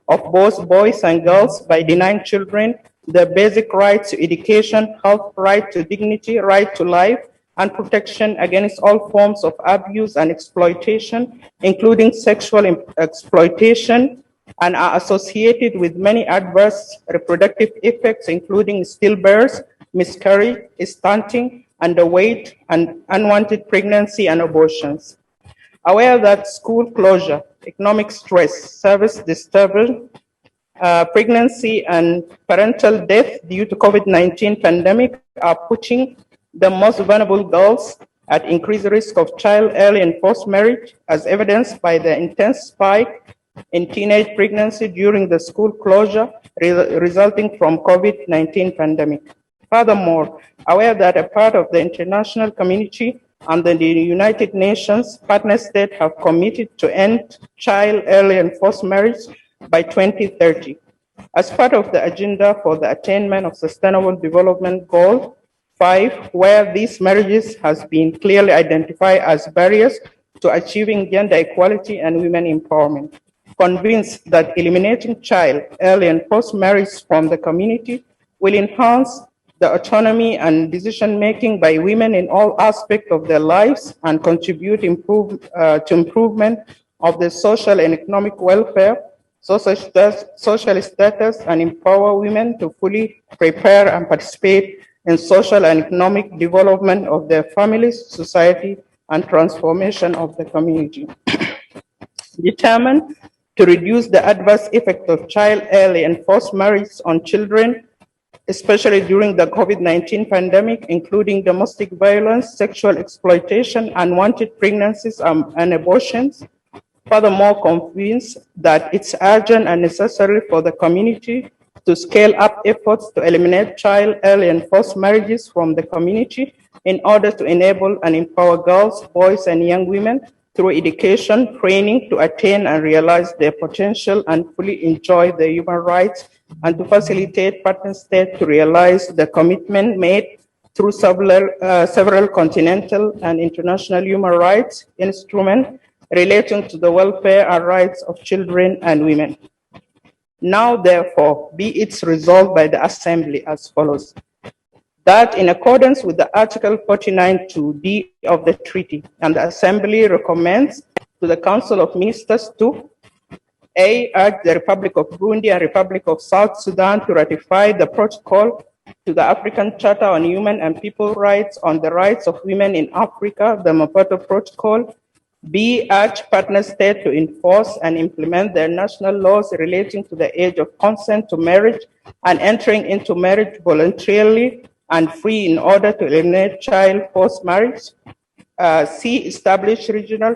of both boys and girls by denying children their basic rights to education, health, right to dignity, right to life, and protection against all forms of abuse and exploitation, including sexual exploitation, and are associated with many adverse reproductive effects, including stillbirth, miscarriage, stunting, underweight, and unwanted pregnancy and abortions. Aware that school closure, economic stress, service disturbance, pregnancy, and parental death due to COVID-19 pandemic are putting the most vulnerable girls at increased risk of child early and forced marriage, as evidenced by the intense spike in teenage pregnancy during the school closure resulting from COVID-19 pandemic. Furthermore, aware that a part of the international community and the United Nations partner states have committed to end child early and forced marriage by 2030. As part of the agenda for the attainment of Sustainable Development Goal 5, where these marriages has been clearly identified as barriers to achieving gender equality and women empowerment. Convinced that eliminating child early and forced marriage from the community will enhance the autonomy and decision-making by women in all aspects of their lives and contribute to improvement of their social and economic welfare, social status, and empower women to fully prepare and participate in social and economic development of their families, society, and transformation of the community. Determined to reduce the adverse effect of child early and forced marriage on children, especially during the COVID-19 pandemic, including domestic violence, sexual exploitation, unwanted pregnancies, and abortions. Furthermore, convinced that it's urgent and necessary for the community to scale up efforts to eliminate child early and forced marriages from the community in order to enable and empower girls, boys, and young women through education, training to attain and realize their potential and fully enjoy their human rights, and to facilitate partner states to realize the commitment made through several continental and international human rights instruments relating to the welfare and rights of children and women. Now, therefore, be it resolved by the Assembly as follows: that in accordance with the Article 49(2)(d) of the treaty, and the Assembly recommends to the Council of Ministers to A, urge the Republic of Burundi and Republic of South Sudan to ratify the protocol to the African Charter on Human and People Rights on the Rights of Women in Africa, the Maputo Protocol. B, urge partner states to enforce and implement their national laws relating to the age of consent to marriage and entering into marriage voluntarily and free in order to eliminate child forced marriage. C, establish regional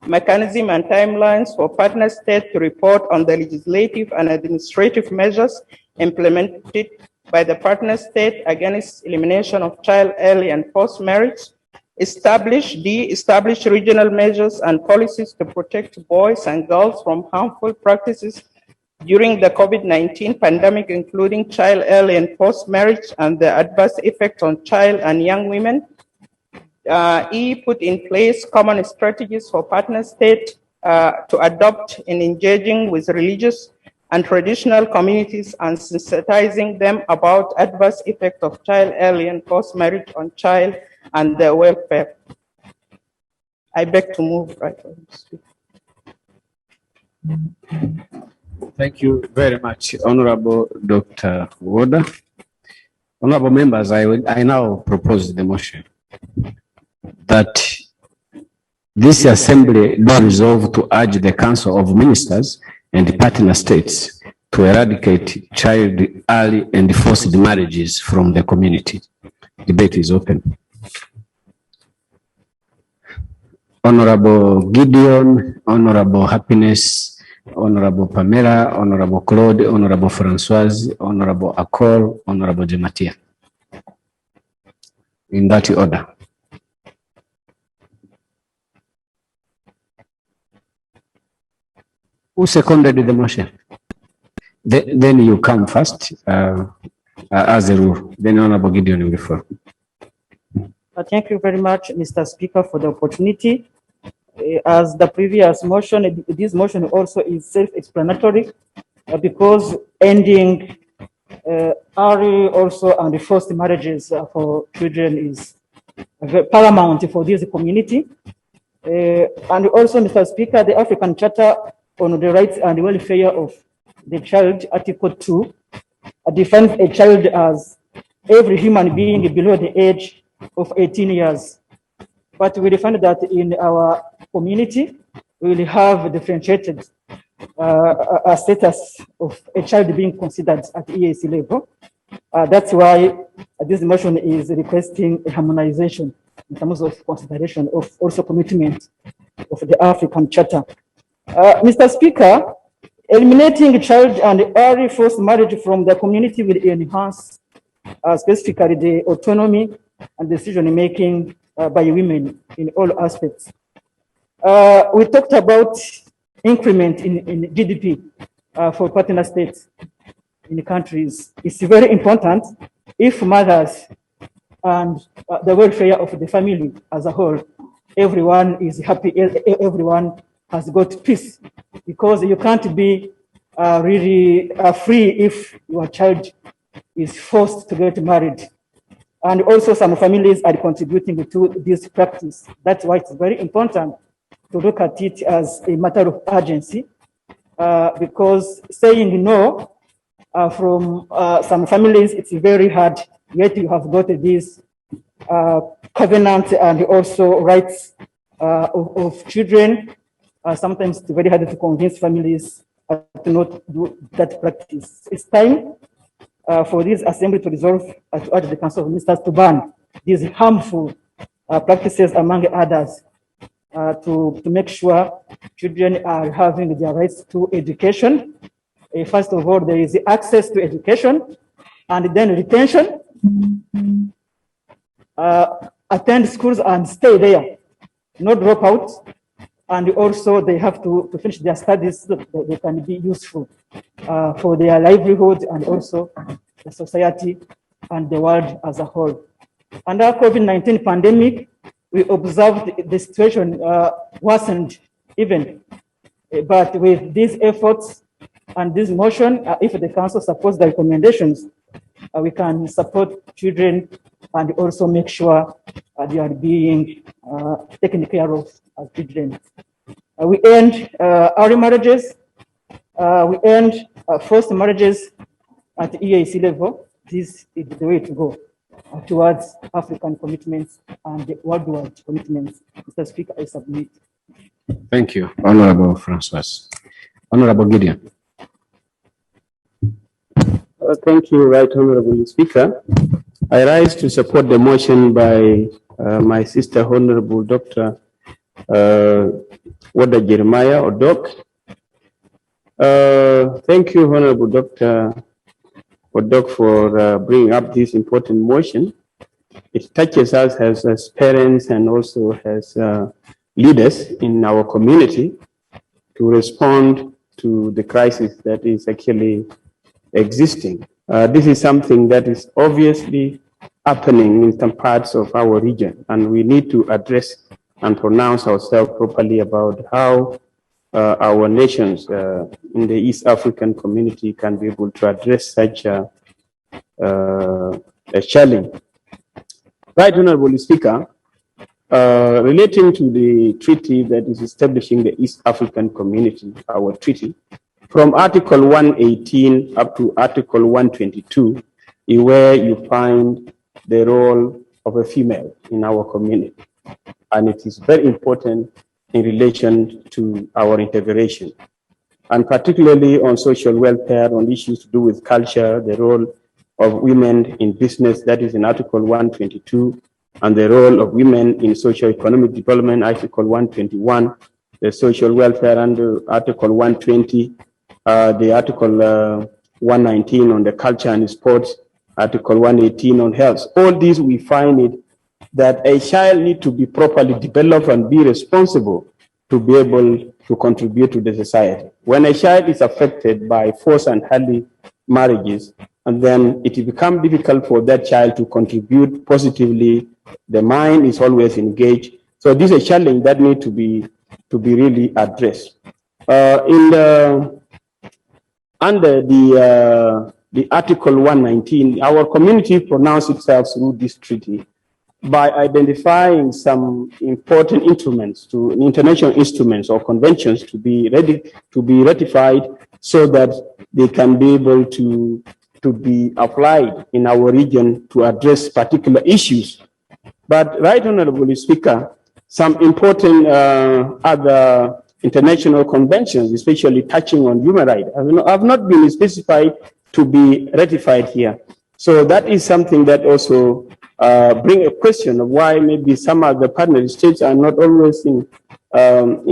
mechanism and timelines for partner states to report on the legislative and administrative measures implemented by the partner state against elimination of child early and forced marriage. Establish regional measures and policies to protect boys and girls from harmful practices during the COVID-19 pandemic, including child early and forced marriage and the adverse effects on child and young women. E, put in place common strategies for partner states to adopt in engaging with religious and traditional communities and sensitizing them about adverse effects of child early and forced marriage on child and their welfare. I beg to move, right? Thank you very much, Honorable Dr. Woda. Honorable members, I now propose the motion that this assembly do resolve to urge the Council of Ministers and the partner states to eradicate child early and forced marriages from the community. Debate is open. Honorable Gideon, Honorable Happiness, Honorable Pamela, Honorable Claude, Honorable Francoise, Honorable Akol, Honorable Jematia. In that order. Who seconded the motion? Then you come first, as a rule. Then Honorable Gideon will refer. Thank you very much, Mr. Speaker, for the opportunity. As the previous motion, this motion also is self-explanatory because ending early also and forced marriages for children is paramount for this community. And also, Mr. Speaker, the African Charter on the Rights and Welfare of the Child, Article 2, defines a child as every human being below the age of 18 years. But we define that in our community, we will have differentiated status of a child being considered at EAC level. That's why this motion is requesting a harmonization in terms of consideration of also commitment of the African Charter. Mr. Speaker, eliminating child and early forced marriage from the community will enhance specifically the autonomy and decision-making by women in all aspects. We talked about increment in GDP for partner states in countries. It's very important if mothers and the welfare of the family as a whole, everyone is happy, everyone has got peace, because you can't be really free if your child is forced to get married. And also some families are contributing to this practice. That's why it's very important to look at it as a matter of urgency, because saying no from some families, it's very hard, yet you have got this covenant and also rights of children. Sometimes it's very hard to convince families to not do that practice. It's time for this assembly to resolve to urge the Council of Ministers to ban these harmful practices, among others, to make sure children are having their rights to education. First of all, there is access to education, and then retention, attend schools and stay there, no drop out. And also they have to finish their studies so that they can be useful for their livelihood and also the society and the world as a whole. Under COVID-19 pandemic, we observed the situation worsened even, but with these efforts and this motion, if the Council supports the recommendations, we can support children and also make sure they are being taken care of as children. We end early marriages, we end forced marriages at EAC level. This is the way to go towards African commitments and the worldwide commitments. Mr. Speaker, I submit. Thank you, Honorable Francois. Honorable Gideon. Thank you, Right Honorable Speaker. I rise to support the motion by my sister, Honorable Dr. Wada Jeremiah or Doc. Thank you, Honorable Dr. Doc, for bringing up this important motion. It touches us as parents and also as leaders in our community to respond to the crisis that is actually existing. This is something that is obviously happening in some parts of our region. And we need to address and pronounce ourselves properly about how our nations in the East African community can be able to address such a challenge. Right, Honorable Speaker, relating to the treaty that is establishing the East African community, our treaty, from Article 118 up to Article 122, is where you find the role of a female in our community. And it is very important in relation to our integration, and particularly on social welfare, on issues to do with culture, the role of women in business, that is in Article 122, and the role of women in socio-economic development, Article 121, the social welfare under Article 120, the Article 119 on the culture and sports, Article 118 on health. All these we find it that a child needs to be properly developed and be responsible to be able to contribute to the society. When a child is affected by forced and early marriages, and then it becomes difficult for that child to contribute positively, the mind is always engaged. So this is a challenge that needs to be really addressed. Under the Article 119, our community pronounced itself through this treaty by identifying some important instruments, international instruments or conventions to be ratified so that they can be able to be applied in our region to address particular issues. But, Right Honorable Speaker, some important other international conventions, especially touching on human rights, have not been specified to be ratified here. So that is something that also bring a question of why maybe some of the partner states are not always in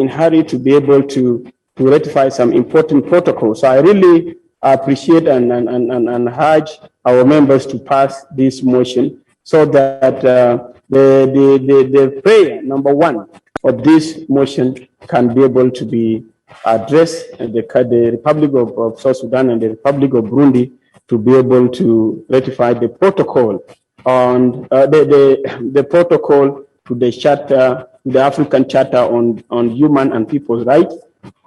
hurry to be able to ratify some important protocols. So I really appreciate and urge our members to pass this motion so that the prayer number one of this motion can be able to be addressed in the Republic of South Sudan and the Republic of Burundi to be able to ratify the protocol on the protocol to the charter, the African Charter on human and people's rights,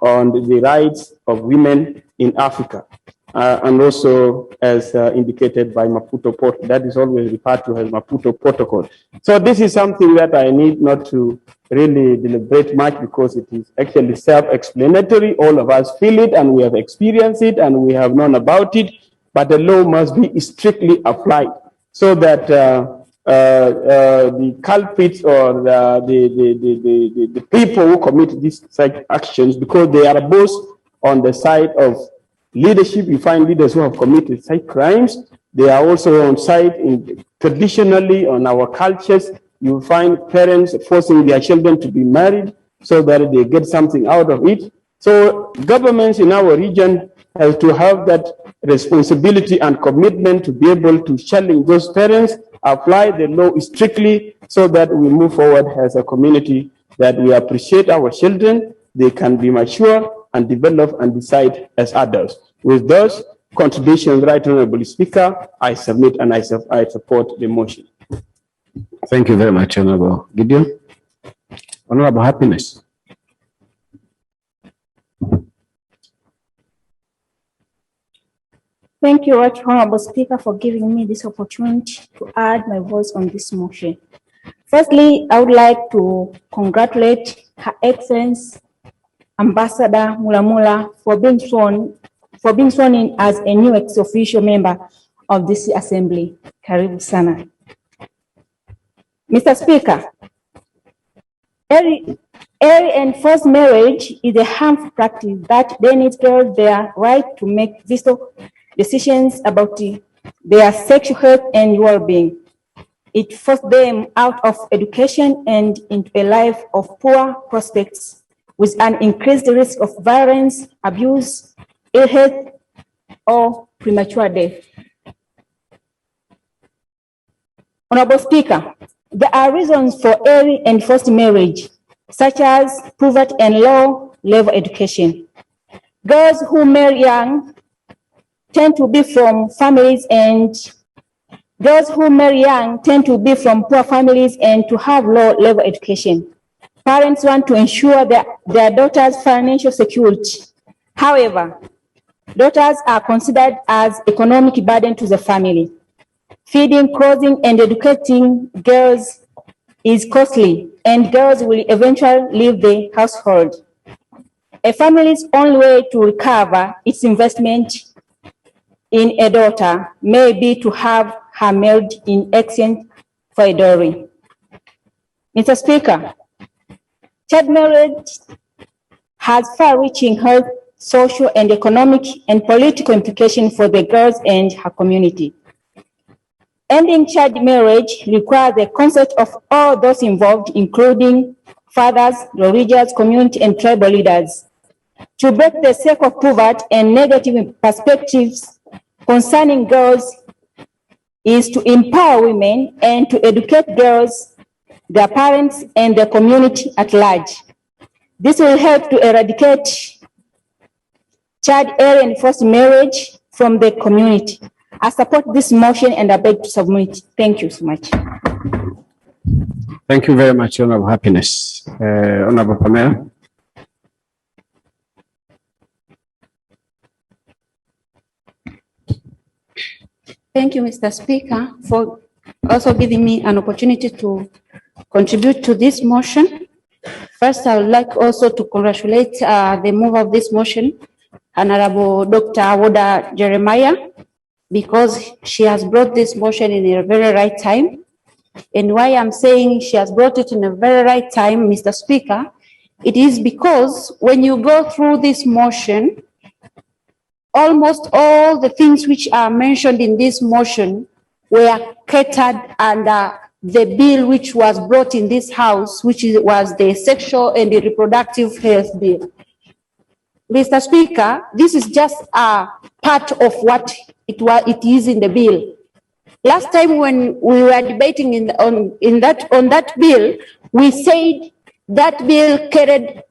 on the rights of women in Africa, and also as indicated by Maputo Protocol, that is always referred to as Maputo Protocol. So this is something that I need not to really deliberate much because it is actually self-explanatory. All of us feel it and we have experienced it and we have known about it, but the law must be strictly applied so that the culprits or the people who commit these such actions, because they are both on the side of leadership. You find leaders who have committed such crimes. They are also on side traditionally on our cultures. You find parents forcing their children to be married so that they get something out of it. So governments in our region have to have that responsibility and commitment to be able to challenge those parents, apply the law strictly so that we move forward as a community, that we appreciate our children, they can be mature and develop and decide as adults. With those contributions, Right Honorable Speaker, I submit and I support the motion. Thank you very much, Honorable Gideon. Honorable Happiness. Thank you, Right Honorable Speaker, for giving me this opportunity to add my voice on this motion. Firstly, I would like to congratulate Her Excellency Ambassador Mulamula for being sworn in as a new ex-officio member of this assembly. Karibu sana. Mr. Speaker, early and forced marriage is a harmful practice that denies girls their right to make vital decisions about their sexual health and well-being. It forced them out of education and into a life of poor prospects with an increased risk of violence, abuse, ill health, or premature death. Honorable Speaker, there are reasons for early and forced marriage, such as poverty and low-level education. Girls who marry young tend to be from families and Girls who marry young tend to be from poor families and to have low-level education. Parents want to ensure their daughters' financial security. However, daughters are considered as economic burden to the family. Feeding, clothing, and educating girls is costly, and girls will eventually leave the household. A family's only way to recover its investment in a daughter may be to have her married in exchange for a dowry. Mr. Speaker, child marriage has far-reaching health, social, and economic and political implications for the girls and her community. Ending child marriage requires the consent of all those involved, including fathers, religious, community, and tribal leaders. To break the cycle of poverty and negative perspectives concerning girls is to empower women and to educate girls, their parents, and the community at large. This will help to eradicate child early and forced marriage from the community. I support this motion and I beg to submit. Thank you so much. Thank you very much, Honorable Happiness. Honorable Pamela. Thank you, Mr. Speaker, for also giving me an opportunity to contribute to this motion. First, I would like also to congratulate the mover of this motion, Honorable Dr. Awoda Jeremiah, because she has brought this motion in a very right time. And why I'm saying she has brought it in a very right time, Mr. Speaker, it is because when you go through this motion, almost all the things which are mentioned in this motion were catered under the bill which was brought in this house, which was the Sexual and the Reproductive Health Bill. Mr. Speaker, this is just a part of what it is in the bill. Last time when we were debating on that bill, we said that bill carried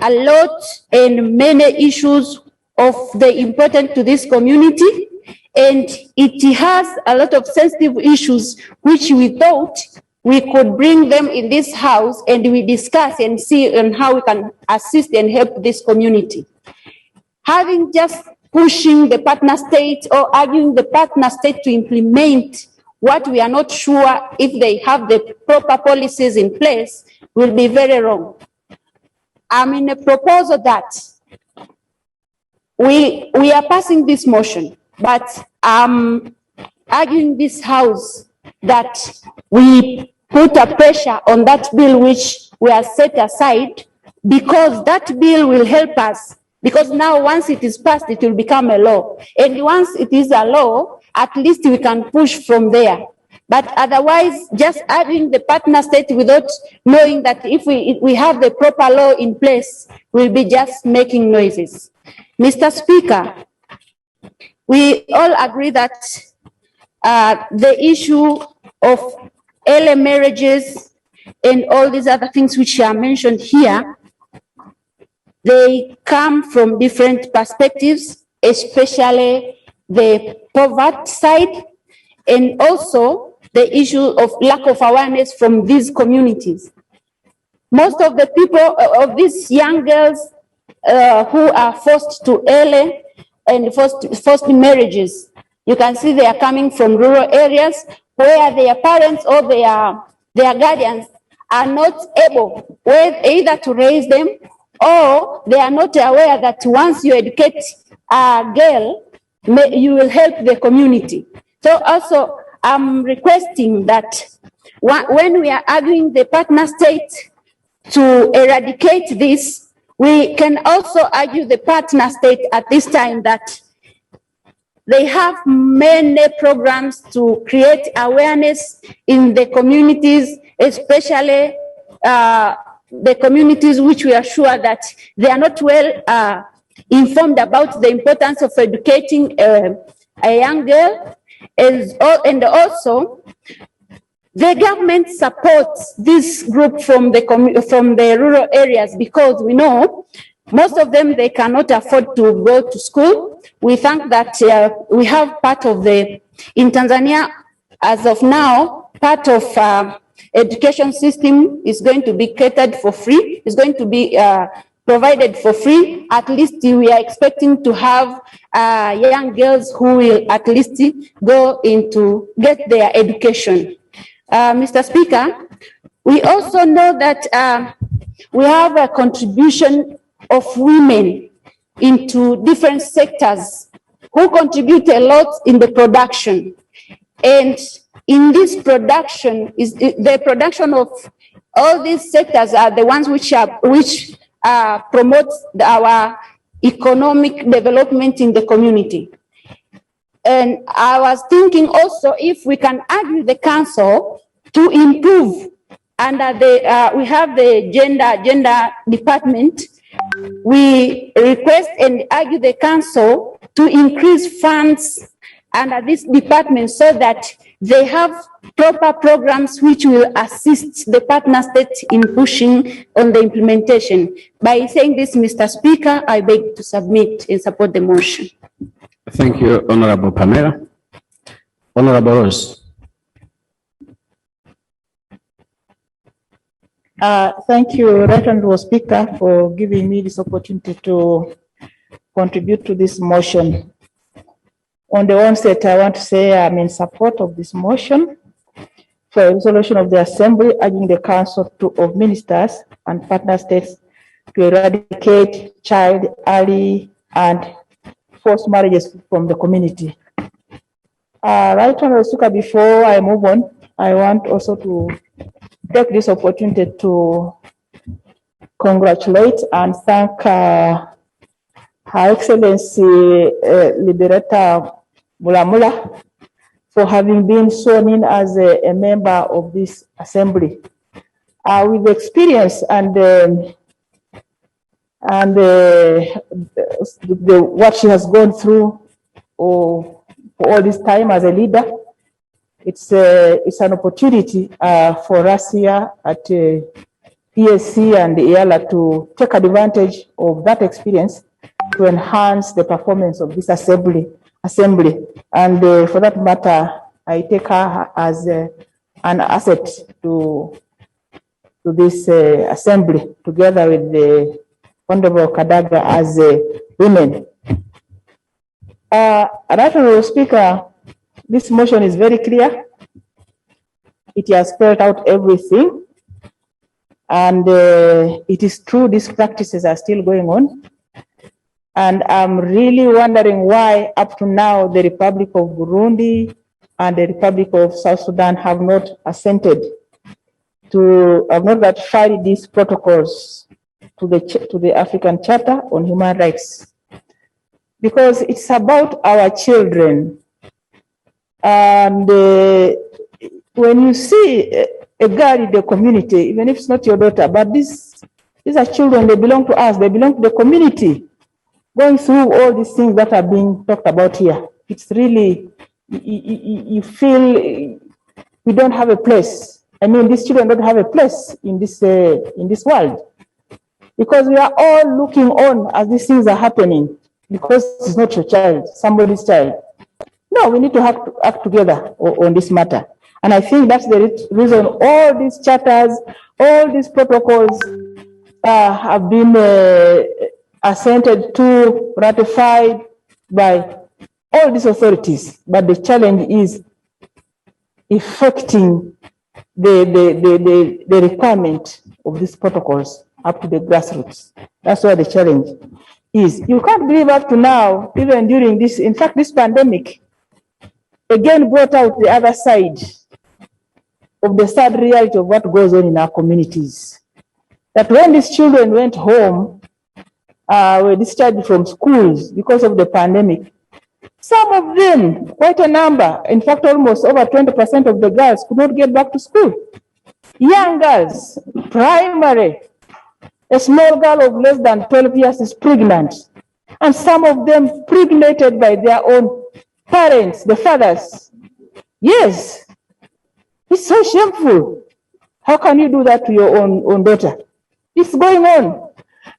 a lot and many issues of the importance to this community, and it has a lot of sensitive issues which we thought we could bring them in this house and we discuss and see on how we can assist and help this community. Having just pushing the partner state or arguing the partner state to implement what we are not sure if they have the proper policies in place will be very wrong. I'm in a proposal that we are passing this motion, but I'm arguing this house that we put a pressure on that bill which we are set aside, because that bill will help us. Because now once it is passed, it will become a law. And once it is a law, at least we can push from there. But otherwise, just adding the partner state without knowing that if we have the proper law in place, we'll be just making noises. Mr. Speaker, we all agree that the issue of early marriages and all these other things which are mentioned here, they come from different perspectives, especially the poverty side, and also the issue of lack of awareness from these communities. Most of the people, of these young girls who are forced to early and forced marriages, you can see they are coming from rural areas where their parents or their guardians are not able either to raise them, or they are not aware that once you educate a girl, you will help the community. So also, I'm requesting that when we are arguing the partner state to eradicate this, we can also argue the partner state at this time that they have many programs to create awareness in the communities, especially the communities which we are sure that they are not well informed about the importance of educating a young girl. And also, the government supports this group from the rural areas, because we know most of them, they cannot afford to go to school. We think that we have part of in Tanzania, as of now, part of education system is going to be catered for free, is going to be provided for free. At least we are expecting to have young girls who will at least go into get their education. Mr. Speaker, we also know that we have a contribution of women into different sectors who contribute a lot in the production. And in this production, is the production of all these sectors are the ones which promote our economic development in the community. And I was thinking also if we can argue the council to improve under the, we have the gender department. We request and argue the council to increase funds under this department so that they have proper programs which will assist the partner states in pushing on the implementation. By saying this, Mr. Speaker, I beg to submit and support the motion. Thank you, Honorable Pamela. Honorable Rose. Thank you, Right Honorable Speaker, for giving me this opportunity to contribute to this motion. On the onset, I want to say I'm in support of this motion for a resolution of the Assembly urging the Council of Ministers and partner states to eradicate child, early, and forced marriages from the community. Right Honorable Speaker, before I move on, I want also to take this opportunity to congratulate and thank Her Excellency Liberator Mulamula for having been sworn in as a member of this assembly. With experience and what she has gone through for all this time as a leader, it's an opportunity for us here at ESC and EALA to take advantage of that experience to enhance the performance of this assembly. And for that matter, I take her as an asset to this assembly, together with the Honorable Kadaga as women. Right Honorable Speaker, this motion is very clear. It has spelled out everything. And it is true these practices are still going on. And I'm really wondering why up to now the Republic of Burundi and the Republic of South Sudan have not assented to, have not ratified these protocols to the African Charter on Human Rights. Because it's about our children. And when you see a girl in the community, even if it's not your daughter, but these are children, they belong to us, they belong to the community. Going through all these things that are being talked about here, it's really, you feel we don't have a place. I mean, these children don't have a place in this world. Because we are all looking on as these things are happening, because it's not your child, somebody's child. No, we need to act together on this matter. And I think that's the reason all these charters, all these protocols have been assented to, ratified by all these authorities. But the challenge is effecting the requirement of these protocols up to the grassroots. That's where the challenge is. You can't believe up to now, even during this, in fact, this pandemic, again brought out the other side of the sad reality of what goes on in our communities. That when these children went home, were discharged from schools because of the pandemic, some of them, quite a number, in fact, almost over 20% of the girls could not get back to school. Young girls, primary, a small girl of less than 12 years is pregnant, and some of them pregnated by their own parents, the fathers. Yes, it's so shameful. How can you do that to your own daughter? It's going on,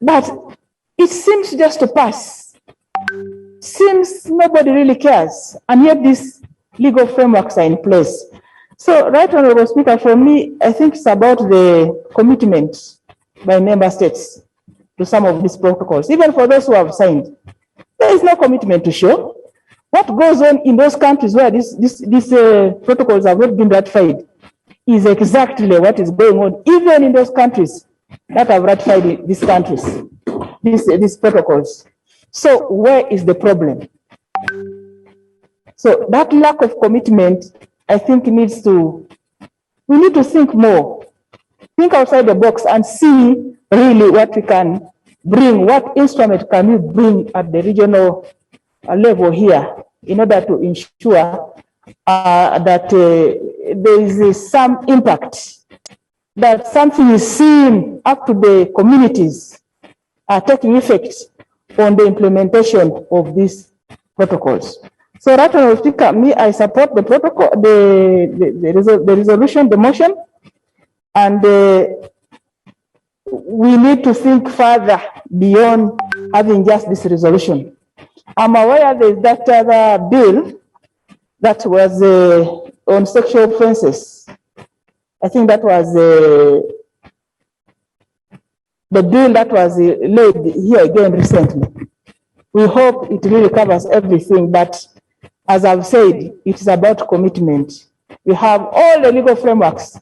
but it seems just to pass. Seems nobody really cares, and yet this legal frameworks are in place. So, Right Honorable Speaker, for me, I think it's about the commitment by member states to some of these protocols. Even for those who have signed, there is no commitment to show. What goes on in those countries where these protocols have not been ratified is exactly what is going on, even in those countries that have ratified these protocols. So where is the problem? So that lack of commitment, I think we need to think more, think outside the box and see really what we can bring, what instrument can we bring at the regional level here in order to ensure that there is some impact, that something is seen up to the communities taking effect on the implementation of these protocols. So, Right Honourable Speaker, I support the protocol, the resolution, the motion, and we need to think further beyond having just this resolution. I'm aware there's that other bill that was on sexual offences. I think that was the bill that was laid here again recently. We hope it really covers everything, but as I've said, it is about commitment. We have all the legal frameworks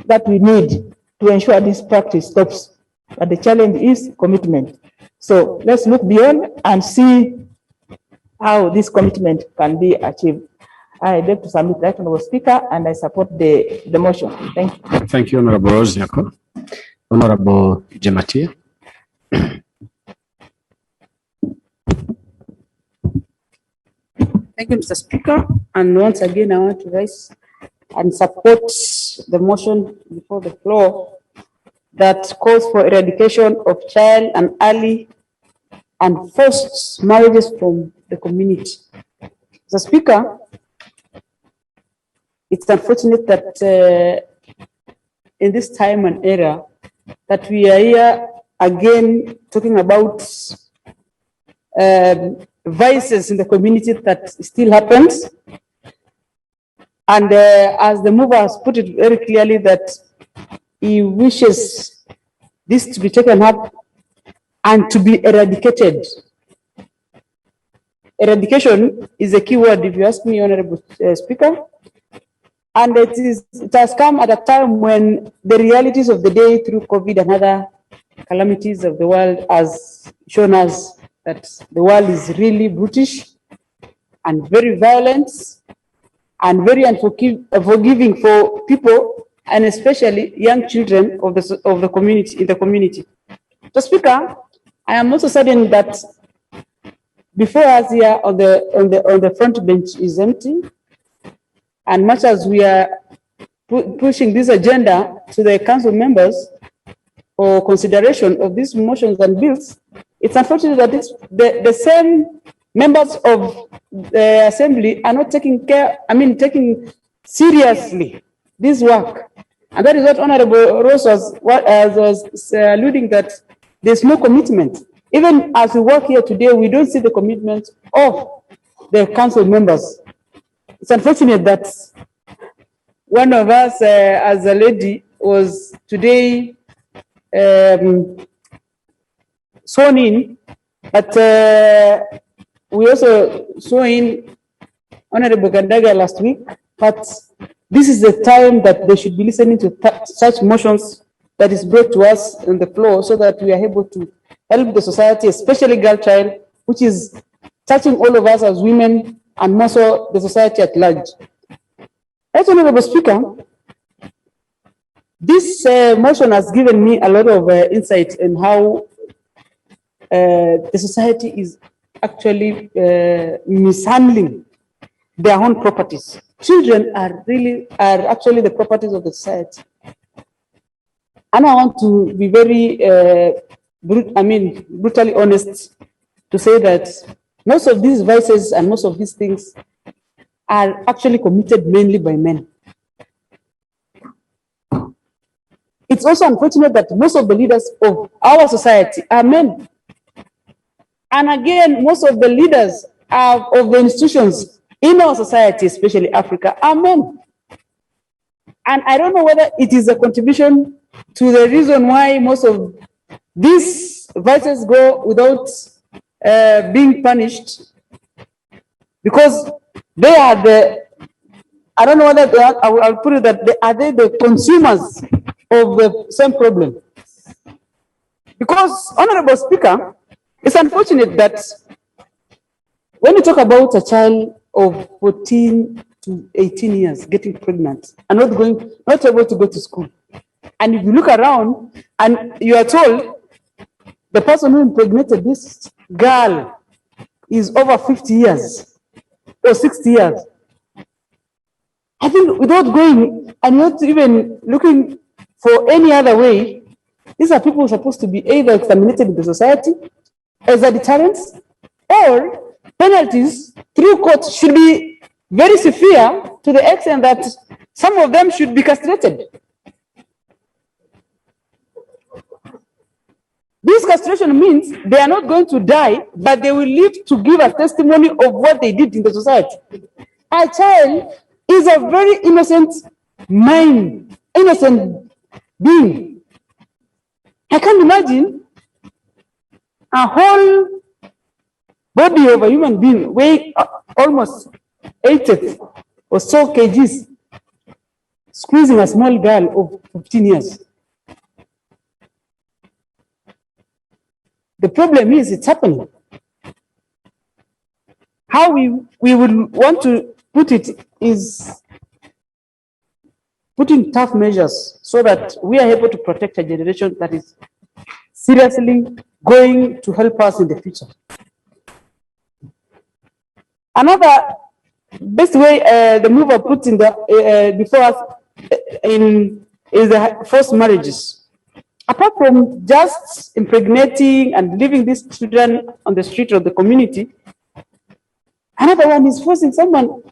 that we need to ensure this practice stops, but the challenge is commitment. So let's look beyond and see how this commitment can be achieved. I beg to submit that, Honourable Speaker, and I support the motion. Thank you. Thank you, Honourable Rose Nyako. Honourable Jematia. Thank you, Mr. Speaker. And once again, I want to rise and support the motion before the floor that calls for eradication of child and early and forced marriages from the community. Mr. Speaker, it's unfortunate that in this time and era that we are here again talking about vices in the community that still happens. And as the mover has put it very clearly that he wishes this to be taken up and to be eradicated. Eradication is a key word, if you ask me, Honorable Speaker. And it has come at a time when the realities of the day through COVID and other calamities of the world has shown us that the world is really brutish and very violent and very unforgiving for people, and especially young children of the community, in the community. So, Speaker, I am also saddened that before us here on the front bench is empty, and much as we are pushing this agenda to the council members for consideration of these motions and bills, it's unfortunate that the same members of the assembly are not taking seriously this work. And that is what Honorable Rose was alluding, that there's no commitment. Even as we work here today, we don't see the commitment of the council members. It's unfortunate that one of us, as a lady, was today sworn in, but we also saw in Honorable Gandaga last week. But this is the time that they should be listening to such motions that is brought to us on the floor, so that we are able to help the society, especially girl child, which is touching all of us as women and also the society at large. As Honorable Speaker, this motion has given me a lot of insight in how the society is actually mishandling their own properties. Children are actually the properties of the society. And I want to be very, brutally honest to say that most of these vices and most of these things are actually committed mainly by men. It's also unfortunate that most of the leaders of our society are men. And again, most of the leaders of the institutions in our society, especially Africa, are men. And I don't know whether it is a contribution to the reason why most of these vices go without being punished, because they are the, I don't know whether they are, I'll put it that are they the consumers of the same problem. Because, Honorable Speaker, it's unfortunate that when you talk about a child of 14 to 18 years getting pregnant and not able to go to school, and if you look around and you are told the person who impregnated this girl is over 50 years or 60 years, I think without going and not even looking for any other way, these are people supposed to be either exterminated in the society as a deterrent, or penalties through court should be very severe to the extent that some of them should be castrated. This castration means they are not going to die, but they will live to give a testimony of what they did in the society. A child is a very innocent mind, innocent being. I can't imagine a whole body of a human being weighing almost 80 or so kgs, squeezing a small girl of 15 years. The problem is it's happening. How we would want to put it is putting tough measures so that we are able to protect a generation that is seriously going to help us in the future. Another best way the mover put in the before us is the forced marriages. Apart from just impregnating and leaving these children on the street of the community, another one is forcing someone,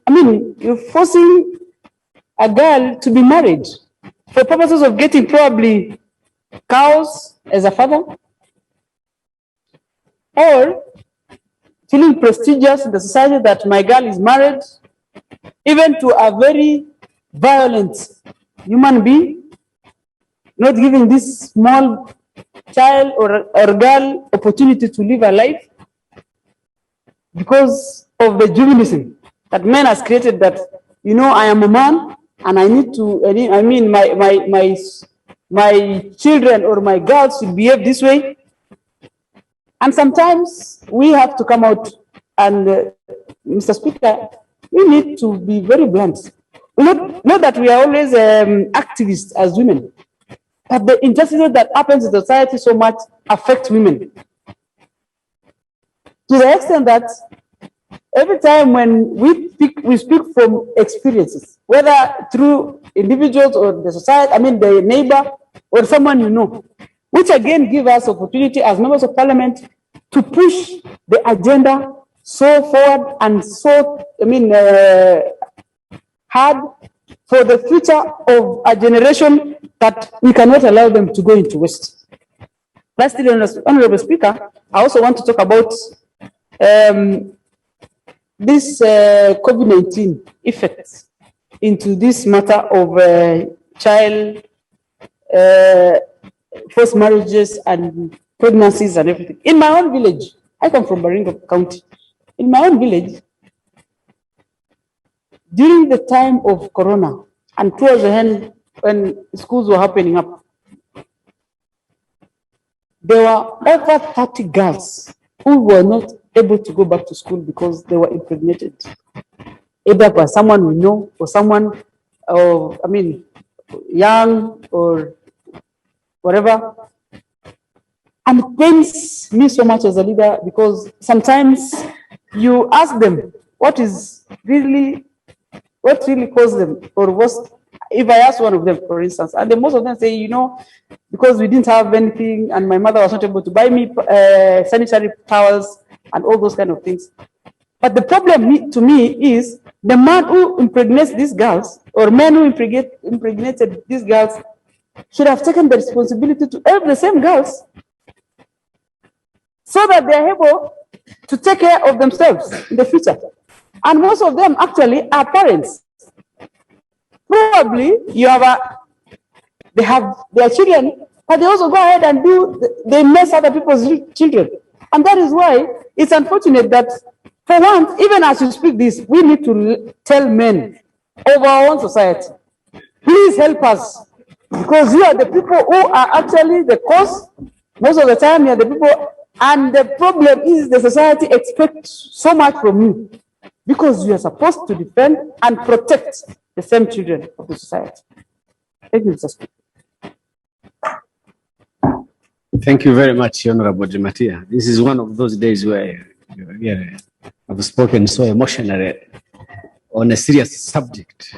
you're forcing a girl to be married for purposes of getting probably cows as a father, or feeling prestigious in the society that my girl is married, even to a very violent human being, not giving this small child or girl opportunity to live a life because of the juvenism that man has created, that, I am a man and I need to, my children or my girls should behave this way. And sometimes we have to come out and, Mr. Speaker, we need to be very blunt. Not that we are always activists as women, but the injustices that happens in society so much affect women. To the extent that every time when we speak from experiences, whether through individuals or the society, the neighbor or someone you know, which again give us opportunity as members of parliament to push the agenda so forward and so, hard for the future of a generation that we cannot allow them to go into waste. Lastly, Honorable Speaker, I also want to talk about this COVID-19 effects into this matter of child forced marriages and pregnancies and everything. In my own village, I come from Baringo County. In my own village, during the time of Corona and towards the end when schools were opening up, there were over 30 girls who were not able to go back to school because they were impregnated, either by someone we know or someone, young or whatever. And it pains me so much as a leader, because sometimes you ask them what really caused them, or if I ask one of them, for instance, and then most of them say, because we didn't have anything and my mother was not able to buy me sanitary towels and all those kind of things. But the problem to me is the man who impregnates these girls, or men who impregnated these girls, should have taken the responsibility to help the same girls so that they are able to take care of themselves in the future. And most of them actually are parents. Probably you have they have their children, but they also go ahead and they mess other people's children. And that is why it's unfortunate that for once, even as you speak this, we need to tell men of our own society, please help us, because you are the people who are actually the cause. Most of the time, you are the people, and the problem is the society expects so much from you, because you are supposed to defend and protect the same children of the society. Thank you, Mr. Speaker. Thank you very much, Honorable Jematia. This is one of those days where I've spoken so emotionally on a serious subject.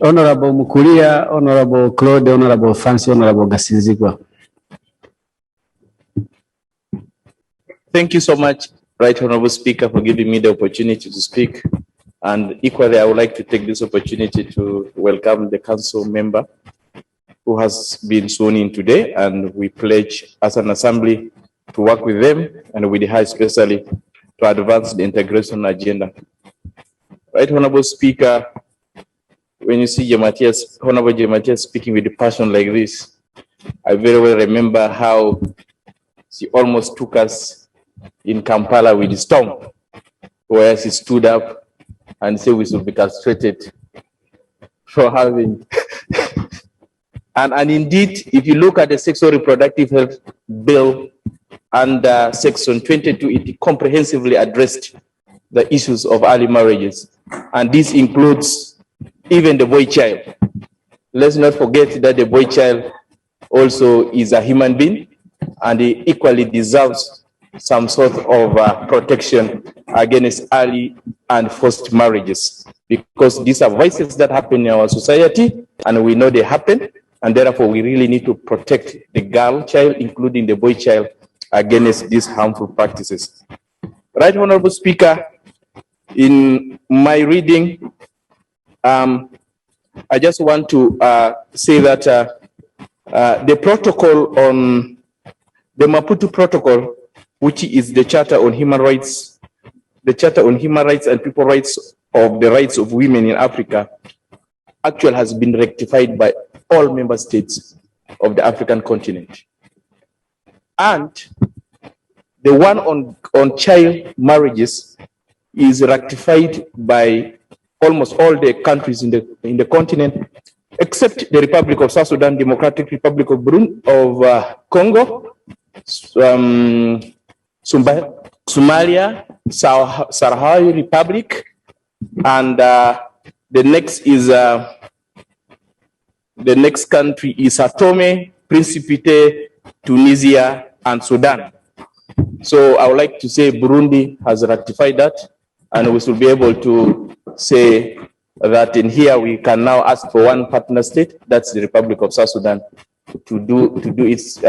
Honorable Mukulia, Honorable Claude, Honorable Fancy, Honorable Gasinzigwa. Thank you so much, Right Honorable Speaker, for giving me the opportunity to speak. And equally, I would like to take this opportunity to welcome the council member who has been sworn in today, and we pledge as an assembly to work with them and with her especially to advance the integration agenda. Right Honorable Speaker, when you see Honorable Jematia speaking with passion like this, I very well remember how she almost took us in Kampala with the storm, where she stood up and said we should be castrated for having. and indeed, if you look at the sexual reproductive health bill under section 22, it comprehensively addressed the issues of early marriages. And this includes even the boy child. Let's not forget that the boy child also is a human being, and he equally deserves some sort of protection against early and forced marriages, because these are vices that happen in our society, and we know they happen, and therefore we really need to protect the girl child, including the boy child, against these harmful practices. Right Honorable Speaker, in my reading, I just want to say that the protocol on the Maputo Protocol, which is the Charter on Human Rights, the Charter on Human Rights and People Rights of the Rights of Women in Africa, actually has been rectified by all member states of the African continent. And the one on child marriages is ratified by almost all the countries in the continent, except the Republic of South Sudan, Democratic Republic of Burundi, of Congo, Somalia, Sahrawi Republic, and the next country is Sao Tome, Principe, Tunisia, and Sudan. So I would like to say Burundi has ratified that, and we should be able to say that in here we can now ask for one partner state, that's the Republic of South Sudan, to do its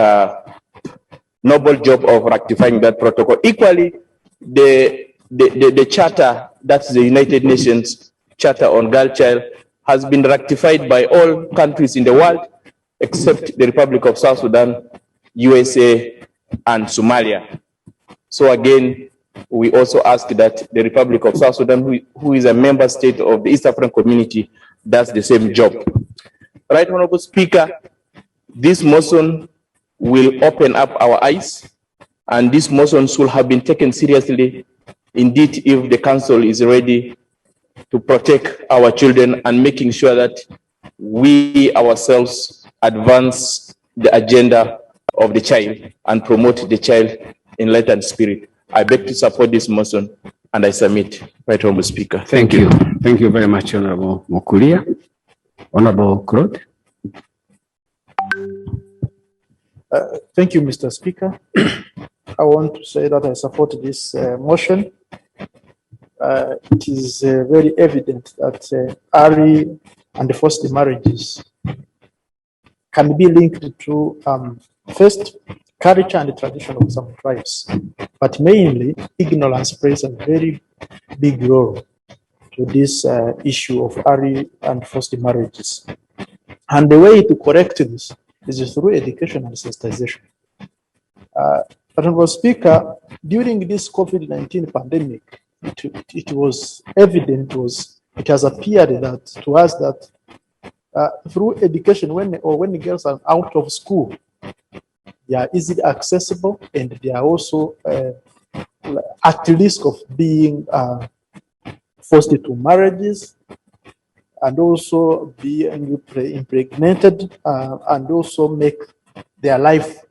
noble job of rectifying that protocol. Equally, the charter, that's the United Nations Charter on Girl Child, has been ratified by all countries in the world except the Republic of South Sudan, USA, and Somalia. So again, we also ask that the Republic of South Sudan, who is a member state of the East African Community, does the same job. Right Honorable Speaker, this motion will open up our eyes, and this motion should have been taken seriously indeed if the Council is ready to protect our children and making sure that we ourselves advance the agenda of the child and promote the child in light and spirit. I beg to support this motion, and I submit. Right Honorable Speaker. Thank you. Thank you very much, Honorable Mukulia. Honorable Claude. Thank you, Mr. Speaker. I want to say that I support this motion. It is very evident that early and forced marriages can be linked to first, culture and tradition of some tribes, but mainly ignorance plays a very big role to this issue of early and forced marriages. And the way to correct this is through education and sensitization. Honorable Speaker, during this COVID-19 pandemic, it was evident, it has appeared that to us that through education, when the girls are out of school, they are easily accessible and they are also at risk of being forced into marriages and also being impregnated and also make their life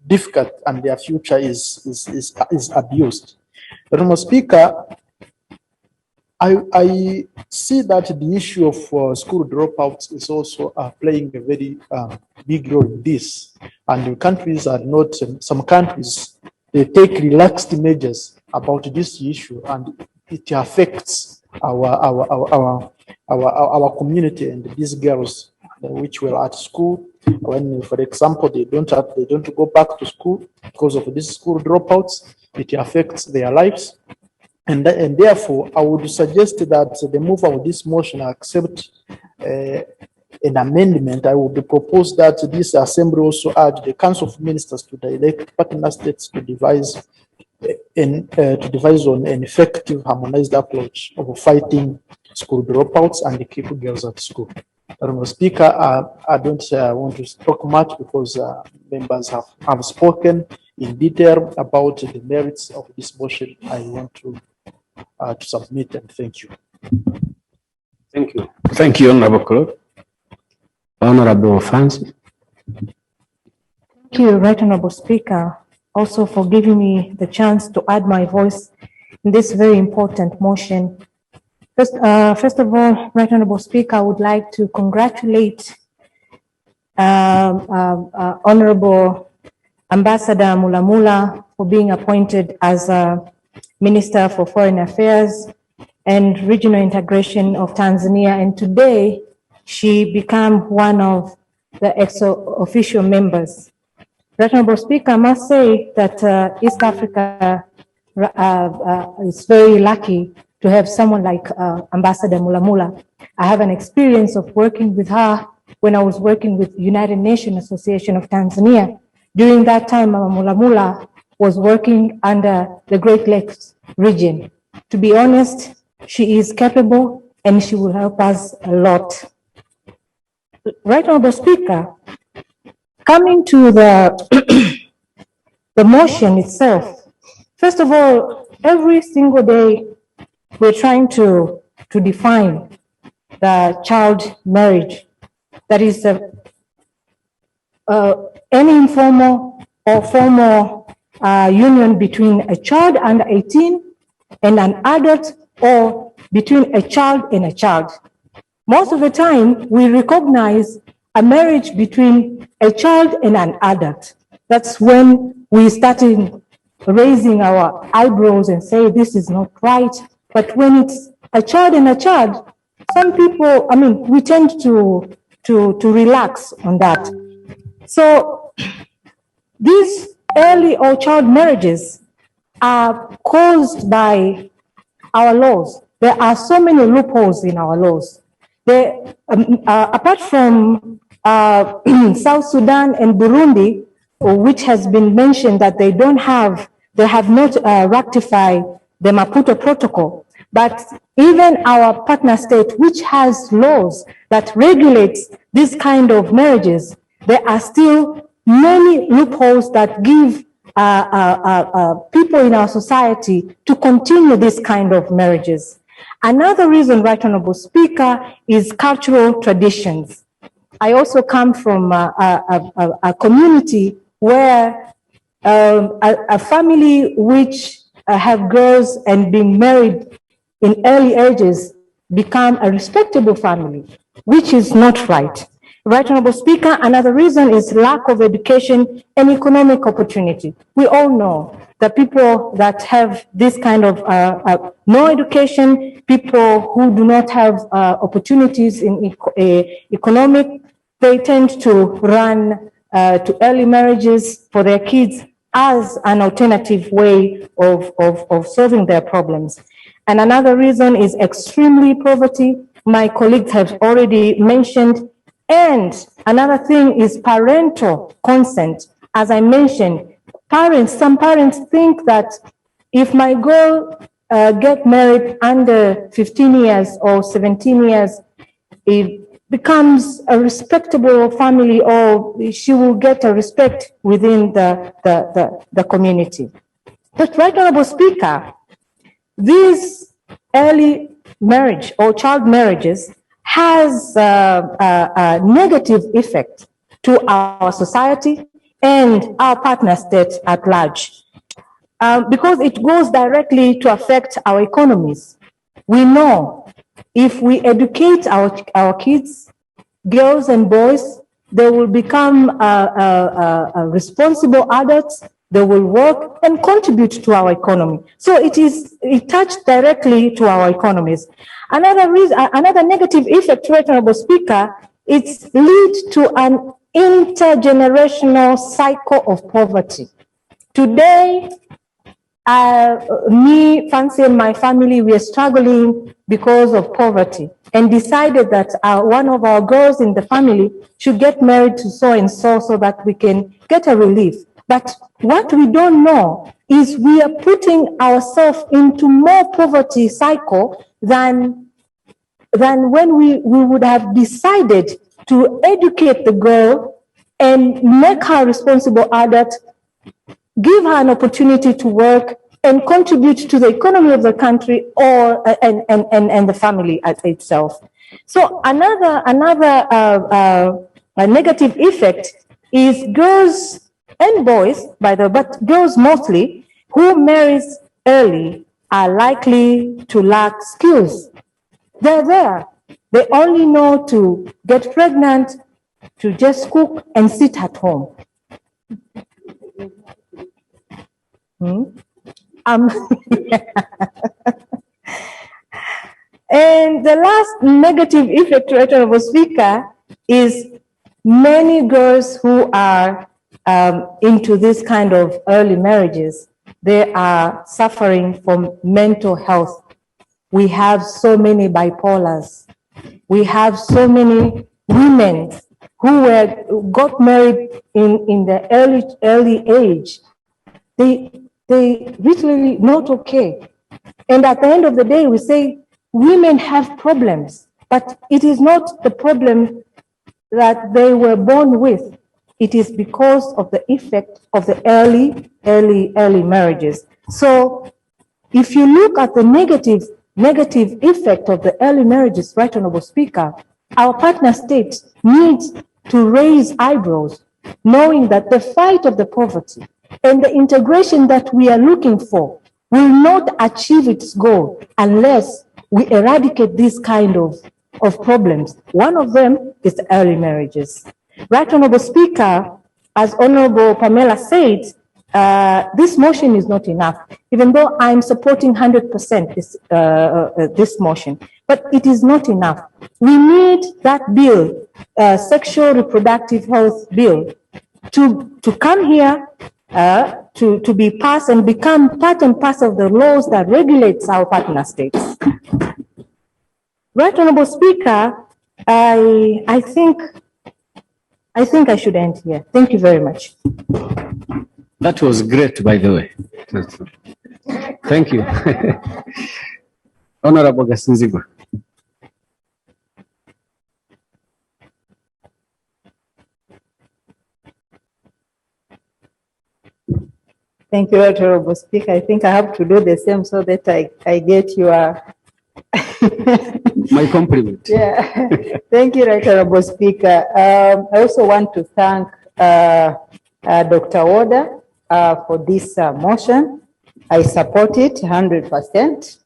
difficult and their future is abused. Honorable Speaker, I see that the issue of school dropouts is also playing a very big role in this. And the countries are not, some countries, they take relaxed measures about this issue and it affects our community and these girls which were at school. When, for example, they don't go back to school because of these school dropouts, it affects their lives. And therefore, I would suggest that the mover of this motion accept an amendment. I would propose that this assembly also urge the Council of Ministers to direct partner states to devise on an effective harmonized approach of fighting school dropouts and keep girls at school. Honorable Speaker, I don't want to talk much because members have spoken in detail about the merits of this motion. I want to submit and thank you. Thank you. Thank you, Honorable Claude. Honorable Fancy. Thank you, Right Honorable Speaker, also for giving me the chance to add my voice in this very important motion. First of all, Right Honorable Speaker, I would like to congratulate Honorable Ambassador Mulamula for being appointed as Minister for Foreign Affairs and Regional Integration of Tanzania. And today, she became one of the ex-official members. Right Honorable Speaker, I must say that East Africa is very lucky to have someone like Ambassador Mulamula. I have an experience of working with her when I was working with United Nations Association of Tanzania. During that time, Mulamula was working under the Great Lakes region. To be honest, she is capable and she will help us a lot. Right Honorable Speaker, coming to the motion itself, first of all, every single day we're trying to define the child marriage. That is any informal or formal union between a child under 18 and an adult, or between a child and a child. Most of the time, we recognize a marriage between a child and an adult. That's when we started raising our eyebrows and say this is not right. But when it's a child and a child, some people, I mean, we tend to relax on that. So these early or child marriages are caused by our laws. There are so many loopholes in our laws. Apart from South Sudan and Burundi, which has been mentioned that they have not ratified the Maputo Protocol, but even our partner state, which has laws that regulates this kind of marriages, there are still many loopholes that give people in our society to continue this kind of marriages. Another reason, Right Honorable Speaker, is cultural traditions. I also come from a community where a family which have girls and being married in early ages become a respectable family, which is not right. Right Honorable Speaker, another reason is lack of education and economic opportunity. We all know that people that have this kind of no education, people who do not have opportunities in economic, they tend to run to early marriages for their kids as an alternative way of solving their problems. And another reason is extremely poverty. My colleagues have already mentioned. And another thing is parental consent. As I mentioned, some parents think that if my girl get married under 15 years or 17 years, it becomes a respectable family, or she will get a respect within the community. But, Right Honorable Speaker, these early marriage or child marriages has a negative effect to our society and our partner states at large, because it goes directly to affect our economies. We know if we educate our kids, girls and boys, they will become responsible adults. They will work and contribute to our economy. So it touched directly to our economies. Another negative effect, Right Honorable Speaker, it leads to an intergenerational cycle of poverty. Today, me, Fancy, and my family, we are struggling because of poverty, and decided that one of our girls in the family should get married to so and so that we can get a relief. But what we don't know is we are putting ourselves into more poverty cycle than when we would have decided to educate the girl and make her a responsible adult, give her an opportunity to work and contribute to the economy of the country and the family itself. So another negative effect is girls and boys, but girls mostly, who marries early are likely to lack skills. They're there. They only know to get pregnant, to just cook and sit at home. And the last negative effect, Right Honorable Speaker, is many girls who are into this kind of early marriages, they are suffering from mental health. We have so many bipolars. We have so many women who got married in the early age. They literally not okay. And at the end of the day, we say women have problems, but it is not the problem that they were born with. It is because of the effect of the early marriages. So if you look at the negative effect of the early marriages, Right Honorable Speaker, our partner states need to raise eyebrows, knowing that the fight of the poverty and the integration that we are looking for will not achieve its goal unless we eradicate this kind of problems. One of them is the early marriages. Right Honorable Speaker, as Honorable Pamela said, this motion is not enough, even though I'm supporting 100% this motion, but it is not enough. We need that bill, sexual reproductive health bill, to come here, to be passed and become part and parcel of the laws that regulates our partner states. Right Honorable Speaker, I think I should end here. Thank you very much. That was great, by the way. Thank you. Honorable Gasinzigwa. Thank you, Right Honorable Speaker. I think I have to do the same so that I get your my compliment. Yeah. Thank you, Right Honorable Speaker. I also want to thank Dr. Woda for this motion. I support it 100%.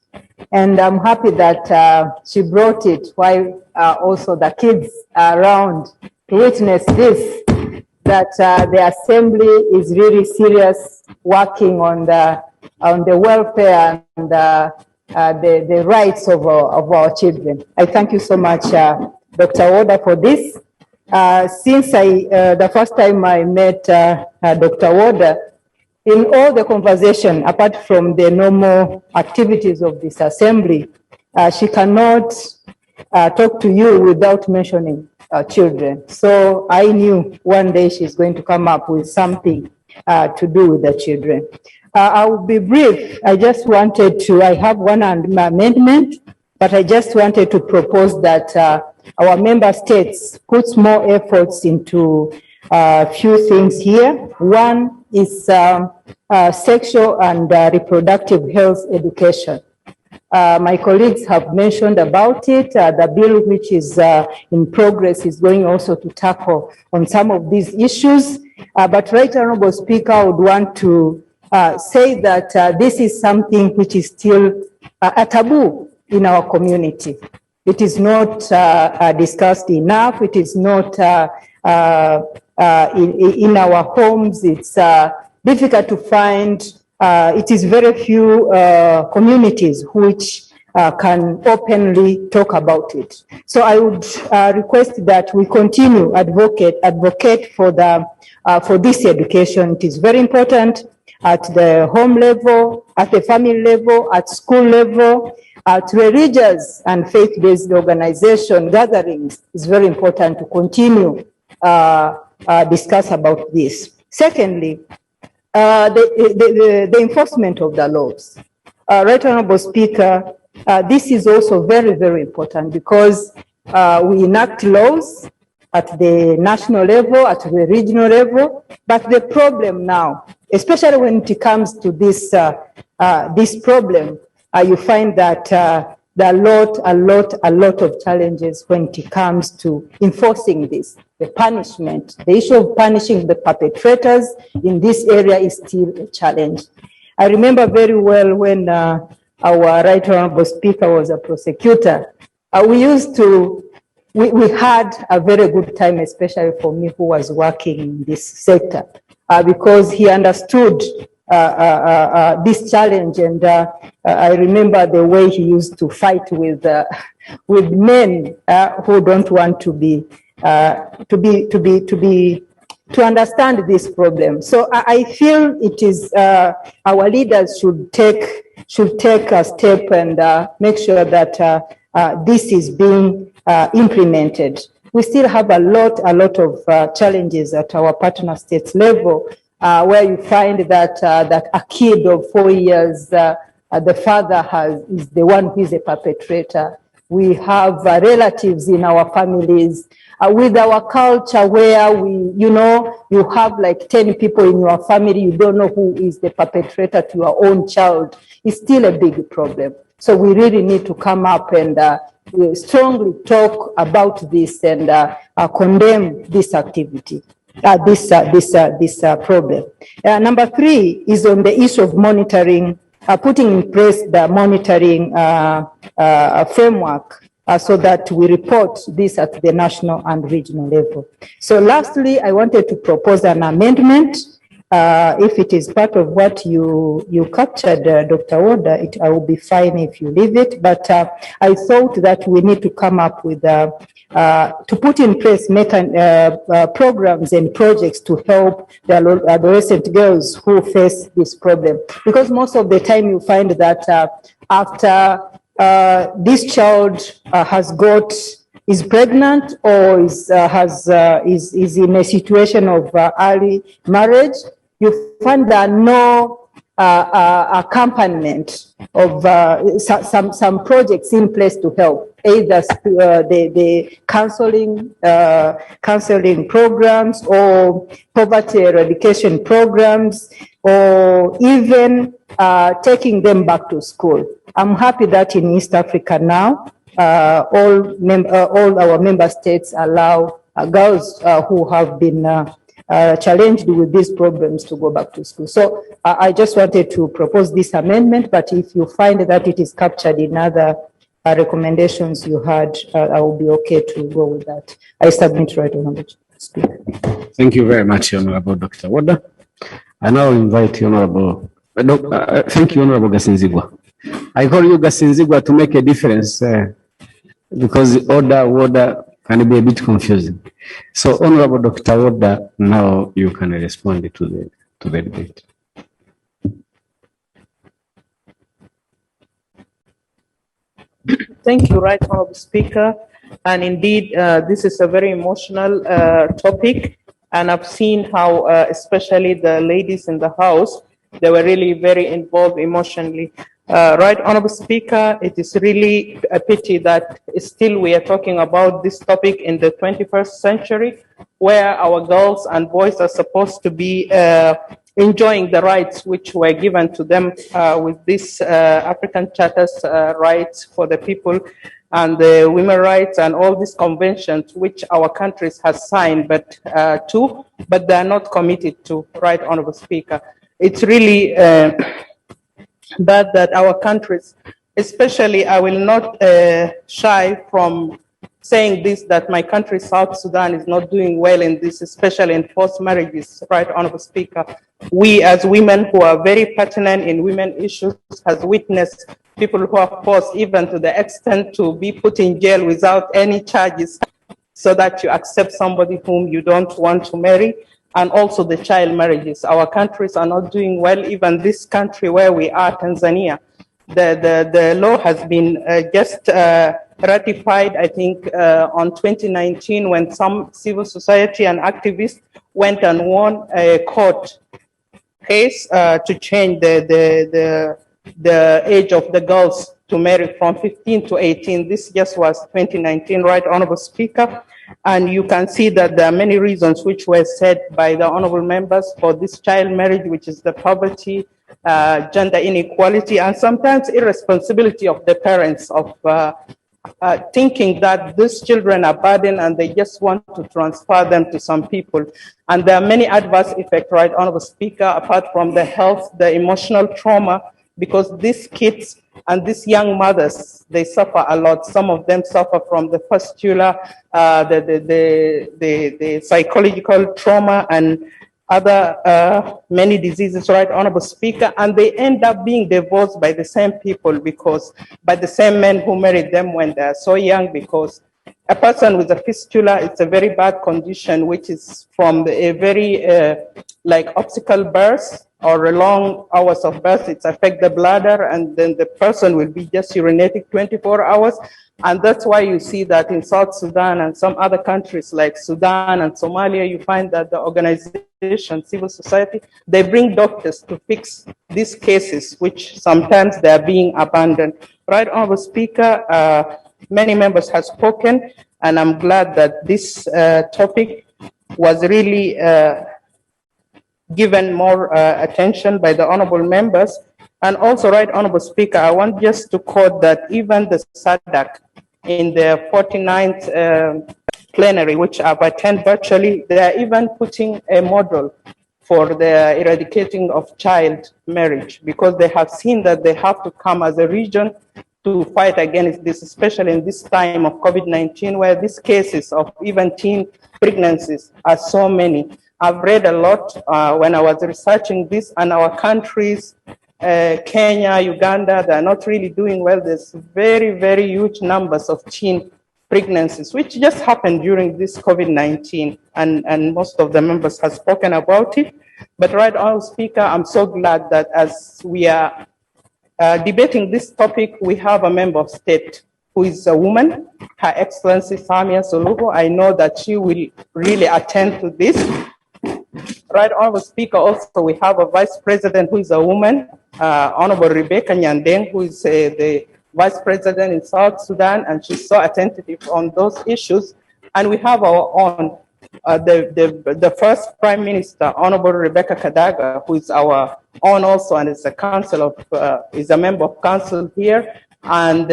And I'm happy that she brought it while also the kids are around to witness this, that the Assembly is really serious working on the welfare and the rights of our children. I thank you so much, Dr. Woda, for this. Since the first time I met Dr. Woda, in all the conversation, apart from the normal activities of this assembly, she cannot talk to you without mentioning children. So I knew one day she's going to come up with something to do with the children. I will be brief. I have one amendment, but I just wanted to propose that our member states puts more efforts into a few things here. One is sexual and reproductive health education. My colleagues have mentioned about it. The bill which is in progress is going also to tackle on some of these issues. But Right Honorable Speaker, I would want to say that this is something which is still a taboo in our community. It is not discussed enough. It is not in our homes. It's difficult to find. It is very few communities which can openly talk about it. So I would request that we continue advocate for this education. It is very important at the home level, at the family level, at school level, at religious and faith-based organization gatherings. It's very important to continue discuss about this. Secondly, the enforcement of the laws. Right Honorable Speaker, this is also very, very important because we enact laws at the national level, at the regional level, but the problem now, especially when it comes to this problem, you find that there are a lot of challenges when it comes to enforcing this. The punishment, the issue of punishing the perpetrators in this area is still a challenge. I remember very well when our Right Honorable Speaker was a prosecutor, we had a very good time, especially for me who was working in this sector, because he understood this challenge, and I remember the way he used to fight with men who don't want to understand this problem. So I feel it is our leaders should take a step and make sure that this is being implemented. We still have a lot of challenges at our partner states level, where you find that a kid of 4 years, the father is the one who is a perpetrator. We have relatives in our families. With our culture where you have like 10 people in your family, you don't know who is the perpetrator to your own child. It's still a big problem. So we really need to come up and strongly talk about this and condemn this activity, this problem. Number 3 is on the issue of monitoring, putting in place the monitoring framework so that we report this at the national and regional level. So lastly, I wanted to propose an amendment. If it is part of what you captured, Dr. Warder, I will be fine if you leave it. But I thought that we need to come up with, to put in place programs and projects to help the adolescent girls who face this problem. Because most of the time you find that after this child is pregnant or is in a situation of early marriage, you find that no accompaniment of some projects in place to help, either the counseling programs or poverty eradication programs, or even taking them back to school. I'm happy that in East Africa now, all our member states allow girls who have been challenged with these problems to go back to school. So I just wanted to propose this amendment, but if you find that it is captured in other recommendations you had, I will be okay to go with that. I submit, Right Honorable Speaker. Thank you very much, Honorable Dr. Warder. I now invite Honorable, thank you, Honorable Gasinzigwa. I call you Gasinzigwa to make a difference because order can be a bit confusing. So, Honorable Dr. Warder, now you can respond to the debate. Thank you, Right Honorable Speaker. And indeed, this is a very emotional topic. And I've seen how, especially the ladies in the House, they were really very involved emotionally. Right, Honorable Speaker, it is really a pity that still we are talking about this topic in the 21st century, where our girls and boys are supposed to be enjoying the rights which were given to them with this African Charter's rights for the people and the women rights and all these conventions which our countries have signed, but they are not committed to. Right, Honorable Speaker, it's really bad that our countries, especially, I will not shy from saying this, that my country, South Sudan, is not doing well in this, especially in forced marriages. Right, Honorable Speaker, we as women who are very pertinent in women issues has witnessed people who are forced even to the extent to be put in jail without any charges so that you accept somebody whom you don't want to marry, and also the child marriages. Our countries are not doing well. Even this country where we are, Tanzania, the law has been just ratified, I think, on 2019, when some civil society and activists went and won a court case to change the age of the girls to marry from 15 to 18. This just was 2019, right, Honorable Speaker? And you can see that there are many reasons which were said by the honorable members for this child marriage, which is the poverty, gender inequality, and sometimes irresponsibility of the parents of thinking that these children are burden and they just want to transfer them to some people. And there are many adverse effects, right, Honorable Speaker, apart from the health, the emotional trauma, because these kids and these young mothers, they suffer a lot. Some of them suffer from the fistula, the psychological trauma, and other many diseases, right, Honorable Speaker, and they end up being divorced by the same people, because by the same men who married them when they're so young, because a person with a fistula, it's a very bad condition, which is from a very like obstacle birth or long hours of birth. It affects the bladder, and then the person will be just urinating 24 hours. And that's why you see that in South Sudan and some other countries like Sudan and Somalia, you find that the organization, civil society, they bring doctors to fix these cases, which sometimes they are being abandoned. Right, Honorable Speaker, many members have spoken, and I'm glad that this topic was really given more attention by the honorable members. And also, right, Honorable Speaker, I want just to quote that even the SADC in the 49th plenary, which I've attended virtually, they are even putting a model for the eradicating of child marriage, because they have seen that they have to come as a region to fight against this, especially in this time of COVID-19, where these cases of even teen pregnancies are so many. I've read a lot when I was researching this, and our countries, Kenya, Uganda, they're not really doing well. There's very, very huge numbers of teen pregnancies, which just happened during this COVID-19, and most of the members have spoken about it. But right, Honorable Speaker, I'm so glad that as we are debating this topic, we have a member of state who is a woman, Her Excellency Samia Suluhu. I know that she will really attend to this. Right, Honorable Speaker, also we have a Vice President who is a woman, Honorable Rebecca Nyandeng, who is the Vice President in South Sudan, and she's so attentive on those issues. And we have our own, the first Prime Minister, Honorable Rebecca Kadaga, who is our own also, and is a council of, is a member of council here, and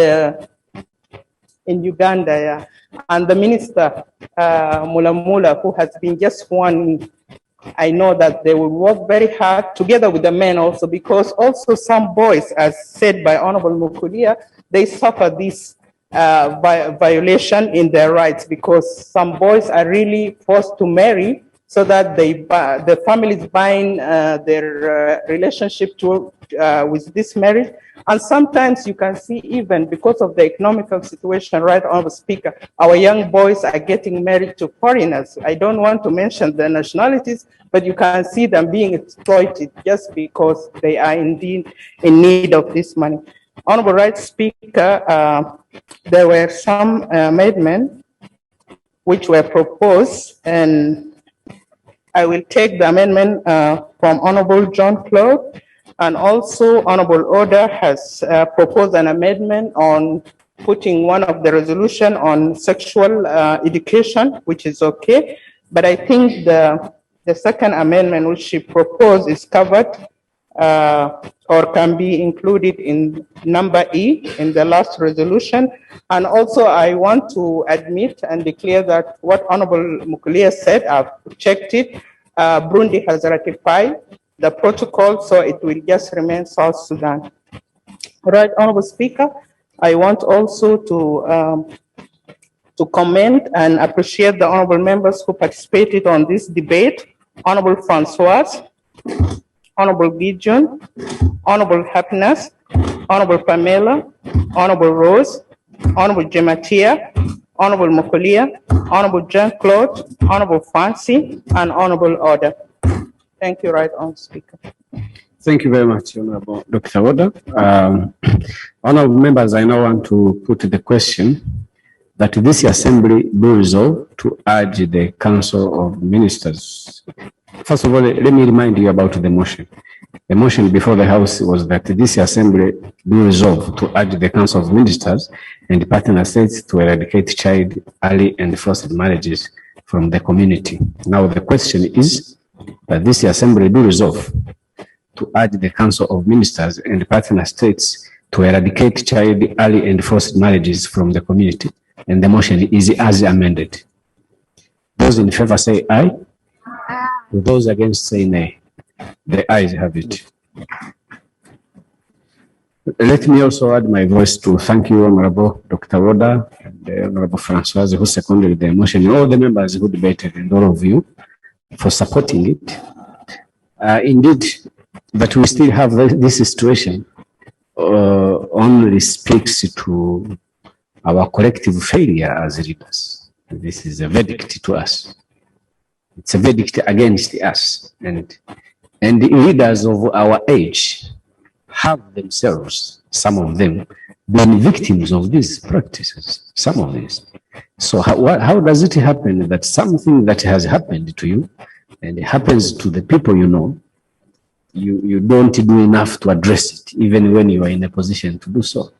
in Uganda, yeah. And the Minister, Mulamula, who has been just sworn. I know that they will work very hard together with the men also, because also some boys, as said by Honorable Mukulia, they suffer this violation in their rights, because some boys are really forced to marry so that the families bind their relationship to, with this marriage. And sometimes you can see, even because of the economical situation, right, Honorable Speaker, our young boys are getting married to foreigners. I don't want to mention the nationalities, but you can see them being exploited just because they are indeed in need of this money. Honorable Right Speaker, there were some amendments which were proposed, and I will take the amendment from Honorable John Claude, and also Honorable Order has proposed an amendment on putting one of the resolution on sexual education, which is okay. But I think the second amendment which she proposed is covered or can be included in number E in the last resolution. And also I want to admit and declare that what Honorable Mukulia said, I've checked it. Burundi has ratified the protocol, so it will just remain South Sudan. All right, Honorable Speaker, I want also to commend and appreciate the honorable members who participated on this debate. Honorable Francois, Honorable Gideon, Honorable Happiness, Honorable Pamela, Honorable Rose, Honorable Gematia, Honorable Mokolia, Honorable Jean-Claude, Honorable Fancy, and Honorable Order. Thank you, Right Honorable Speaker. Thank you very much, Honorable Dr. Oda. Honorable members, I now want to put the question that this assembly do resolve to urge the Council of Ministers. First of all, let me remind you about the motion. The motion before the House was that this assembly do resolve to urge the Council of Ministers and the partner states to eradicate child, early and forced marriages from the community. Now the question is that this assembly do resolve to urge the Council of Ministers and the partner states to eradicate child, early and forced marriages from the community. And the motion is as amended. Those in favor say aye. Those against say nay. The ayes have it. Let me also add my voice to thank you, Honorable Dr. Oda and Honorable Francois, who seconded the motion, all the members who debated, and all of you for supporting it. Indeed, that we still have this situation only speaks to our collective failure as leaders. This is a verdict to us. It's a verdict against us. And the leaders of our age have themselves, some of them, been victims of these practices, some of these. So how does it happen that something that has happened to you and it happens to the people you know, you don't do enough to address it, even when you are in a position to do so?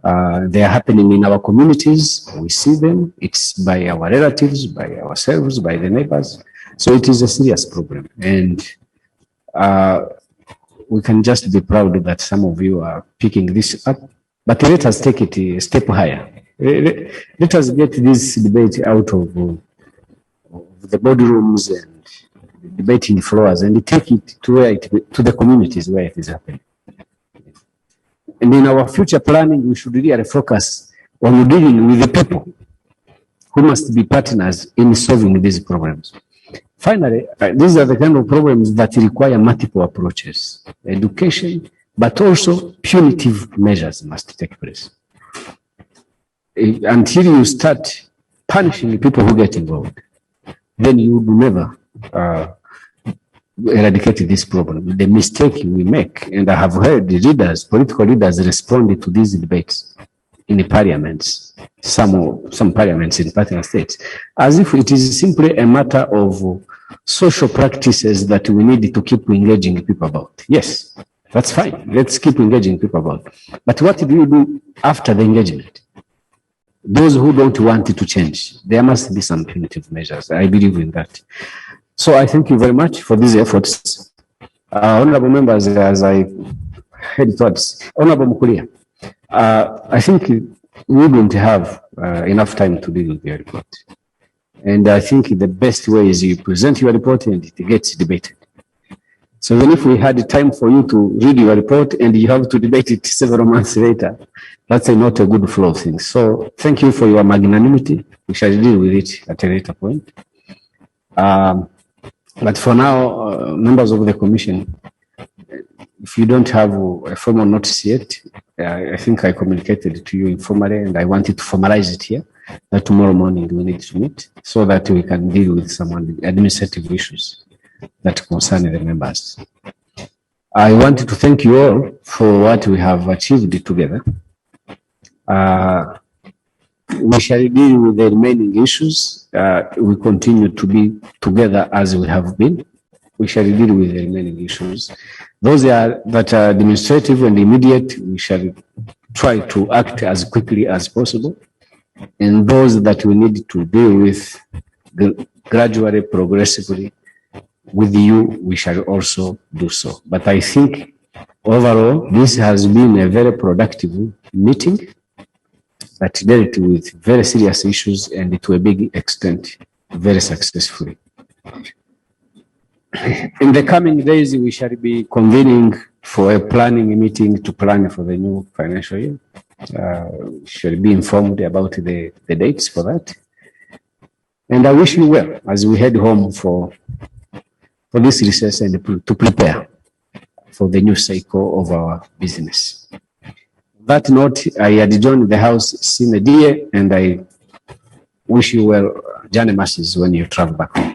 They are happening in our communities. We see them. It's by our relatives, by ourselves, by the neighbors. So it is a serious problem. And we can just be proud that some of you are picking this up. But let us take it a step higher. Let us get this debate out of the boardrooms and debating floors and take it to where to the communities where it is happening. And in our future planning, we should really focus on dealing with the people who must be partners in solving these problems. Finally, these are the kind of problems that require multiple approaches, education, but also punitive measures must take place. Until you start punishing people who get involved, then you will never eradicate this problem. The mistake we make, and I have heard the leaders, political leaders respond to these debates in the parliaments, some parliaments in partner states, as if it is simply a matter of social practices that we need to keep engaging people about. Yes, that's fine. Let's keep engaging people about. But what do you do after the engagement? Those who don't want it to change, there must be some punitive measures. I believe in that. So I thank you very much for these efforts. Honorable members, as I head towards, Honorable Mukulia, I think we don't have enough time to deal with your report. And I think the best way is you present your report and it gets debated. So even if we had time for you to read your report and you have to debate it several months later, that's not a good flow of things. So thank you for your magnanimity. We shall deal with it at a later point. But for now, members of the commission, if you don't have a formal notice yet, I think I communicated to you informally and I wanted to formalize it here, that tomorrow morning we need to meet so that we can deal with some administrative issues that concern the members. I wanted to thank you all for what we have achieved together. we shall deal with the remaining issues. We continue to be together as we have been. We shall deal with the remaining issues. Those that are administrative and immediate, we shall try to act as quickly as possible. And those that we need to deal with gradually, progressively, with you, we shall also do so. But I think overall, this has been a very productive meeting that dealt with very serious issues and to a big extent, very successfully. In the coming days, we shall be convening for a planning meeting to plan for the new financial year. We shall be informed about the dates for that. And I wish you well as we head home for this recess and to prepare for the new cycle of our business. On that note, I adjourn the House sine die, and I wish you well, journey masses when you travel back home.